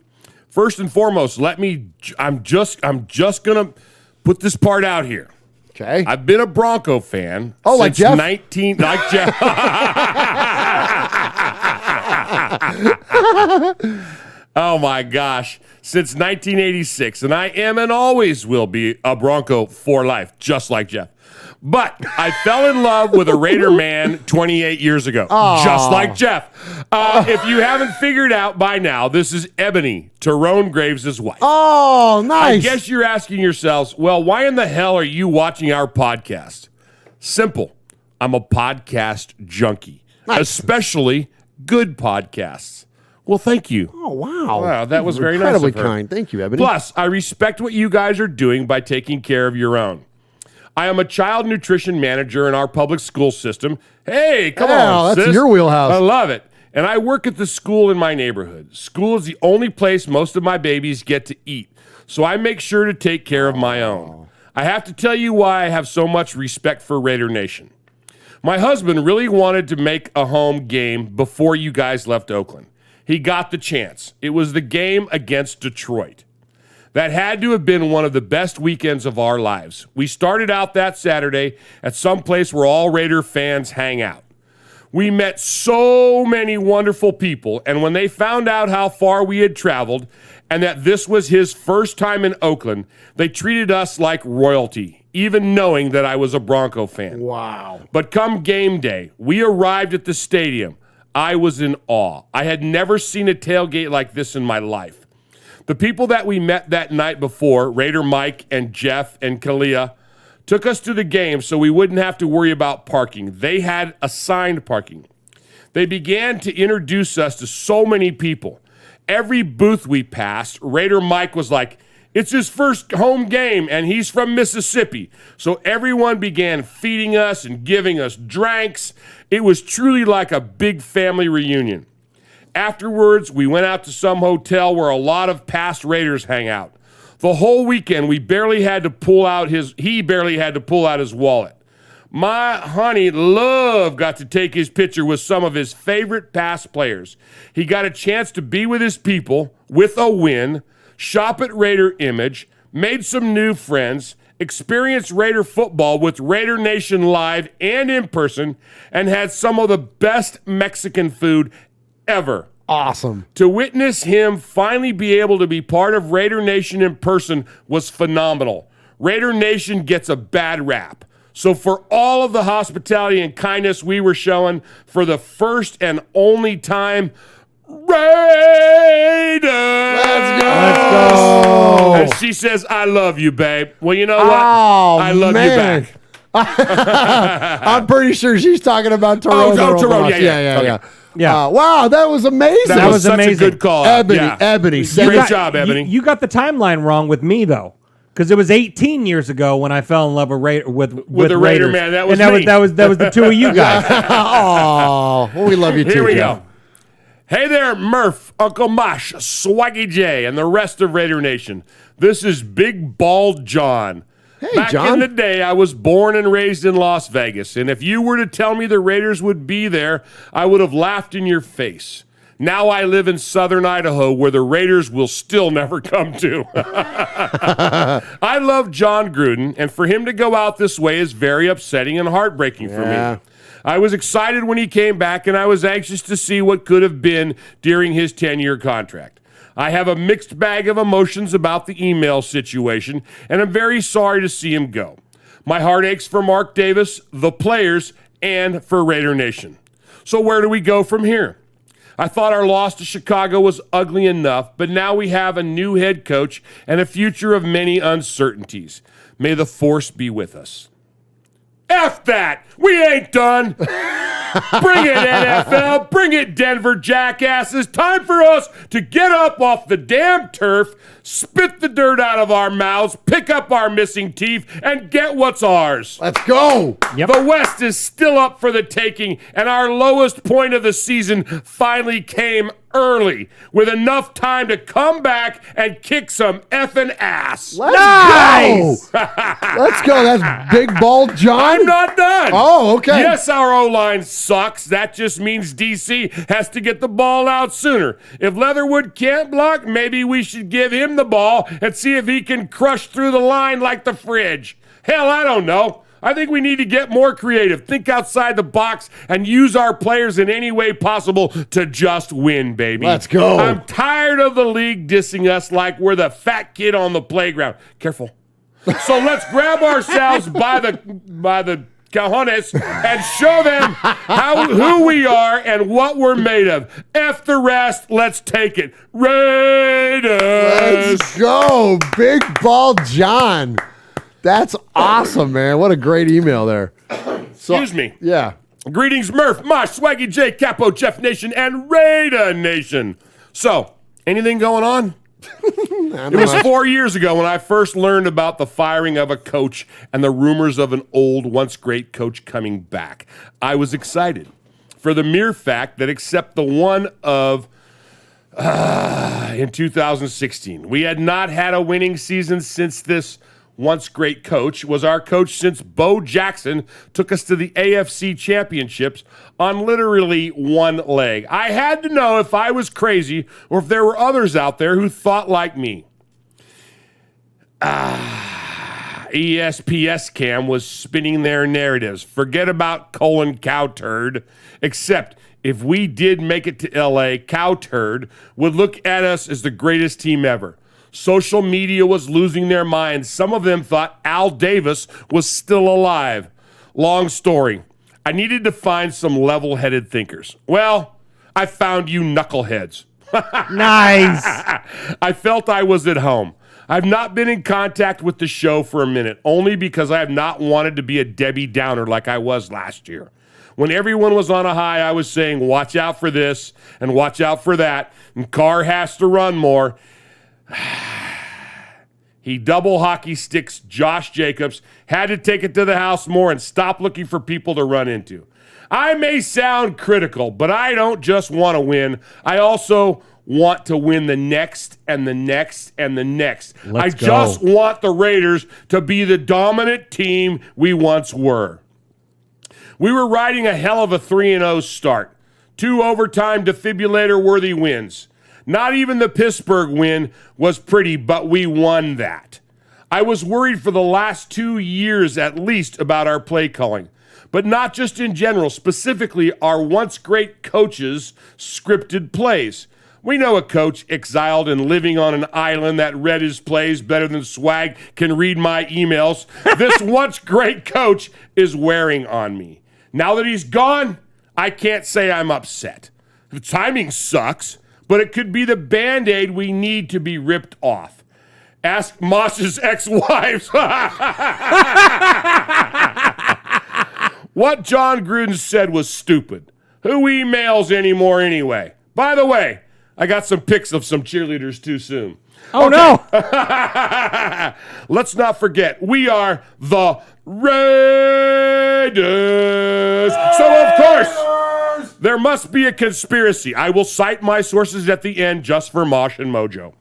First and foremost, I'm just gonna put this part out here. Okay. I've been a Bronco fan since like Jeff. Like Jeff. Oh my gosh. Since 1986, and I am and always will be a Bronco for life, just like Jeff. But I fell in love with a Raider man 28 years ago, just like Jeff. If you haven't figured out by now, this is Ebony, Tyrone Graves' wife. Oh, nice. I guess you're asking yourselves, well, why in the hell are you watching our podcast? Simple. I'm a podcast junkie, especially good podcasts. Well, thank you. Oh, wow. Wow, that was very nice incredibly of her. kind. Thank you, Ebony. Plus, I respect what you guys are doing by taking care of your own. I am a child nutrition manager in our public school system. Hey, come on, that's sis. your wheelhouse. I love it. And I work at the school in my neighborhood. School is the only place most of my babies get to eat, so I make sure to take care of my own. I have to tell you why I have so much respect for Raider Nation. My husband really wanted to make a home game before you guys left Oakland. He got the chance. It was the game against Detroit. That had to have been one of the best weekends of our lives. We started out that Saturday at some place where all Raider fans hang out. We met so many wonderful people, and when they found out how far we had traveled and that this was his first time in Oakland, they treated us like royalty, even knowing that I was a Bronco fan. Wow. But come game day, we arrived at the stadium. I was in awe. I had never seen a tailgate like this in my life. The people that we met that night before, Raider Mike and Jeff and Kalia, took us to the game so we wouldn't have to worry about parking. They had assigned parking. They began to introduce us to so many people. Every booth we passed, Raider Mike was like, it's his first home game, and he's from Mississippi. So everyone began feeding us and giving us drinks. It was truly like a big family reunion. Afterwards, we went out to some hotel where a lot of past Raiders hang out. The whole weekend, he barely had to pull out his wallet. My honey love got to take his picture with some of his favorite past players. He got a chance to be with his people with a win, shop at Raider Image, made some new friends, experienced Raider football with Raider Nation live and in person, and had some of the best Mexican food ever. Awesome. To witness him finally be able to be part of Raider Nation in person was phenomenal. Raider Nation gets a bad rap. So for all of the hospitality and kindness we were showing for the first and only time, Raiders! Let's go! And she says, I love you, babe. Well, you know what? Oh, I love man. you back. I'm pretty sure she's talking about Tyrone. Tyrone. Yeah. Wow, that was amazing. That was such amazing. a good call. Ebony. Great job, Ebony. You got the timeline wrong with me, though. Because it was 18 years ago when I fell in love with the Raider Raiders. man. That was and me. that was the two of you guys. Oh, well, we love you too. Here we Jeff. go. Hey there, Murph, Uncle Mosh, Swaggy J, and the rest of Raider Nation. This is Big Bald John. Hey, Back John. in the day, I was born and raised in Las Vegas, and if you were to tell me the Raiders would be there, I would have laughed in your face. Now I live in southern Idaho, where the Raiders will still never come to. I love John Gruden, and for him to go out this way is very upsetting and heartbreaking for me. I was excited when he came back, and I was anxious to see what could have been during his 10-year contract. I have a mixed bag of emotions about the email situation, and I'm very sorry to see him go. My heart aches for Mark Davis, the players, and for Raider Nation. So where do we go from here? I thought our loss to Chicago was ugly enough, but now we have a new head coach and a future of many uncertainties. May the force be with us. F that. We ain't done. Bring it, NFL. Bring it, Denver jackasses. Time for us to get up off the damn turf, spit the dirt out of our mouths, pick up our missing teeth, and get what's ours. Let's go. The West is still up for the taking, and our lowest point of the season finally came early, with enough time to come back and kick some effing ass. Let's go. Let's go. That's Big Bald John. I'm not done. Oh, okay. Yes, our O-line sucks. That just means DC has to get the ball out sooner. If Leatherwood can't block, maybe we should give him the ball and see if he can crush through the line like the fridge. Hell, I don't know. I think we need to get more creative, think outside the box, and use our players in any way possible to just win, baby. Let's go. I'm tired of the league dissing us like we're the fat kid on the playground. Careful. So let's grab ourselves by the cojones and show them who we are and what we're made of. F the rest. Let's take it. Raiders. Let's go. Big Bald John. That's awesome, man. What a great email there. Excuse me. Yeah. Greetings, Murph, Mosh, Swaggy J, Capo, Jeff Nation, and Raider Nation. So, anything going on? It was 4 years ago when I first learned about the firing of a coach and the rumors of an old, once great coach coming back. I was excited for the mere fact that except the one of in 2016, we had not had a winning season since this once great coach was our coach since Bo Jackson took us to the AFC championships on literally one leg. I had to know if I was crazy or if there were others out there who thought like me. ESPS Cam was spinning their narratives. Forget about cow turd. Except if we did make it to LA, cow turd would look at us as the greatest team ever. Social media was losing their minds. Some of them thought Al Davis was still alive. Long story. I needed to find some level-headed thinkers. Well, I found you knuckleheads. Nice. I felt I was at home. I've not been in contact with the show for a minute, only because I have not wanted to be a Debbie Downer like I was last year. When everyone was on a high, I was saying, watch out for this and watch out for that, and Carr has to run more. He double hockey sticks Josh Jacobs, had to take it to the house more and stop looking for people to run into. I may sound critical, but I don't just want to win. I also want to win the next and the next and the next. Let's go. Just want the Raiders to be the dominant team we once were. We were riding a hell of a 3-0 start. 2 overtime defibrillator-worthy wins. Not even the Pittsburgh win was pretty, but we won that. I was worried for the last 2 years at least about our play calling, but not just in general, specifically our once great coaches' scripted plays. We know a coach exiled and living on an island that read his plays better than Swag can read my emails. This once great coach is wearing on me. Now that he's gone, I can't say I'm upset. The timing sucks, but it could be the Band-Aid we need to be ripped off. Ask Moss's ex-wives. What John Gruden said was stupid. Who emails anymore anyway? By the way, I got some pics of some cheerleaders too soon. Oh, no. Let's not forget, we are the Raiders. So, of course, there must be a conspiracy. I will cite my sources at the end just for Mosh and Mojo.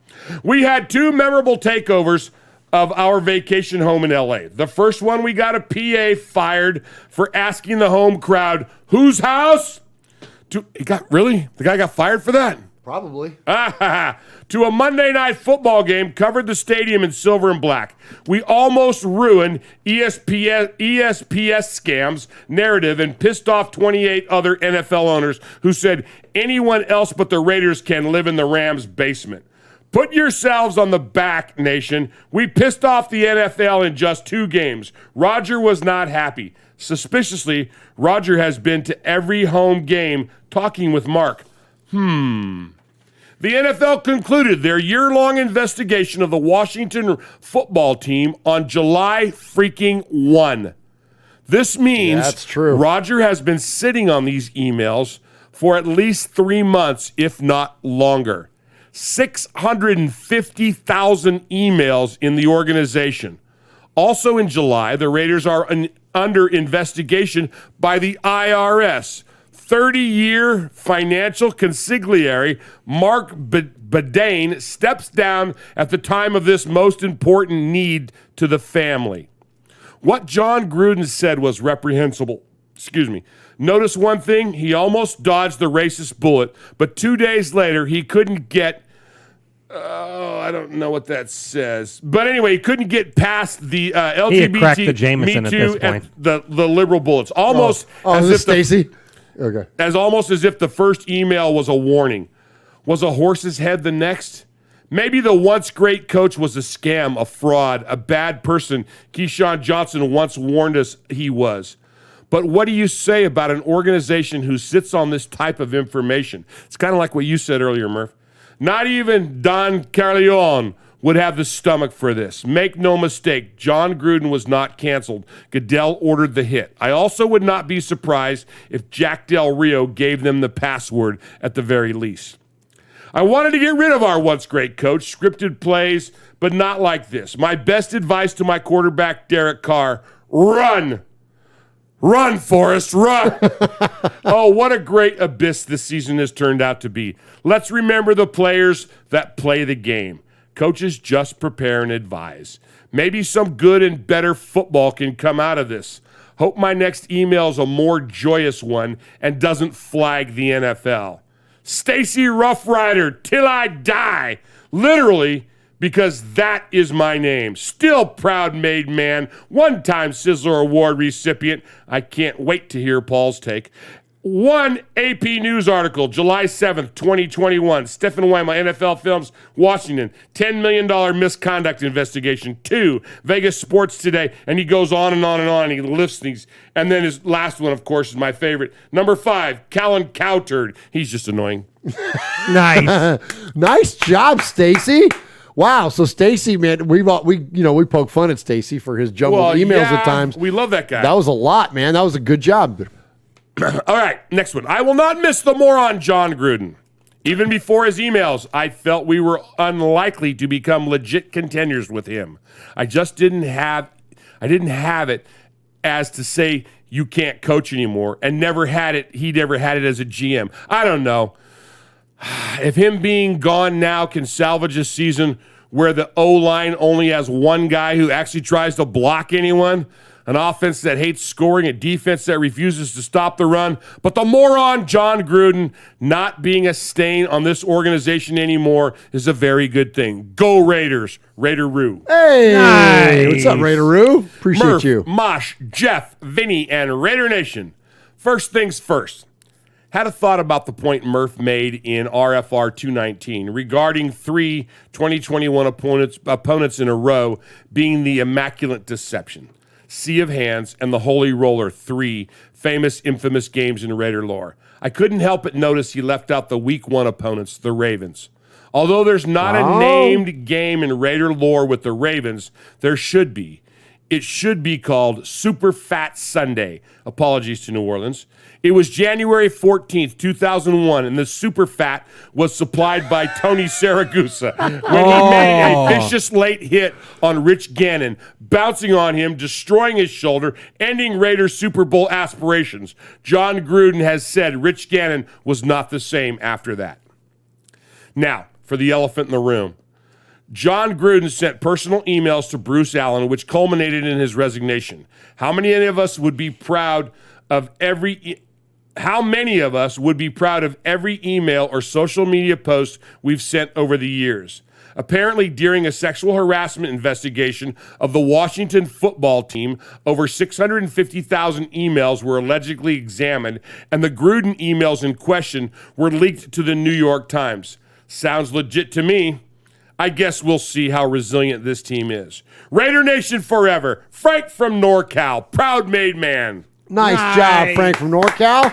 We had 2 memorable takeovers of our vacation home in LA. The first one, we got a PA fired for asking the home crowd, whose house? The guy got fired for that? Probably. To a Monday night football game, covered the stadium in silver and black. We almost ruined ESPS scams narrative and pissed off 28 other NFL owners who said anyone else but the Raiders can live in the Rams' basement. Put yourselves on the back, nation. We pissed off the NFL in just 2 games. Roger was not happy. Suspiciously, Roger has been to every home game talking with Mark. The NFL concluded their year-long investigation of the Washington football team on July freaking 1. This means that's true. Roger has been sitting on these emails for at least 3 months, if not longer. 650,000 emails in the organization. Also in July, the Raiders are under investigation by the IRS. 30-year financial consigliere Mark Badane steps down at the time of this most important need to the family. What John Gruden said was reprehensible. Notice one thing, he almost dodged the racist bullet, but 2 days later, he couldn't get, I don't know what that says. But anyway, he couldn't get past the LGBT, he had cracked the Jameson Me at Too, this point. and the liberal bullets. Almost is this Stacy? Okay. Almost as if the first email was a warning. Was a horse's head the next? Maybe the once great coach was a scam, a fraud, a bad person Keyshawn Johnson once warned us he was. But what do you say about an organization who sits on this type of information? It's kind of like what you said earlier, Murph. Not even Don Carleone would have the stomach for this. Make no mistake, John Gruden was not canceled. Goodell ordered the hit. I also would not be surprised if Jack Del Rio gave them the password at the very least. I wanted to get rid of our once great coach, scripted plays, but not like this. My best advice to my quarterback, Derek Carr, run. Run, Forrest, run. Oh, what a great abyss this season has turned out to be. Let's remember the players that play the game. Coaches just prepare and advise. Maybe some good and better football can come out of this. Hope my next email is a more joyous one and doesn't flag the NFL. Stacy Rough Rider, till I die. Literally, because that is my name. Still proud made man, one-time Sizzler Award recipient. I can't wait to hear Paul's take. 1 AP News article, July 7th, 2021. Stephen Weimel, NFL Films, Washington. $10 million misconduct investigation. 2, Vegas Sports Today. And he goes on and on and on. And he lifts these. And then his last one, of course, is my favorite. Number 5, Callan Cowturd. He's just annoying. Nice. Nice job, Stacy. Wow, so Stacy, man, we poke fun at Stacy for his jumbled emails at times. We love that guy. That was a lot, man. That was a good job. All right, next one. I will not miss the moron John Gruden. Even before his emails, I felt we were unlikely to become legit contenders with him. I just didn't have it as to say you can't coach anymore, and never had it. He never had it as a GM. I don't know. If him being gone now can salvage a season where the O-line only has one guy who actually tries to block anyone, an offense that hates scoring, a defense that refuses to stop the run, but the moron John Gruden not being a stain on this organization anymore is a very good thing. Go Raiders, Raider-Roo. Hey, nice. What's up, Raider-Roo? Appreciate Murph, you. Mosh, Jeff, Vinny, and Raider Nation. First things first. Had a thought about the point Murph made in RFR 219 regarding 3 2021 opponents in a row being the Immaculate Deception, Sea of Hands, and the Holy Roller, 3 famous, infamous games in Raider lore. I couldn't help but notice he left out the Week 1 opponents, the Ravens. Although there's not a named game in Raider lore with the Ravens, there should be. It should be called Super Fat Sunday. Apologies to New Orleans. It was January 14th, 2001, and the Super Fat was supplied by Tony Saragusa when he made a vicious late hit on Rich Gannon, bouncing on him, destroying his shoulder, ending Raiders' Super Bowl aspirations. John Gruden has said Rich Gannon was not the same after that. Now, for the elephant in the room. John Gruden sent personal emails to Bruce Allen, which culminated in his resignation. How many of us would be proud of every email or social media post we've sent over the years? Apparently, during a sexual harassment investigation of the Washington football team, over 650,000 emails were allegedly examined, and the Gruden emails in question were leaked to the New York Times. Sounds legit to me. I guess we'll see how resilient this team is. Raider Nation forever. Frank from NorCal. Proud made man. Nice job, Frank from NorCal.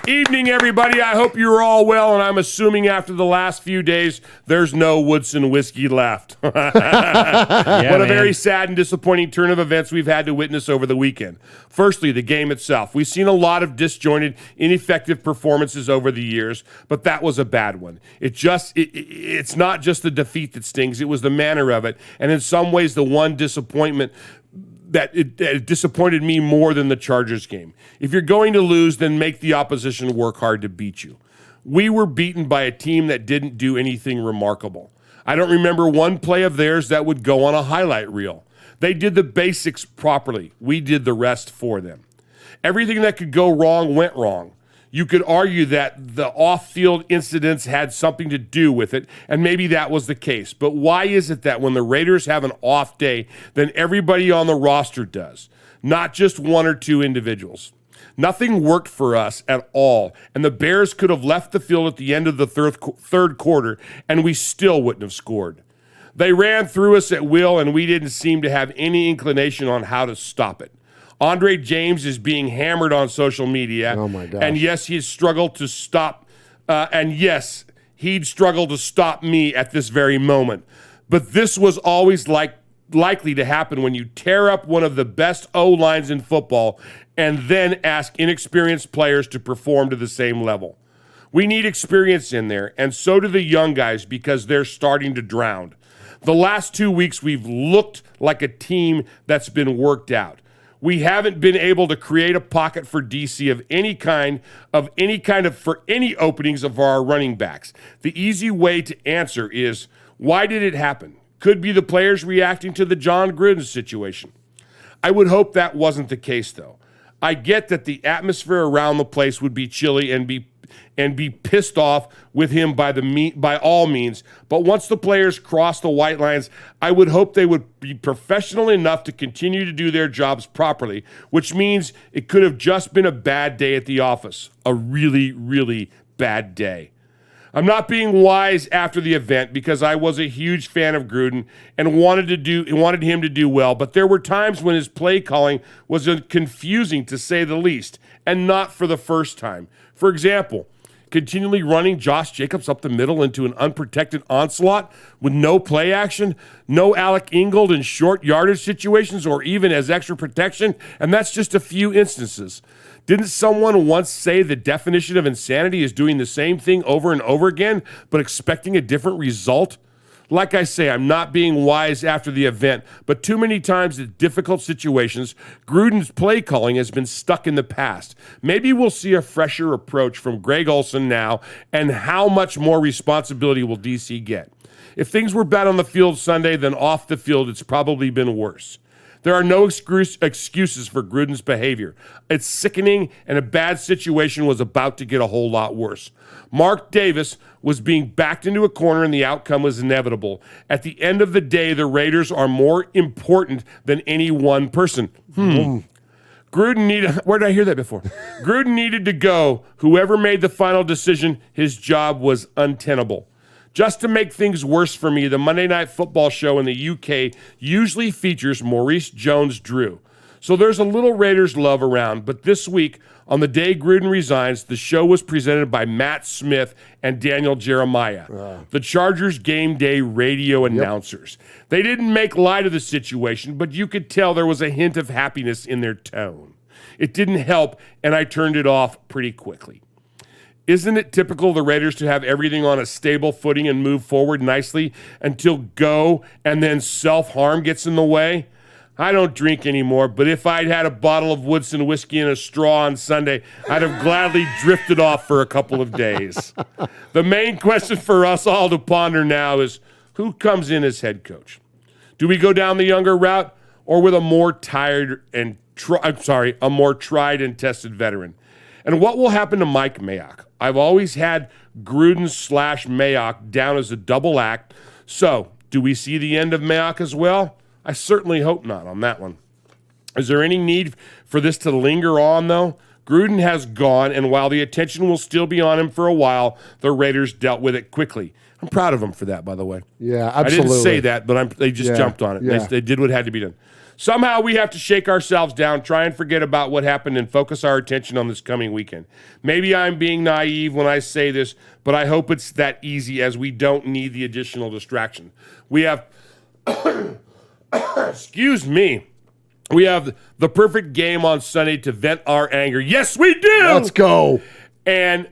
Evening, everybody. I hope you're all well, and I'm assuming after the last few days, there's no Woodson whiskey left. What a very sad and disappointing turn of events we've had to witness over the weekend. Firstly, the game itself. We've seen a lot of disjointed, ineffective performances over the years, but that was a bad one. It's not just the defeat that stings, it was the manner of it, and in some ways, the one disappointment that it disappointed me more than the Chargers game. If you're going to lose, then make the opposition work hard to beat you. We were beaten by a team that didn't do anything remarkable. I don't remember one play of theirs that would go on a highlight reel. They did the basics properly. We did the rest for them. Everything that could go wrong went wrong. You could argue that the off-field incidents had something to do with it, and maybe that was the case. But why is it that when the Raiders have an off day, then everybody on the roster does, not just one or two individuals? Nothing worked for us at all, and the Bears could have left the field at the end of the third quarter, and we still wouldn't have scored. They ran through us at will, and we didn't seem to have any inclination on how to stop it. Andre James is being hammered on social media. Oh my gosh. And yes, he's struggled to stop. He'd struggle to stop me at this very moment. But this was always likely to happen when you tear up one of the best O-lines in football and then ask inexperienced players to perform to the same level. We need experience in there, and so do the young guys because they're starting to drown. The last 2 weeks, we've looked like a team that's been worked out. We haven't been able to create a pocket for DC of any kind for any openings of our running backs. The easy way to answer is, why did it happen? Could be the players reacting to the John Gruden situation. I would hope that wasn't the case, though. I get that the atmosphere around the place would be chilly and be pissed off with him by all means. But once the players cross the white lines, I would hope they would be professional enough to continue to do their jobs properly, which means it could have just been a bad day at the office. A really, really bad day. I'm not being wise after the event because I was a huge fan of Gruden and wanted him to do well, but there were times when his play calling was confusing to say the least, and not for the first time. For example, continually running Josh Jacobs up the middle into an unprotected onslaught with no play action, no Alec Ingold in short yardage situations or even as extra protection, and that's just a few instances. Didn't someone once say the definition of insanity is doing the same thing over and over again, but expecting a different result? Like I say, I'm not being wise after the event, but too many times in difficult situations, Gruden's play calling has been stuck in the past. Maybe we'll see a fresher approach from Greg Olson now, and how much more responsibility will DC get? If things were bad on the field Sunday, then off the field it's probably been worse. There are no excuses for Gruden's behavior. It's sickening, and a bad situation was about to get a whole lot worse. Mark Davis was being backed into a corner, and the outcome was inevitable. At the end of the day, the Raiders are more important than any one person. Gruden needed, where did I hear that before? Gruden needed to go. Whoever made the final decision, his job was untenable. Just to make things worse for me, the Monday Night Football show in the UK usually features Maurice Jones-Drew. So there's a little Raiders love around, but this week, on the day Gruden resigns, the show was presented by Matt Smith and Daniel Jeremiah, the Chargers game day radio announcers. They didn't make light of the situation, but you could tell there was a hint of happiness in their tone. It didn't help, and I turned it off pretty quickly. Isn't it typical of the Raiders to have everything on a stable footing and move forward nicely until go and then self-harm gets in the way? I don't drink anymore, but if I'd had a bottle of Woodson whiskey and a straw on Sunday, I'd have gladly drifted off for a couple of days. The main question for us all to ponder now is, who comes in as head coach? Do we go down the younger route or with a more tried and tested veteran? And what will happen to Mike Mayock? I've always had Gruden/Mayock down as a double act. So, do we see the end of Mayock as well? I certainly hope not on that one. Is there any need for this to linger on, though? Gruden has gone, and while the attention will still be on him for a while, the Raiders dealt with it quickly. I'm proud of them for that, by the way. Yeah, I absolutely. didn't say that, but they just jumped on it. Yeah. They did what had to be done. Somehow we have to shake ourselves down, try and forget about what happened, and focus our attention on this coming weekend. Maybe I'm being naive when I say this, but I hope it's that easy, as we don't need the additional distraction. We have, excuse me, we have the perfect game on Sunday to vent our anger. Yes, we do! Let's go. And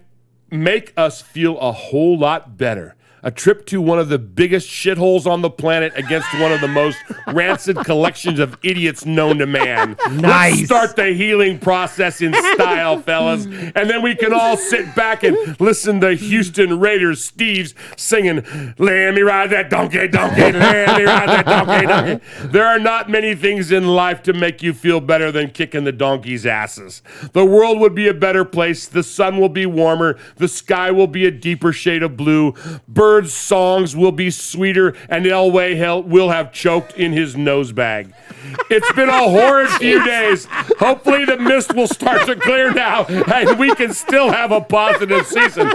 make us feel a whole lot better. A trip to one of the biggest shitholes on the planet against one of the most rancid collections of idiots known to man. Nice. Let's start the healing process in style, fellas. And then we can all sit back and listen to Houston Raiders Steve's singing, "Let me ride that donkey, donkey, let me ride that donkey, donkey." There are not many things in life to make you feel better than kicking the donkey's asses. The world would be a better place. The sun will be warmer. The sky will be a deeper shade of blue. Birds' songs will be sweeter, and Elway will have choked in his nose bag. It's been a horrid few days. Hopefully the mist will start to clear now, and we can still have a positive season.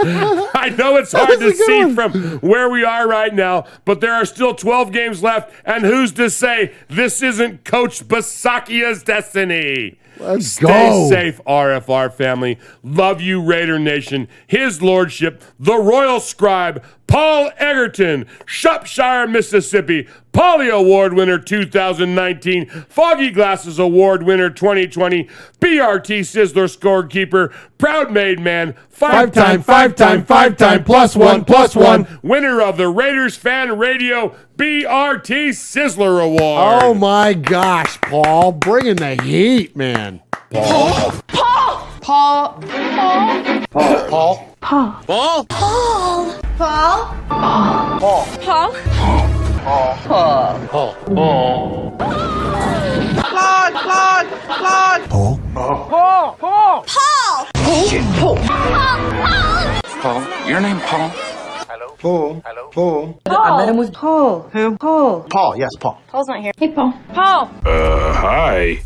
I know it's hard to see from where we are right now, but there are still 12 games left, and who's to say this isn't Coach Basakia's destiny? Let's Stay go. safe, RFR family. Love you, Raider Nation. His Lordship, the Royal Scribe, Paul Egerton, Shropshire, Mississippi, Polly Award winner 2019, Foggy Glasses Award winner 2020, BRT Sizzler scorekeeper, proud made man, Five-time plus one. winner of the Raiders Fan Radio BRT Sizzler Award. Oh my gosh, Paul, bringing the heat, man. Paul. Paul. Paul. Paul. Paul. Ball? Paul. Paul. Ball. Paul. Paul. Ball. Claude. Claude. Claude. Paul. Paul. Paul. Paul. Paul. Paul. Your name, Paul? Paul. Paul. I met him with Paul. Who? Paul. Paul, yes, Paul. Paul's not here. Hey, Paul. Paul. Hi.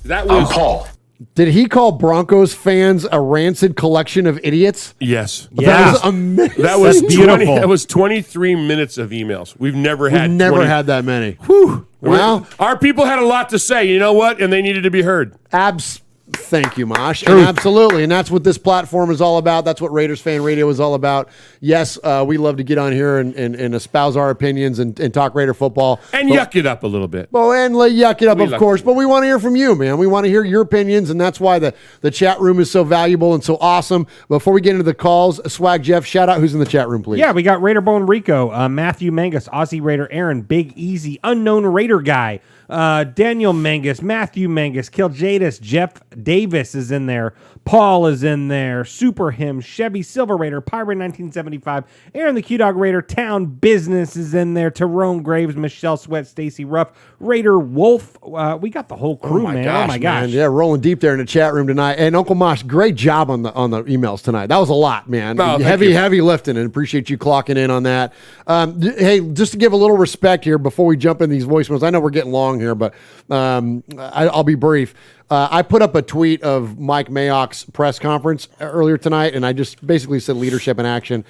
That was Paul. Did he call Broncos fans a rancid collection of idiots? Yes. That was amazing. That was That's beautiful. That was 23 minutes of emails. We've never had had that many. Whew. Well, our people had a lot to say, you know what? And they needed to be heard. Thank you, Mosh. And absolutely. And that's what this platform is all about. That's what Raiders Fan Radio is all about. Yes, we love to get on here and espouse our opinions and talk Raider football. And yuck it up a little bit. Well, and yuck it up, of course. But we want to hear from you, man. We want to hear your opinions, and that's why the chat room is so valuable and so awesome. Before we get into the calls, Swag Jeff, shout out who's in the chat room, please. Yeah, we got Raider Bone Rico, Matthew Mangus, Aussie Raider Aaron, Big Easy, Unknown Raider Guy, Daniel Mangus, Matthew Mangus, Kiljadis, Jeff Davis is in there, Paul is in there, Super Him, Chevy Silver Raider, Pirate 1975, Aaron the Q Dog Raider, Town Business is in there, Tyrone Graves, Michelle Sweat, Stacy Ruff, Raider Wolf. We got the whole crew, man. Oh my gosh. Man. Yeah, rolling deep there in the chat room tonight. And Uncle Mosh, great job on the emails tonight. That was a lot, man. Oh, heavy lifting, and appreciate you clocking in on that. Hey, just to give a little respect here before we jump in these voicemails, I know we're getting long here, but I'll be brief. I put up a tweet of Mike Mayock's press conference earlier tonight, and I just basically said leadership in action.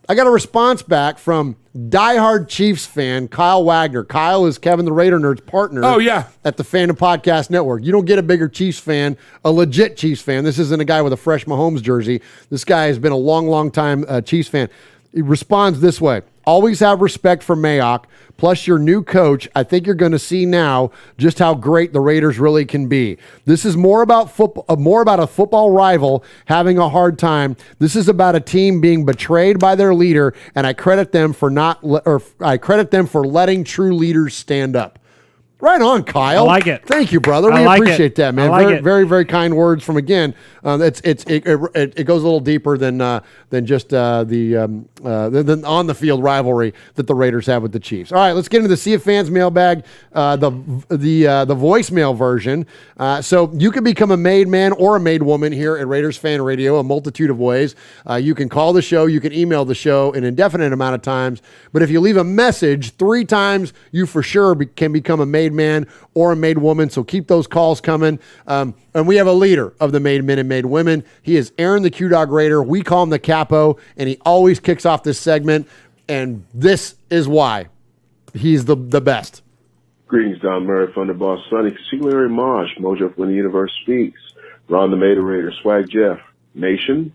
I got a response back from diehard Chiefs fan Kyle Wagner. Kyle is Kevin the Raider Nerd's partner. Oh, yeah. At the Fandom Podcast Network. You don't get a bigger Chiefs fan, a legit Chiefs fan. This isn't a guy with a fresh Mahomes jersey. This guy has been a long time Chiefs fan. He responds this way: always have respect for Mayock. Plus your new coach, I think you're going to see now just how great the Raiders really can be. This is more about football, more about a football rival having a hard time. This is about a team being betrayed by their leader, and I credit them for letting true leaders stand up. Right on, Kyle. I like it. Thank you, brother. We appreciate that, man. Very kind words from, again. It goes a little deeper than just the on the field rivalry that the Raiders have with the Chiefs. All right, let's get into the Sea of Fans mailbag, the voicemail version. So you can become a made man or a made woman here at Raiders Fan Radio, a multitude of ways. You can call the show, you can email the show an indefinite amount of times. But if you leave a message 3 times, you for sure can become a made man or a made woman. So keep those calls coming. And we have a leader of the made men and made women. He is Aaron the Q Dog Raider. We call him the Capo, and he always kicks off this segment. and this is why he's the best. Greetings, Don Murray, Thunderboss Sonny, Sizzler Mosh, Mojo from the Universe Speaks, Ron the Mater Raider, Swag Jeff, Nation.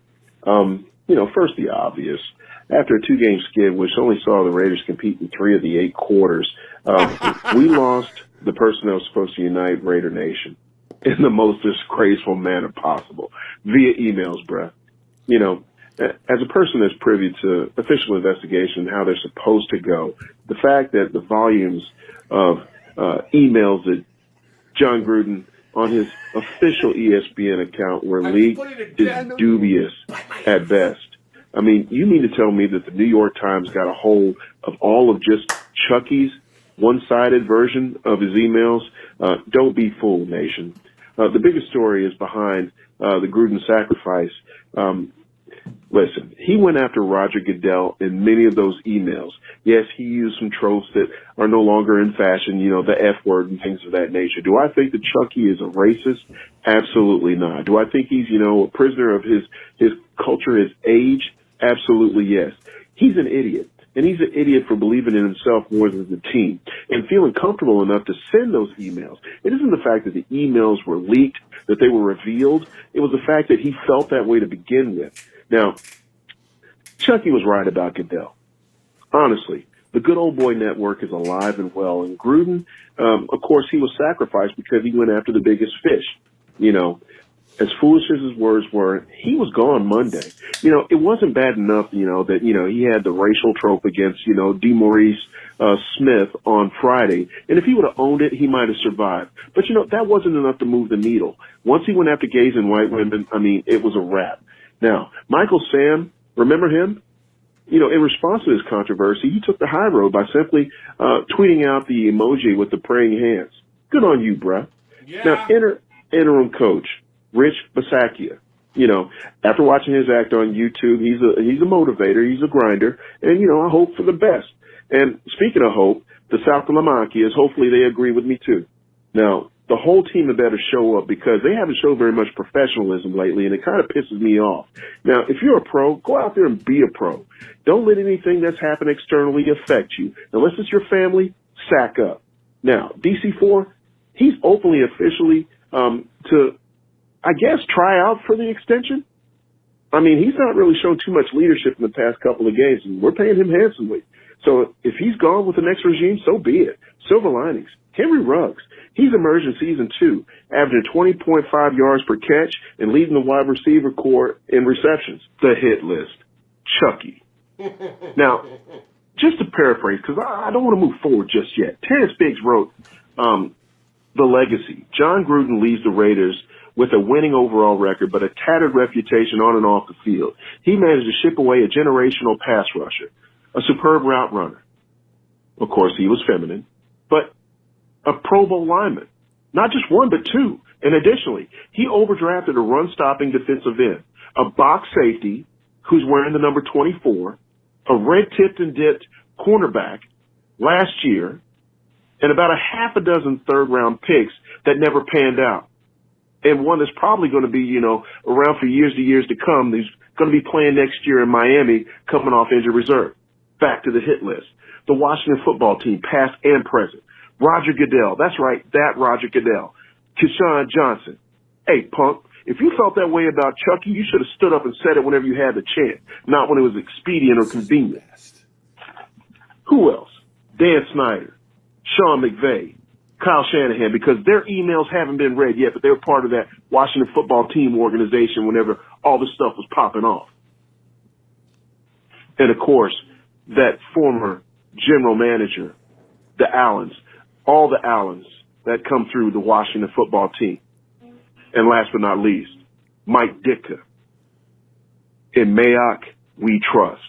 First the obvious. After a 2-game skid, which only saw the Raiders compete in 3 of the 8 quarters, we lost the person that was supposed to unite Raider Nation in the most disgraceful manner possible via emails, bruh. As a person that's privy to official investigation, how they're supposed to go, the fact that the volumes of emails that John Gruden on his official ESPN account were leaked is dubious at best. I mean, you mean to tell me that the New York Times got a hold of all of just Chucky's one-sided version of his emails? Don't be fooled, nation. The biggest story is behind the Gruden sacrifice. Listen, he went after Roger Goodell in many of those emails. Yes, he used some tropes that are no longer in fashion, the F word and things of that nature. Do I think that Chucky is a racist? Absolutely not. Do I think he's, a prisoner of his culture, his age? Absolutely yes. He's an idiot. And he's an idiot for believing in himself more than the team and feeling comfortable enough to send those emails. It isn't the fact that the emails were leaked, that they were revealed. It was the fact that he felt that way to begin with. Now, Chucky was right about Goodell. Honestly, the good old boy network is alive and well. And Gruden, of course, he was sacrificed because he went after the biggest fish. As foolish as his words were, he was gone Monday. It wasn't bad enough, that, he had the racial trope against, DeMaurice Smith on Friday. And if he would have owned it, he might have survived. But, that wasn't enough to move the needle. Once he went after gays and white women, it was a wrap. Now, Michael Sam, remember him? In response to this controversy, he took the high road by simply tweeting out the emoji with the praying hands. Good on you, bruh. Yeah. Now, interim coach Rich Bisaccia, after watching his act on YouTube, he's a motivator, he's a grinder, and, I hope for the best. And speaking of hope, the South Lamakias, hopefully they agree with me too. Now, the whole team had better show up because they haven't shown very much professionalism lately, and it kind of pisses me off. Now, if you're a pro, go out there and be a pro. Don't let anything that's happened externally affect you. Unless it's your family, sack up. Now, DC4, he's openly, officially, to, I guess, try out for the extension. He's not really shown too much leadership in the past couple of games, and we're paying him handsomely. So if he's gone with the next regime, so be it. Silver linings. Henry Ruggs, he's emerged in season 2, averaging 20.5 yards per catch and leading the wide receiver corps in receptions. The hit list. Chucky. Now, just to paraphrase, because I don't want to move forward just yet. Terrence Biggs wrote, The Legacy. John Gruden leads the Raiders with a winning overall record, but a tattered reputation on and off the field. He managed to ship away a generational pass rusher, a superb route runner. Of course, he was feminine, but a Pro Bowl lineman. Not just one, but 2. And additionally, he overdrafted a run-stopping defensive end, a box safety who's wearing the number 24, a red-tipped and dipped cornerback last year, and about a half a dozen third-round picks that never panned out. And one that's probably going to be, around for years to come. He's going to be playing next year in Miami, coming off injured reserve. Back to the hit list. The Washington football team, past and present. Roger Goodell. That's right, that Roger Goodell. Keyshawn Johnson. Hey, punk, if you felt that way about Chucky, you should have stood up and said it whenever you had the chance, not when it was expedient or convenient. Who else? Dan Snyder, Sean McVay, Kyle Shanahan, because their emails haven't been read yet, but they were part of that Washington football team organization whenever all this stuff was popping off. And, of course, that former general manager, the Allens, all the Allens that come through the Washington football team. And last but not least, Mike Ditka. In Mayock, we trust.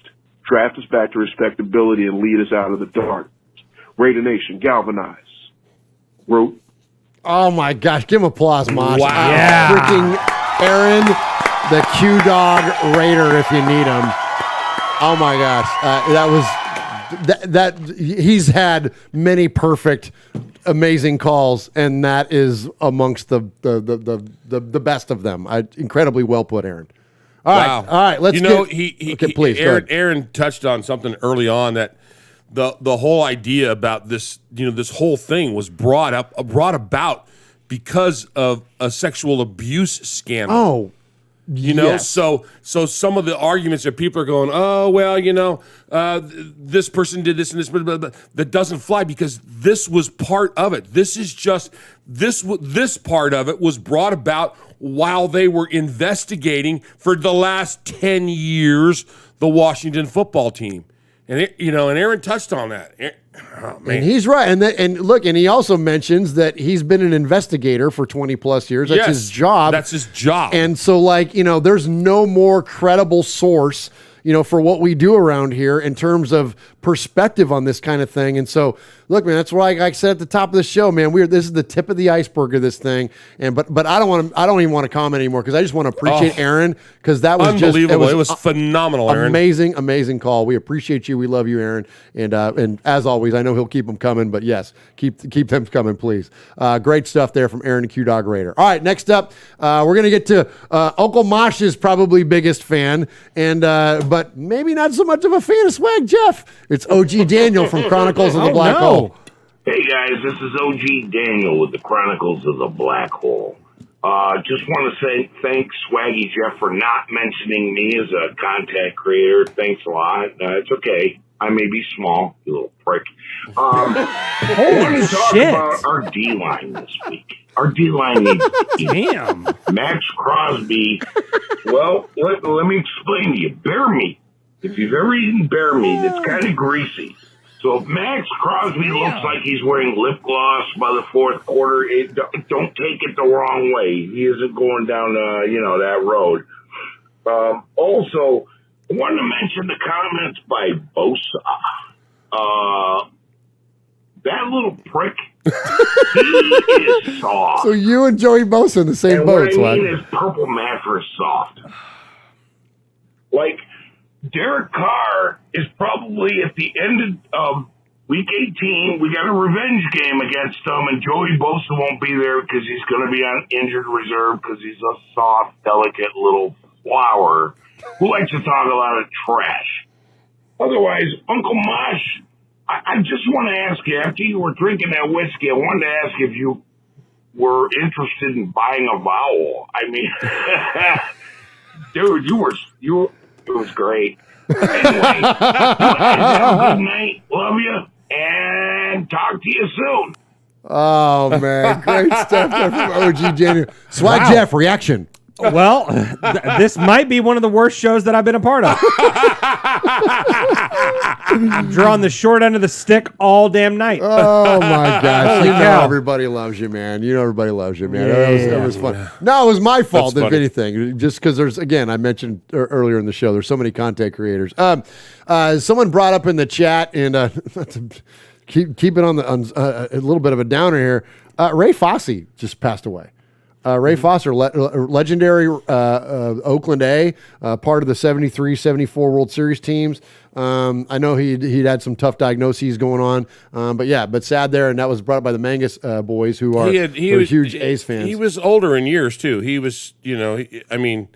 Draft us back to respectability and lead us out of the dark. Raider Nation, galvanize. Root. Oh, my gosh. Give him applause, Mosh. Wow. Yeah. Freaking Aaron, the Q-Dog Raider, if you need him. Oh, my gosh. That was... That he's had many perfect, amazing calls, and that is amongst the best of them. Incredibly well put, Aaron. All right. Let's please. Aaron touched on something early on that the whole idea about this, this whole thing was brought about because of a sexual abuse scandal. Oh, yes. So some of the arguments that people are going, oh well, this person did this and this, but that doesn't fly because this was part of it. This is just this part of it was brought about while they were investigating for the last 10 years the Washington football team, and Aaron touched on that. Oh, man. And he's right. And look, and he also mentions that he's been an investigator for 20 plus years. That's his job. That's his job. And so, there's no more credible source, for what we do around here in terms of perspective on this kind of thing. And so, look, man, that's why I said at the top of the show, man, this is the tip of the iceberg of this thing. And but I don't even want to comment anymore because I just want to appreciate Aaron because that was unbelievable. It was phenomenal, Aaron. Amazing call. We appreciate you. We love you, Aaron. And as always, I know he'll keep them coming, but yes, keep them coming, please. Great stuff there from Aaron and Q-Dog Raider. All right, next up, we're going to get to Uncle Mosh's probably biggest fan, but maybe not so much of a fan of Swag Jeff. It's OG Daniel from Chronicles of the Black Hole. Hey guys, this is OG Daniel with the Chronicles of the Black Hole. Just want to say thanks, Swaggy Jeff, for not mentioning me as a content creator. Thanks a lot. It's okay. I may be small, you little prick. I want to talk about our D-line this week. Our D-line needs Damn. Max Crosby. Well, let me explain to you. Bear meat. If you've ever eaten bear meat, it's kind of greasy. So if Max Crosby looks like he's wearing lip gloss by the fourth quarter, don't take it the wrong way. He isn't going down, that road. Also, I wanted to mention the comments by Bosa. That little prick, he is soft. So you and Joey Bosa in the same boat, What I mean is purple mattress soft. Like, Derek Carr is probably at the end of week 18. We got a revenge game against him, and Joey Bosa won't be there because he's going to be on injured reserve because he's a soft, delicate little flower who likes to talk a lot of trash. Otherwise, Uncle Mosh, I just want to ask you, after you were drinking that whiskey, I wanted to ask if you were interested in buying a vowel. I mean, dude, it was great. Anyway, you guys have a good night. Love you. And talk to you soon. Oh, man. Great stuff there from OG Daniel. Swag Jeff, reaction. Well, this might be one of the worst shows that I've been a part of. I'm drawing the short end of the stick all damn night. Oh, my gosh. Everybody loves you, man. Everybody loves you, man. It was fun. Yeah. No, it was my fault, if anything. Just because I mentioned earlier in the show, there's so many content creators. Someone brought up in the chat, and keep it on a little bit of a downer here. Ray Fosse just passed away. Ray Foster, legendary Oakland A, part of the 73-74 World Series teams. I know he'd had some tough diagnoses going on, but sad there, and that was brought up by the Mangus boys, who are huge A's fans. He was older in years too. He was, when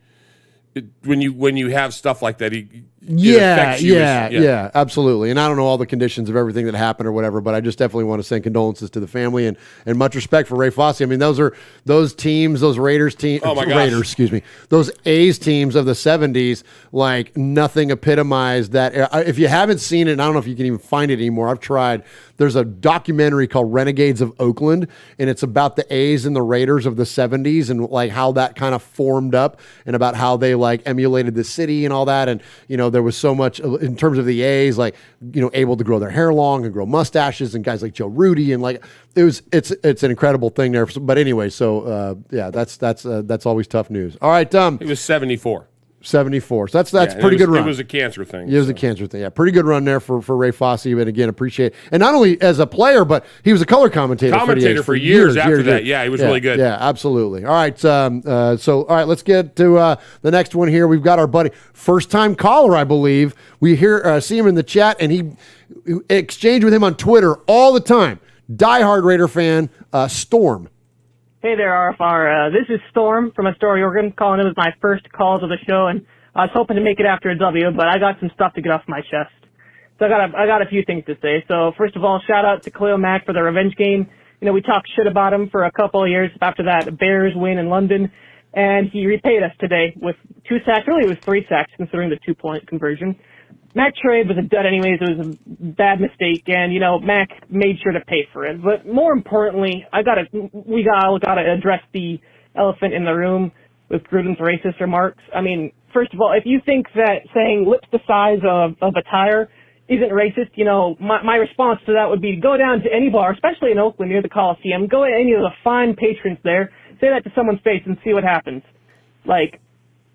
you have stuff like that, it affects you. Yeah, absolutely. And I don't know all the conditions of everything that happened or whatever, but I just definitely want to send condolences to the family and much respect for Ray Fosse. I mean, those teams, those Raiders teams, those A's teams of the 70s, like nothing epitomized that. If you haven't seen it, and I don't know if you can even find it anymore, I've tried. There's a documentary called Renegades of Oakland, and it's about the A's and the Raiders of the 70s and like how that kind of formed up and about how they like emulated the city and all that. And, there was so much in terms of the A's, like, able to grow their hair long and grow mustaches, and guys like Joe Rudy, and like it's an incredible thing there. But anyway, so that's always tough news. All right, he was 74. 74. So that's pretty good run. It was a cancer thing. It was a cancer thing. Yeah, pretty good run there for Ray Fosse. And again, appreciate, and not only as a player, but he was a color commentator for years after that. Yeah, he was really good. Yeah, absolutely. All right. All right, let's get to the next one here. We've got our buddy, first time caller, I believe. We see him in the chat, and he exchanged with him on Twitter all the time. Diehard Raider fan, Storm. Hey there, RFR. This is Storm from Astoria, Oregon, calling. It was my first call to the show, and I was hoping to make it after a W, but I got some stuff to get off my chest. So I got a few things to say. So first of all, shout out to Khalil Mack for the revenge game. You know, we talked shit about him for a couple of years after that Bears win in London, and he repaid us today with 2 sacks. Really, it was 3 sacks considering the 2-point conversion. Mack trade was a dud anyways. It was a bad mistake, and, you know, Mack made sure to pay for it. But more importantly, we gotta address the elephant in the room with Gruden's racist remarks. I mean, first of all, if you think that saying lips the size of a tire isn't racist, you know, my response to that would be to go down to any bar, especially in Oakland near the Coliseum, go to any of the fine patrons there, say that to someone's face and see what happens. Like,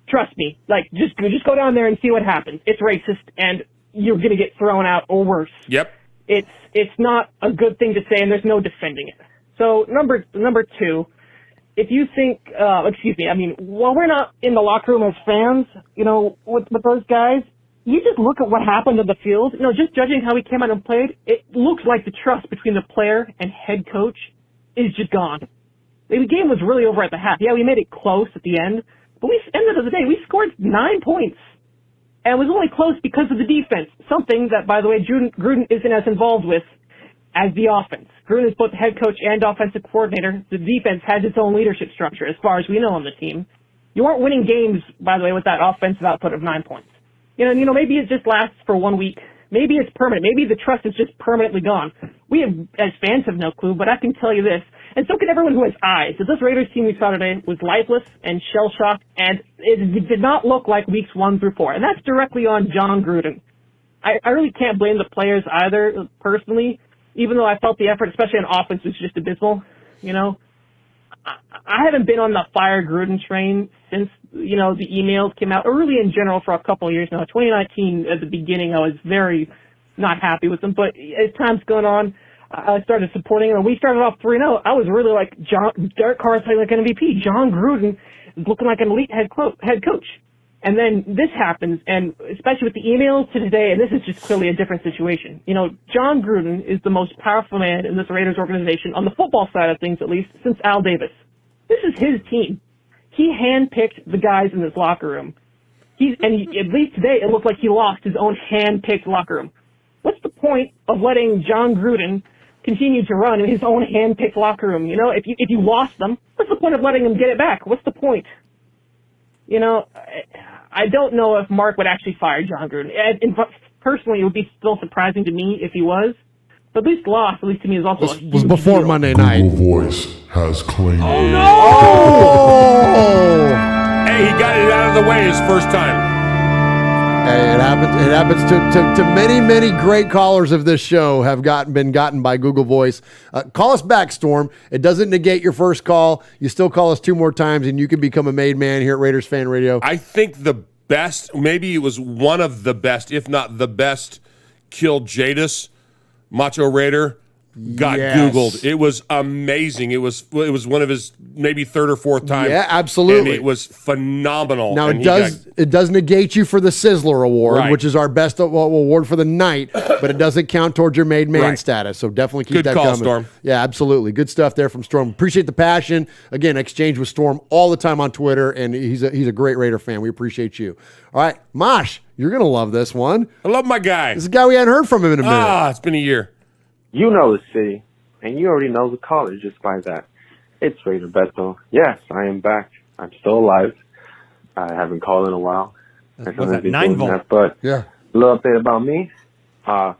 trust me, like, just go down there and see what happens. It's racist, and you're gonna get thrown out or worse. Yep. It's not a good thing to say, and there's no defending it. So, number 2, if you think, while we're not in the locker room as fans, you know, with those guys, you just look at what happened on the field. You know, just judging how he came out and played, it looks like the trust between the player and head coach is just gone. The game was really over at the half. Yeah, we made it close at the end, but end of the day, we scored 9 points. And it was only close because of the defense, something that, by the way, Gruden isn't as involved with as the offense. Gruden is both the head coach and offensive coordinator. The defense has its own leadership structure, as far as we know on the team. You aren't winning games, by the way, with that offensive output of 9 points. You know, maybe it just lasts for 1 week. Maybe it's permanent. Maybe the trust is just permanently gone. We have, as fans, have no clue, but I can tell you this, and so can everyone who has eyes, that this Raiders team we saw today was lifeless and shell-shocked, and it did not look like weeks 1 through 4. And that's directly on John Gruden. I really can't blame the players either, personally, even though I felt the effort, especially on offense, was just abysmal. You know, I haven't been on the fire Gruden train since, you know, the emails came out, or really in general for a couple of years now. 2019, at the beginning, I was very not happy with them, but as time's gone on, I started supporting him, and we started off 3-0. I was really like, Derek Carr is playing like an MVP. John Gruden is looking like an elite head coach. And then this happens, and especially with the emails to today, and this is just clearly a different situation. You know, John Gruden is the most powerful man in this Raiders organization, on the football side of things at least, since Al Davis. This is his team. He handpicked the guys in this locker room. At least today, it looked like he lost his own handpicked locker room. What's the point of letting John Gruden continue to run in his own handpicked locker room? You know, if you lost them, what's the point of letting him get it back? What's the point? You know, I don't know if Mark would actually fire John Gruden. And personally, it would be still surprising to me if he was. But at least loss, at least to me, is also was before deal. Monday night. Google Voice has claimed. Oh, no! Oh! Hey, he got it out of the way his first time. Hey, it happens to many, many great callers of this show have been gotten by Google Voice. Call us back, Storm. It doesn't negate your first call. You still call us 2 more times, and you can become a made man here at Raiders Fan Radio. I think the best, maybe it was one of the best, if not the best, killed Jadis, Macho Raider, got Googled. It was amazing. It was one of his maybe 3rd or 4th time. Yeah, absolutely. And it was phenomenal. Now it does negate you for the Sizzler Award, Right. which is our best award for the night, but it doesn't count towards your made man status. So definitely keep that call, coming. Storm. Yeah, absolutely. Good stuff there from Storm. Appreciate the passion. Again, exchange with Storm all the time on Twitter, and he's a great Raider fan. We appreciate you. All right, Mosh, you're gonna love this one. I love my guy. This is a guy we hadn't heard from him in a minute. It's been a year. You know the city, and you already know the caller just by that. It's Raider Beto. Yes, I am back. I'm still alive. I haven't called in a while. What's that, 9 volt? But yeah, a little update about me. I've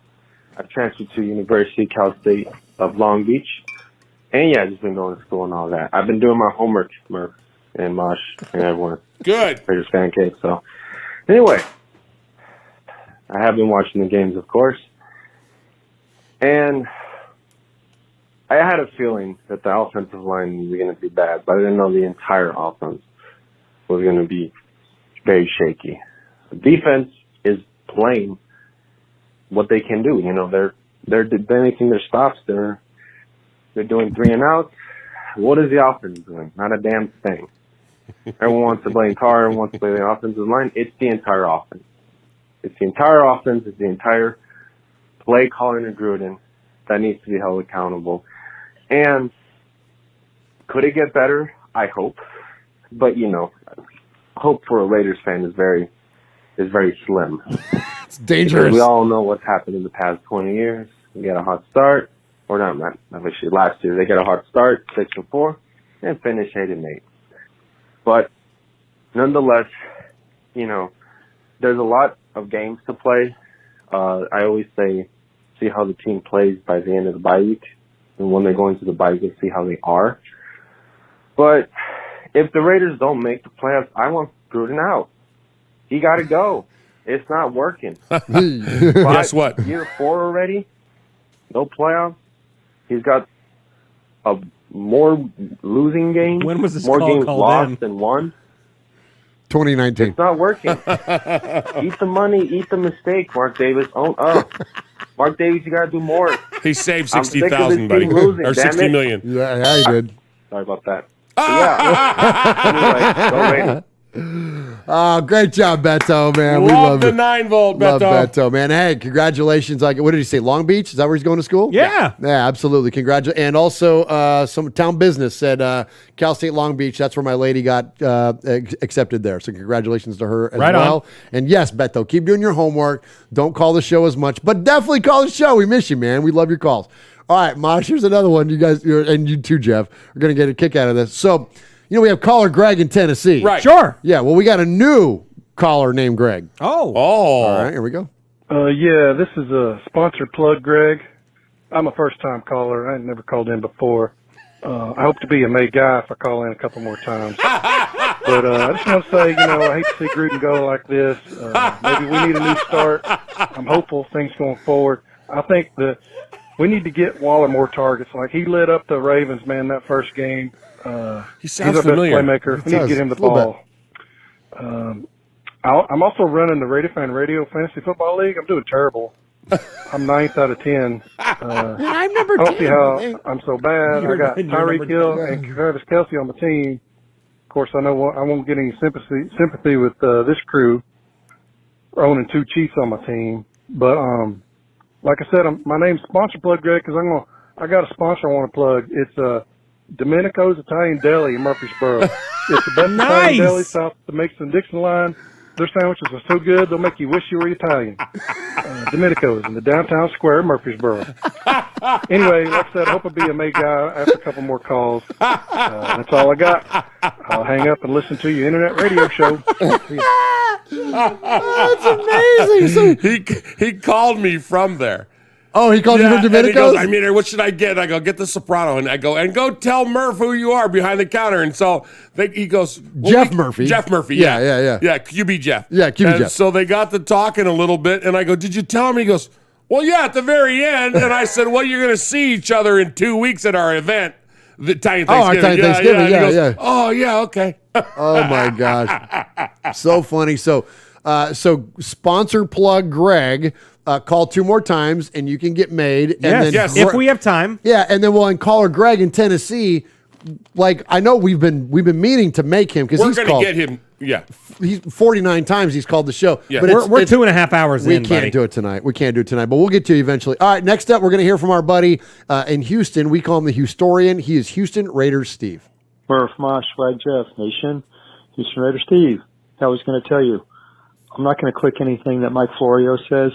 transferred to University Cal State of Long Beach. And yeah, just been going to school and all that. I've been doing my homework, Murph and Mosh and everyone. Good. Raiders fan cave. So anyway, I have been watching the games, of course. And I had a feeling that the offensive line was going to be bad, but I didn't know the entire offense was going to be very shaky. The defense is playing what they can do. You know, they're making their stops. They're doing 3 and outs. What is the offense doing? Not a damn thing. Everyone wants to blame Carr and wants to blame the offensive line. It's the entire offense. It's the entire offense. It's the entire play calling of Gruden that needs to be held accountable. And could it get better? I hope. But, you know, hope for a Raiders fan is very, is very slim. It's dangerous. Because we all know what's happened in the past 20 years. You get a hot start, or not actually last year. They get a hot start, 6-4, and finish 8-8. But nonetheless, you know, there's a lot of games to play. I always say, see how the team plays by the end of the bye week, and when they go into the bye week, see how they are. But if the Raiders don't make the playoffs, I want Gruden out. He got to go. It's not working. Guess what? Year 4 already, no playoffs. He's got more losing games. When was this more call games called lost in? than won. 2019. It's not working. Eat the money, eat the mistake, Mark Davis. Own up. Mark Davis, you got to do more. He saved I'm sick of this 60,000, buddy. team losing, Or damn 60 it. million. Yeah, he did. Sorry about that. Yeah. Anyway, go Raiders. Oh, great job, Beto, man. We Love love the it. 9-volt, Love Beto. Beto, man. Hey, congratulations. Like, what did he say? Long Beach? Is that where he's going to school? Yeah. Yeah, absolutely. Congratulations. And also, some town business said Cal State Long Beach. That's where my lady got accepted there. So congratulations to her as Right well. on. And yes, Beto, keep doing your homework. Don't call the show as much, but definitely call the show. We miss you, man. We love your calls. All right, Mosh, here's another one. You guys, and you too, Jeff, are going to get a kick out of this. So, you know, we have caller Greg in Tennessee. Right. Sure. Yeah, well, we got a new caller named Greg. Oh. All right, here we go. Yeah, this is a sponsored plug, Greg. I'm a first-time caller. I ain't never called in before. I hope to be a May guy if I call in a couple more times. But I just want to say, you know, I hate to see Gruden go like this. Maybe we need a new start. I'm hopeful things going forward. I think that we need to get Waller more targets. Like, he lit up the Ravens, man, that first game. He sounds he's our familiar. best playmaker. We need to get him the ball. I'm also running the Radio Fan Radio Fantasy Football League. I'm doing terrible. I'm 9th out of 10. I'm number 10. I don't see how I'm so bad. I got You're Tyreek number Hill 10. and Travis Kelce on the team. Of course, I know I won't get any sympathy with this crew owning 2 Chiefs on my team. But like I said, my name's Sponsor Plug, Greg, because I got a sponsor I want to plug. It's Domenico's Italian Deli in Murfreesboro. It's the best Italian deli south of the Mason-Dixon line. Their sandwiches are so good, they'll make you wish you were Italian. Domenico's in the downtown square of Murfreesboro. Anyway, like I said, I hope I'll be a May guy after a couple more calls. That's all I got. I'll hang up and listen to your internet radio show. That's amazing. He called me from there. Oh, he called you from and he Domenico's? goes, I mean, what should I get? I go, get the Soprano. And I go, and go tell Murph who you are behind the counter. And so he goes, Jeff Murphy. Jeff Murphy, Yeah, yeah. yeah. Yeah, QB Jeff. Yeah, QB and Jeff. So they got to talking a little bit. And I go, did you tell him? He goes, well, yeah, at the very end. And I said, well, you're going to see each other in 2 weeks at our event. The Italian Thanksgiving. Italian Thanksgiving, And he goes, yeah. oh, yeah, okay. Oh, my gosh. So funny. So sponsor plug Greg. Call 2 more times and you can get made. And Yes, then if we have time. Yeah, and then we'll caller Greg in Tennessee. Like, I know we've been meaning to make him because We're he's going called. to get him. Yeah. He's 49 times he's called the show. Yeah. But We're 2.5 hours we in, can't buddy. do it tonight. We can't do it tonight, but we'll get to you eventually. All right, next up, we're going to hear from our buddy in Houston. We call him the Houstorian. He is Houston Raiders Steve. Murph, Mosh, Swag, Jeff, Nation, Houston Raiders Steve. I was going to tell you, I'm not going to click anything that Mike Florio says.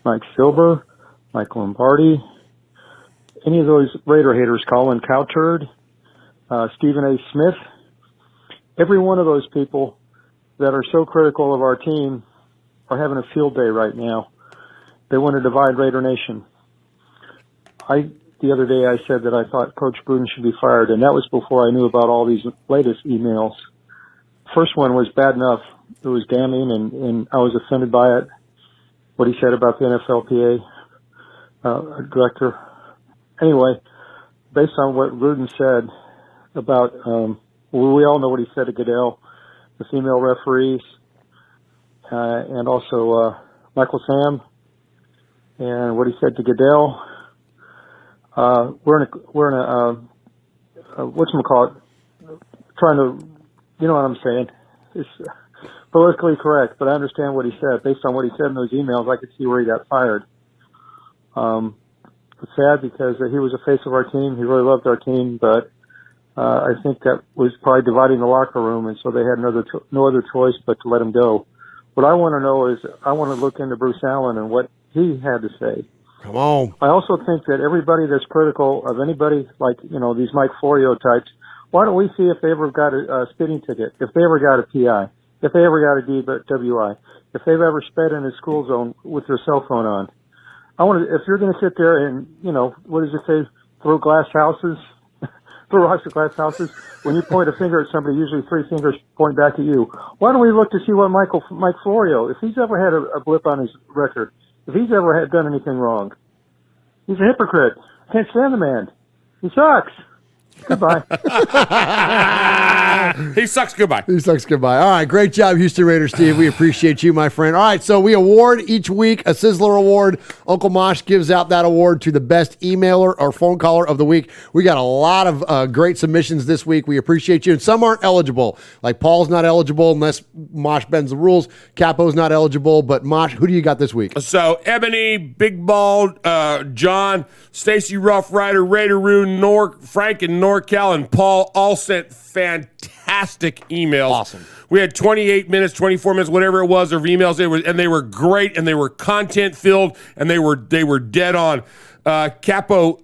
Mike Filber, Mike Lombardi, any of those Raider haters, Colin Cowturd, Stephen A. Smith, every one of those people that are so critical of our team are having a field day right now. They want to divide Raider Nation. The other day I said that I thought Coach Gruden should be fired, and that was before I knew about all these latest emails. First one was bad enough. It was damning, and I was offended by it. What he said about the NFLPA director. Anyway, based on what Gruden said about, we all know what he said to Goodell, the female referees, and also Michael Sam, and what he said to Goodell. We're in a whatchamacallit, trying to, you know what I'm saying? It's politically correct, but I understand what he said. Based on what he said in those emails, I could see where he got fired. It's sad because he was the face of our team. He really loved our team, but I think that was probably dividing the locker room, and so they had no other choice but to let him go. What I want to know is I want to look into Bruce Allen and what he had to say. Come on. I also think that everybody that's critical of anybody like, these Mike Florio types, why don't we see if they ever got a speeding ticket, if they ever got a PI, if they ever got a DWI, if they've ever sped in a school zone with their cell phone on. If you're going to sit there and, what does it say, throw glass houses, throw rocks at glass houses, when you point a finger at somebody, usually 3 fingers point back at you. Why don't we look to see what Mike Florio, if he's ever had a blip on his record, if he's ever done anything wrong? He's a hypocrite. Can't stand the man. He sucks. Goodbye. He sucks. Goodbye. He sucks. Goodbye. All right. Great job, Houston Raiders, Steve. We appreciate you, my friend. All right. So we award each week a Sizzler Award. Uncle Mosh gives out that award to the best emailer or phone caller of the week. We got a lot of great submissions this week. We appreciate you. And some aren't eligible. Like Paul's not eligible unless Mosh bends the rules. Capo's not eligible. But Mosh, who do you got this week? So Ebony, Big Bald, John, Stacy Rough Rider, Raideroo, Frank and NorCal, and Paul all sent fantastic emails. Awesome. We had 28 minutes, 24 minutes, whatever it was, of emails. They were great, and they were content filled, and they were dead on. Capo,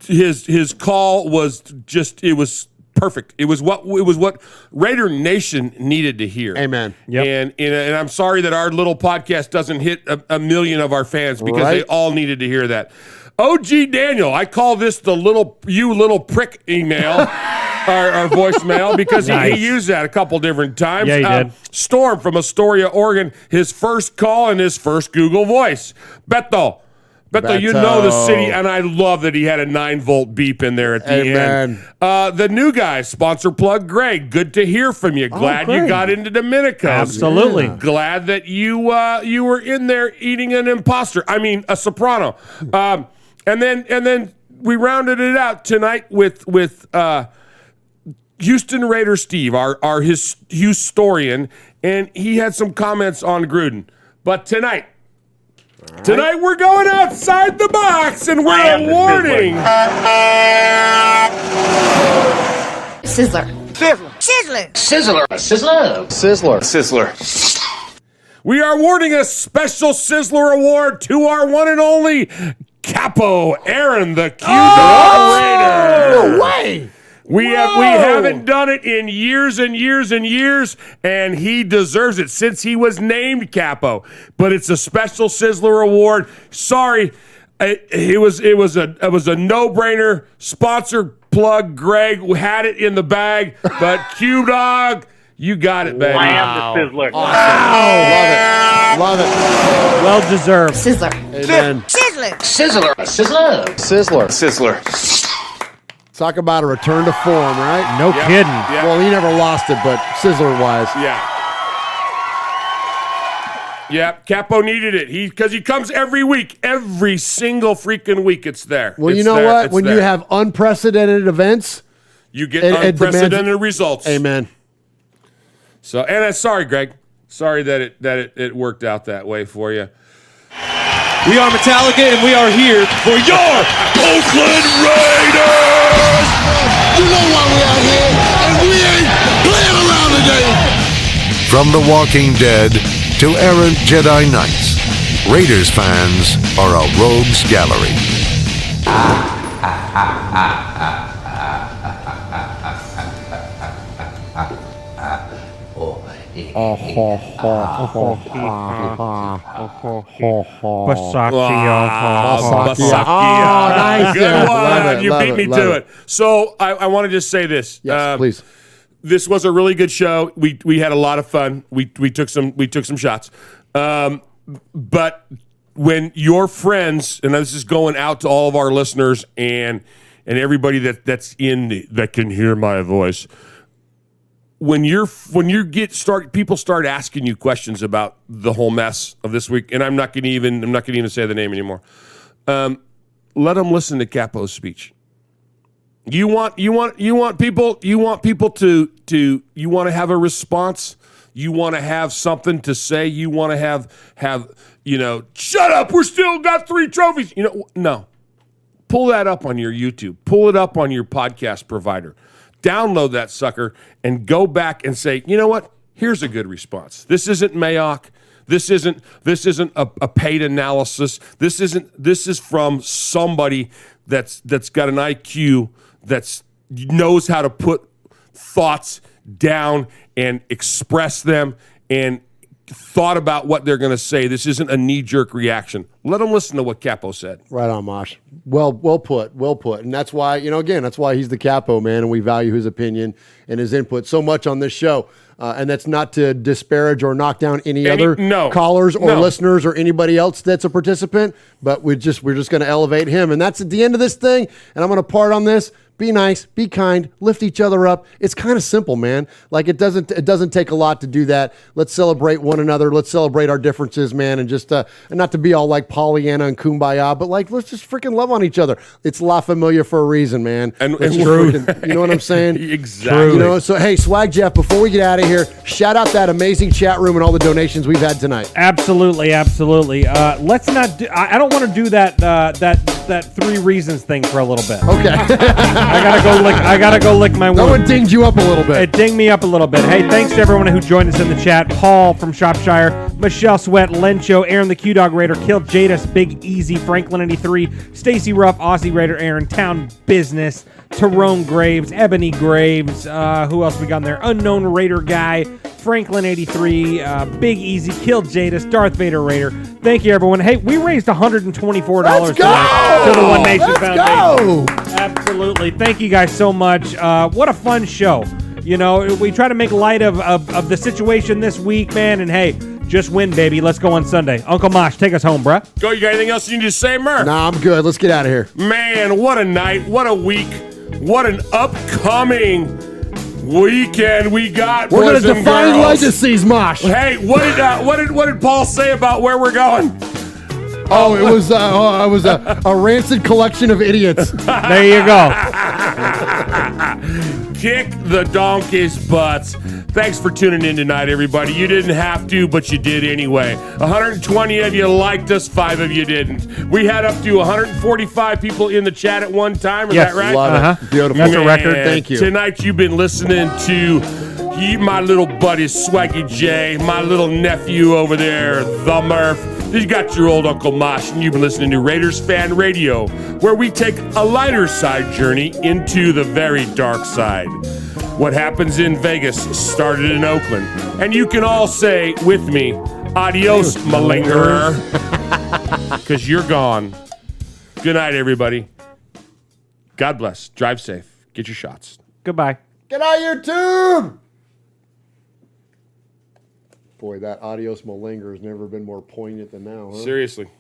his call was just, it was perfect. It was what Raider Nation needed to hear. Amen. Yep. And I'm sorry that our little podcast doesn't hit a million of our fans because they all needed to hear that. OG Daniel, I call this the little prick email, our voicemail, because he used that a couple different times. Yeah, he did. Storm from Astoria, Oregon, his first call and his first Google voice. Beto, you know the city, and I love that he had a 9-volt beep in there at the end. The new guy, sponsor plug Greg, good to hear from you. Glad you got into Domenico's. Absolutely. Yeah. Glad that you were in there eating a soprano. And then we rounded it out tonight with Houston Raider Steve, our historian, and he had some comments on Gruden. But tonight we're going outside the box and we're awarding Sizzler. We are awarding a special Sizzler Award to our one and only Capo, Aaron the Cute Raider. No way. We haven't done it in years and years and years, and he deserves it since he was named Capo. But it's a special Sizzler Award. Sorry, it was a no-brainer. Sponsor plug Greg had it in the bag, but Q Dog, you got it, baby. Wow. The Sizzler. Awesome. Wow. Love it. Well deserved. Sizzler. Amen. Sizzler. Talk about a return to form, right? No kidding. Yep. Well, he never lost it, but Sizzler-wise. Yeah, Capo needed it. Because he comes every week. Every single freaking week it's there. Well, you know what? When you have unprecedented events, you get unprecedented results. Amen. So, and sorry, Greg. Sorry that it worked out that way for you. We are Metallica, and we are here for your Oakland Raiders! You know why we out here, and we ain't playing around today. From The Walking Dead to errant Jedi Knights, Raiders fans are a rogues gallery. Nice. Good one. You beat me to it. So I want to just say this. Yes, please. This was a really good show. We had a lot of fun. We took some shots. But when your friends, and this is going out to all of our listeners and everybody that can hear my voice. When people start asking you questions about the whole mess of this week, and I'm not going to even say the name anymore. Let them listen to Capo's speech. You want people to have a response. You want to have something to say. You want to have shut up. We're still got 3 trophies. No. Pull that up on your YouTube. Pull it up on your podcast provider. Download that sucker and go back and say, you know what? Here's a good response. This isn't Mayock. This isn't a paid analysis. This is from somebody that's got an IQ that knows how to put thoughts down and express them and thought about what they're going to say. This isn't a knee-jerk reaction. Let them listen to what Capo said. Right on, Mosh. Well put. And that's why, again, that's why he's the Capo, man, and we value his opinion and his input so much on this show. And that's not to disparage or knock down any other callers or listeners or anybody else that's a participant, but we're just going to elevate him. And that's at the end of this thing, and I'm going to part on this. Be nice, be kind, lift each other up. It's kind of simple, man. Like it doesn't take a lot to do that. Let's celebrate one another. Let's celebrate our differences, man, and just and not to be all like Pollyanna and Kumbaya, but like let's just freaking love on each other. It's La Familia for a reason, man. And true. You know what I'm saying? Exactly. So hey, Swag Jeff, before we get out of here, shout out that amazing chat room and all the donations we've had tonight. Absolutely. Let's not do. I don't want to do that 3 reasons thing for a little bit. Okay. I gotta go lick my wound. That one dinged you up a little bit. It dinged me up a little bit. Hey, thanks to everyone who joined us in the chat. Paul from Shropshire, Michelle Sweat, Lencho, Aaron the Q-Dog Raider, Kill Jadis, Big Easy, Franklin 83, Stacy Ruff, Aussie Raider, Aaron, Town Business, Tyrone Graves, Ebony Graves, who else we got in there? Unknown Raider Guy, Franklin 83, Big Easy, Kill Jadis, Darth Vader Raider. Thank you, everyone. Hey, we raised $124 to the One Nation Foundation. Absolutely. Thank you guys so much. What a fun show. We try to make light of the situation this week, man, and hey, just win, baby. Let's go on Sunday. Uncle Mosh, take us home, bruh. Go, you got anything else you need to say, Murph? Nah, I'm good. Let's get out of here. Man, what a night. What a week. What an upcoming weekend we got. We're going to define legacies, Mosh. Hey, what did Paul say about where we're going? Oh, it was a rancid collection of idiots. There you go. Kick the donkey's butts. Thanks for tuning in tonight, everybody. You didn't have to, but you did anyway. 120 of you liked us, 5 of you didn't. We had up to 145 people in the chat at one time. Is that right? Love it. Beautiful. That's a record. Thank you. Tonight you've been listening to my little buddy Swaggy J, my little nephew over there, the Murph. You got your old Uncle Mosh, and you've been listening to Raiders Fan Radio, where we take a lighter side journey into the very dark side. What happens in Vegas started in Oakland. And you can all say with me, adios, malingerer, because you're gone. Good night, everybody. God bless. Drive safe. Get your shots. Goodbye. Get out of YouTube! Boy, that adios malingerer has never been more poignant than now, huh? Seriously.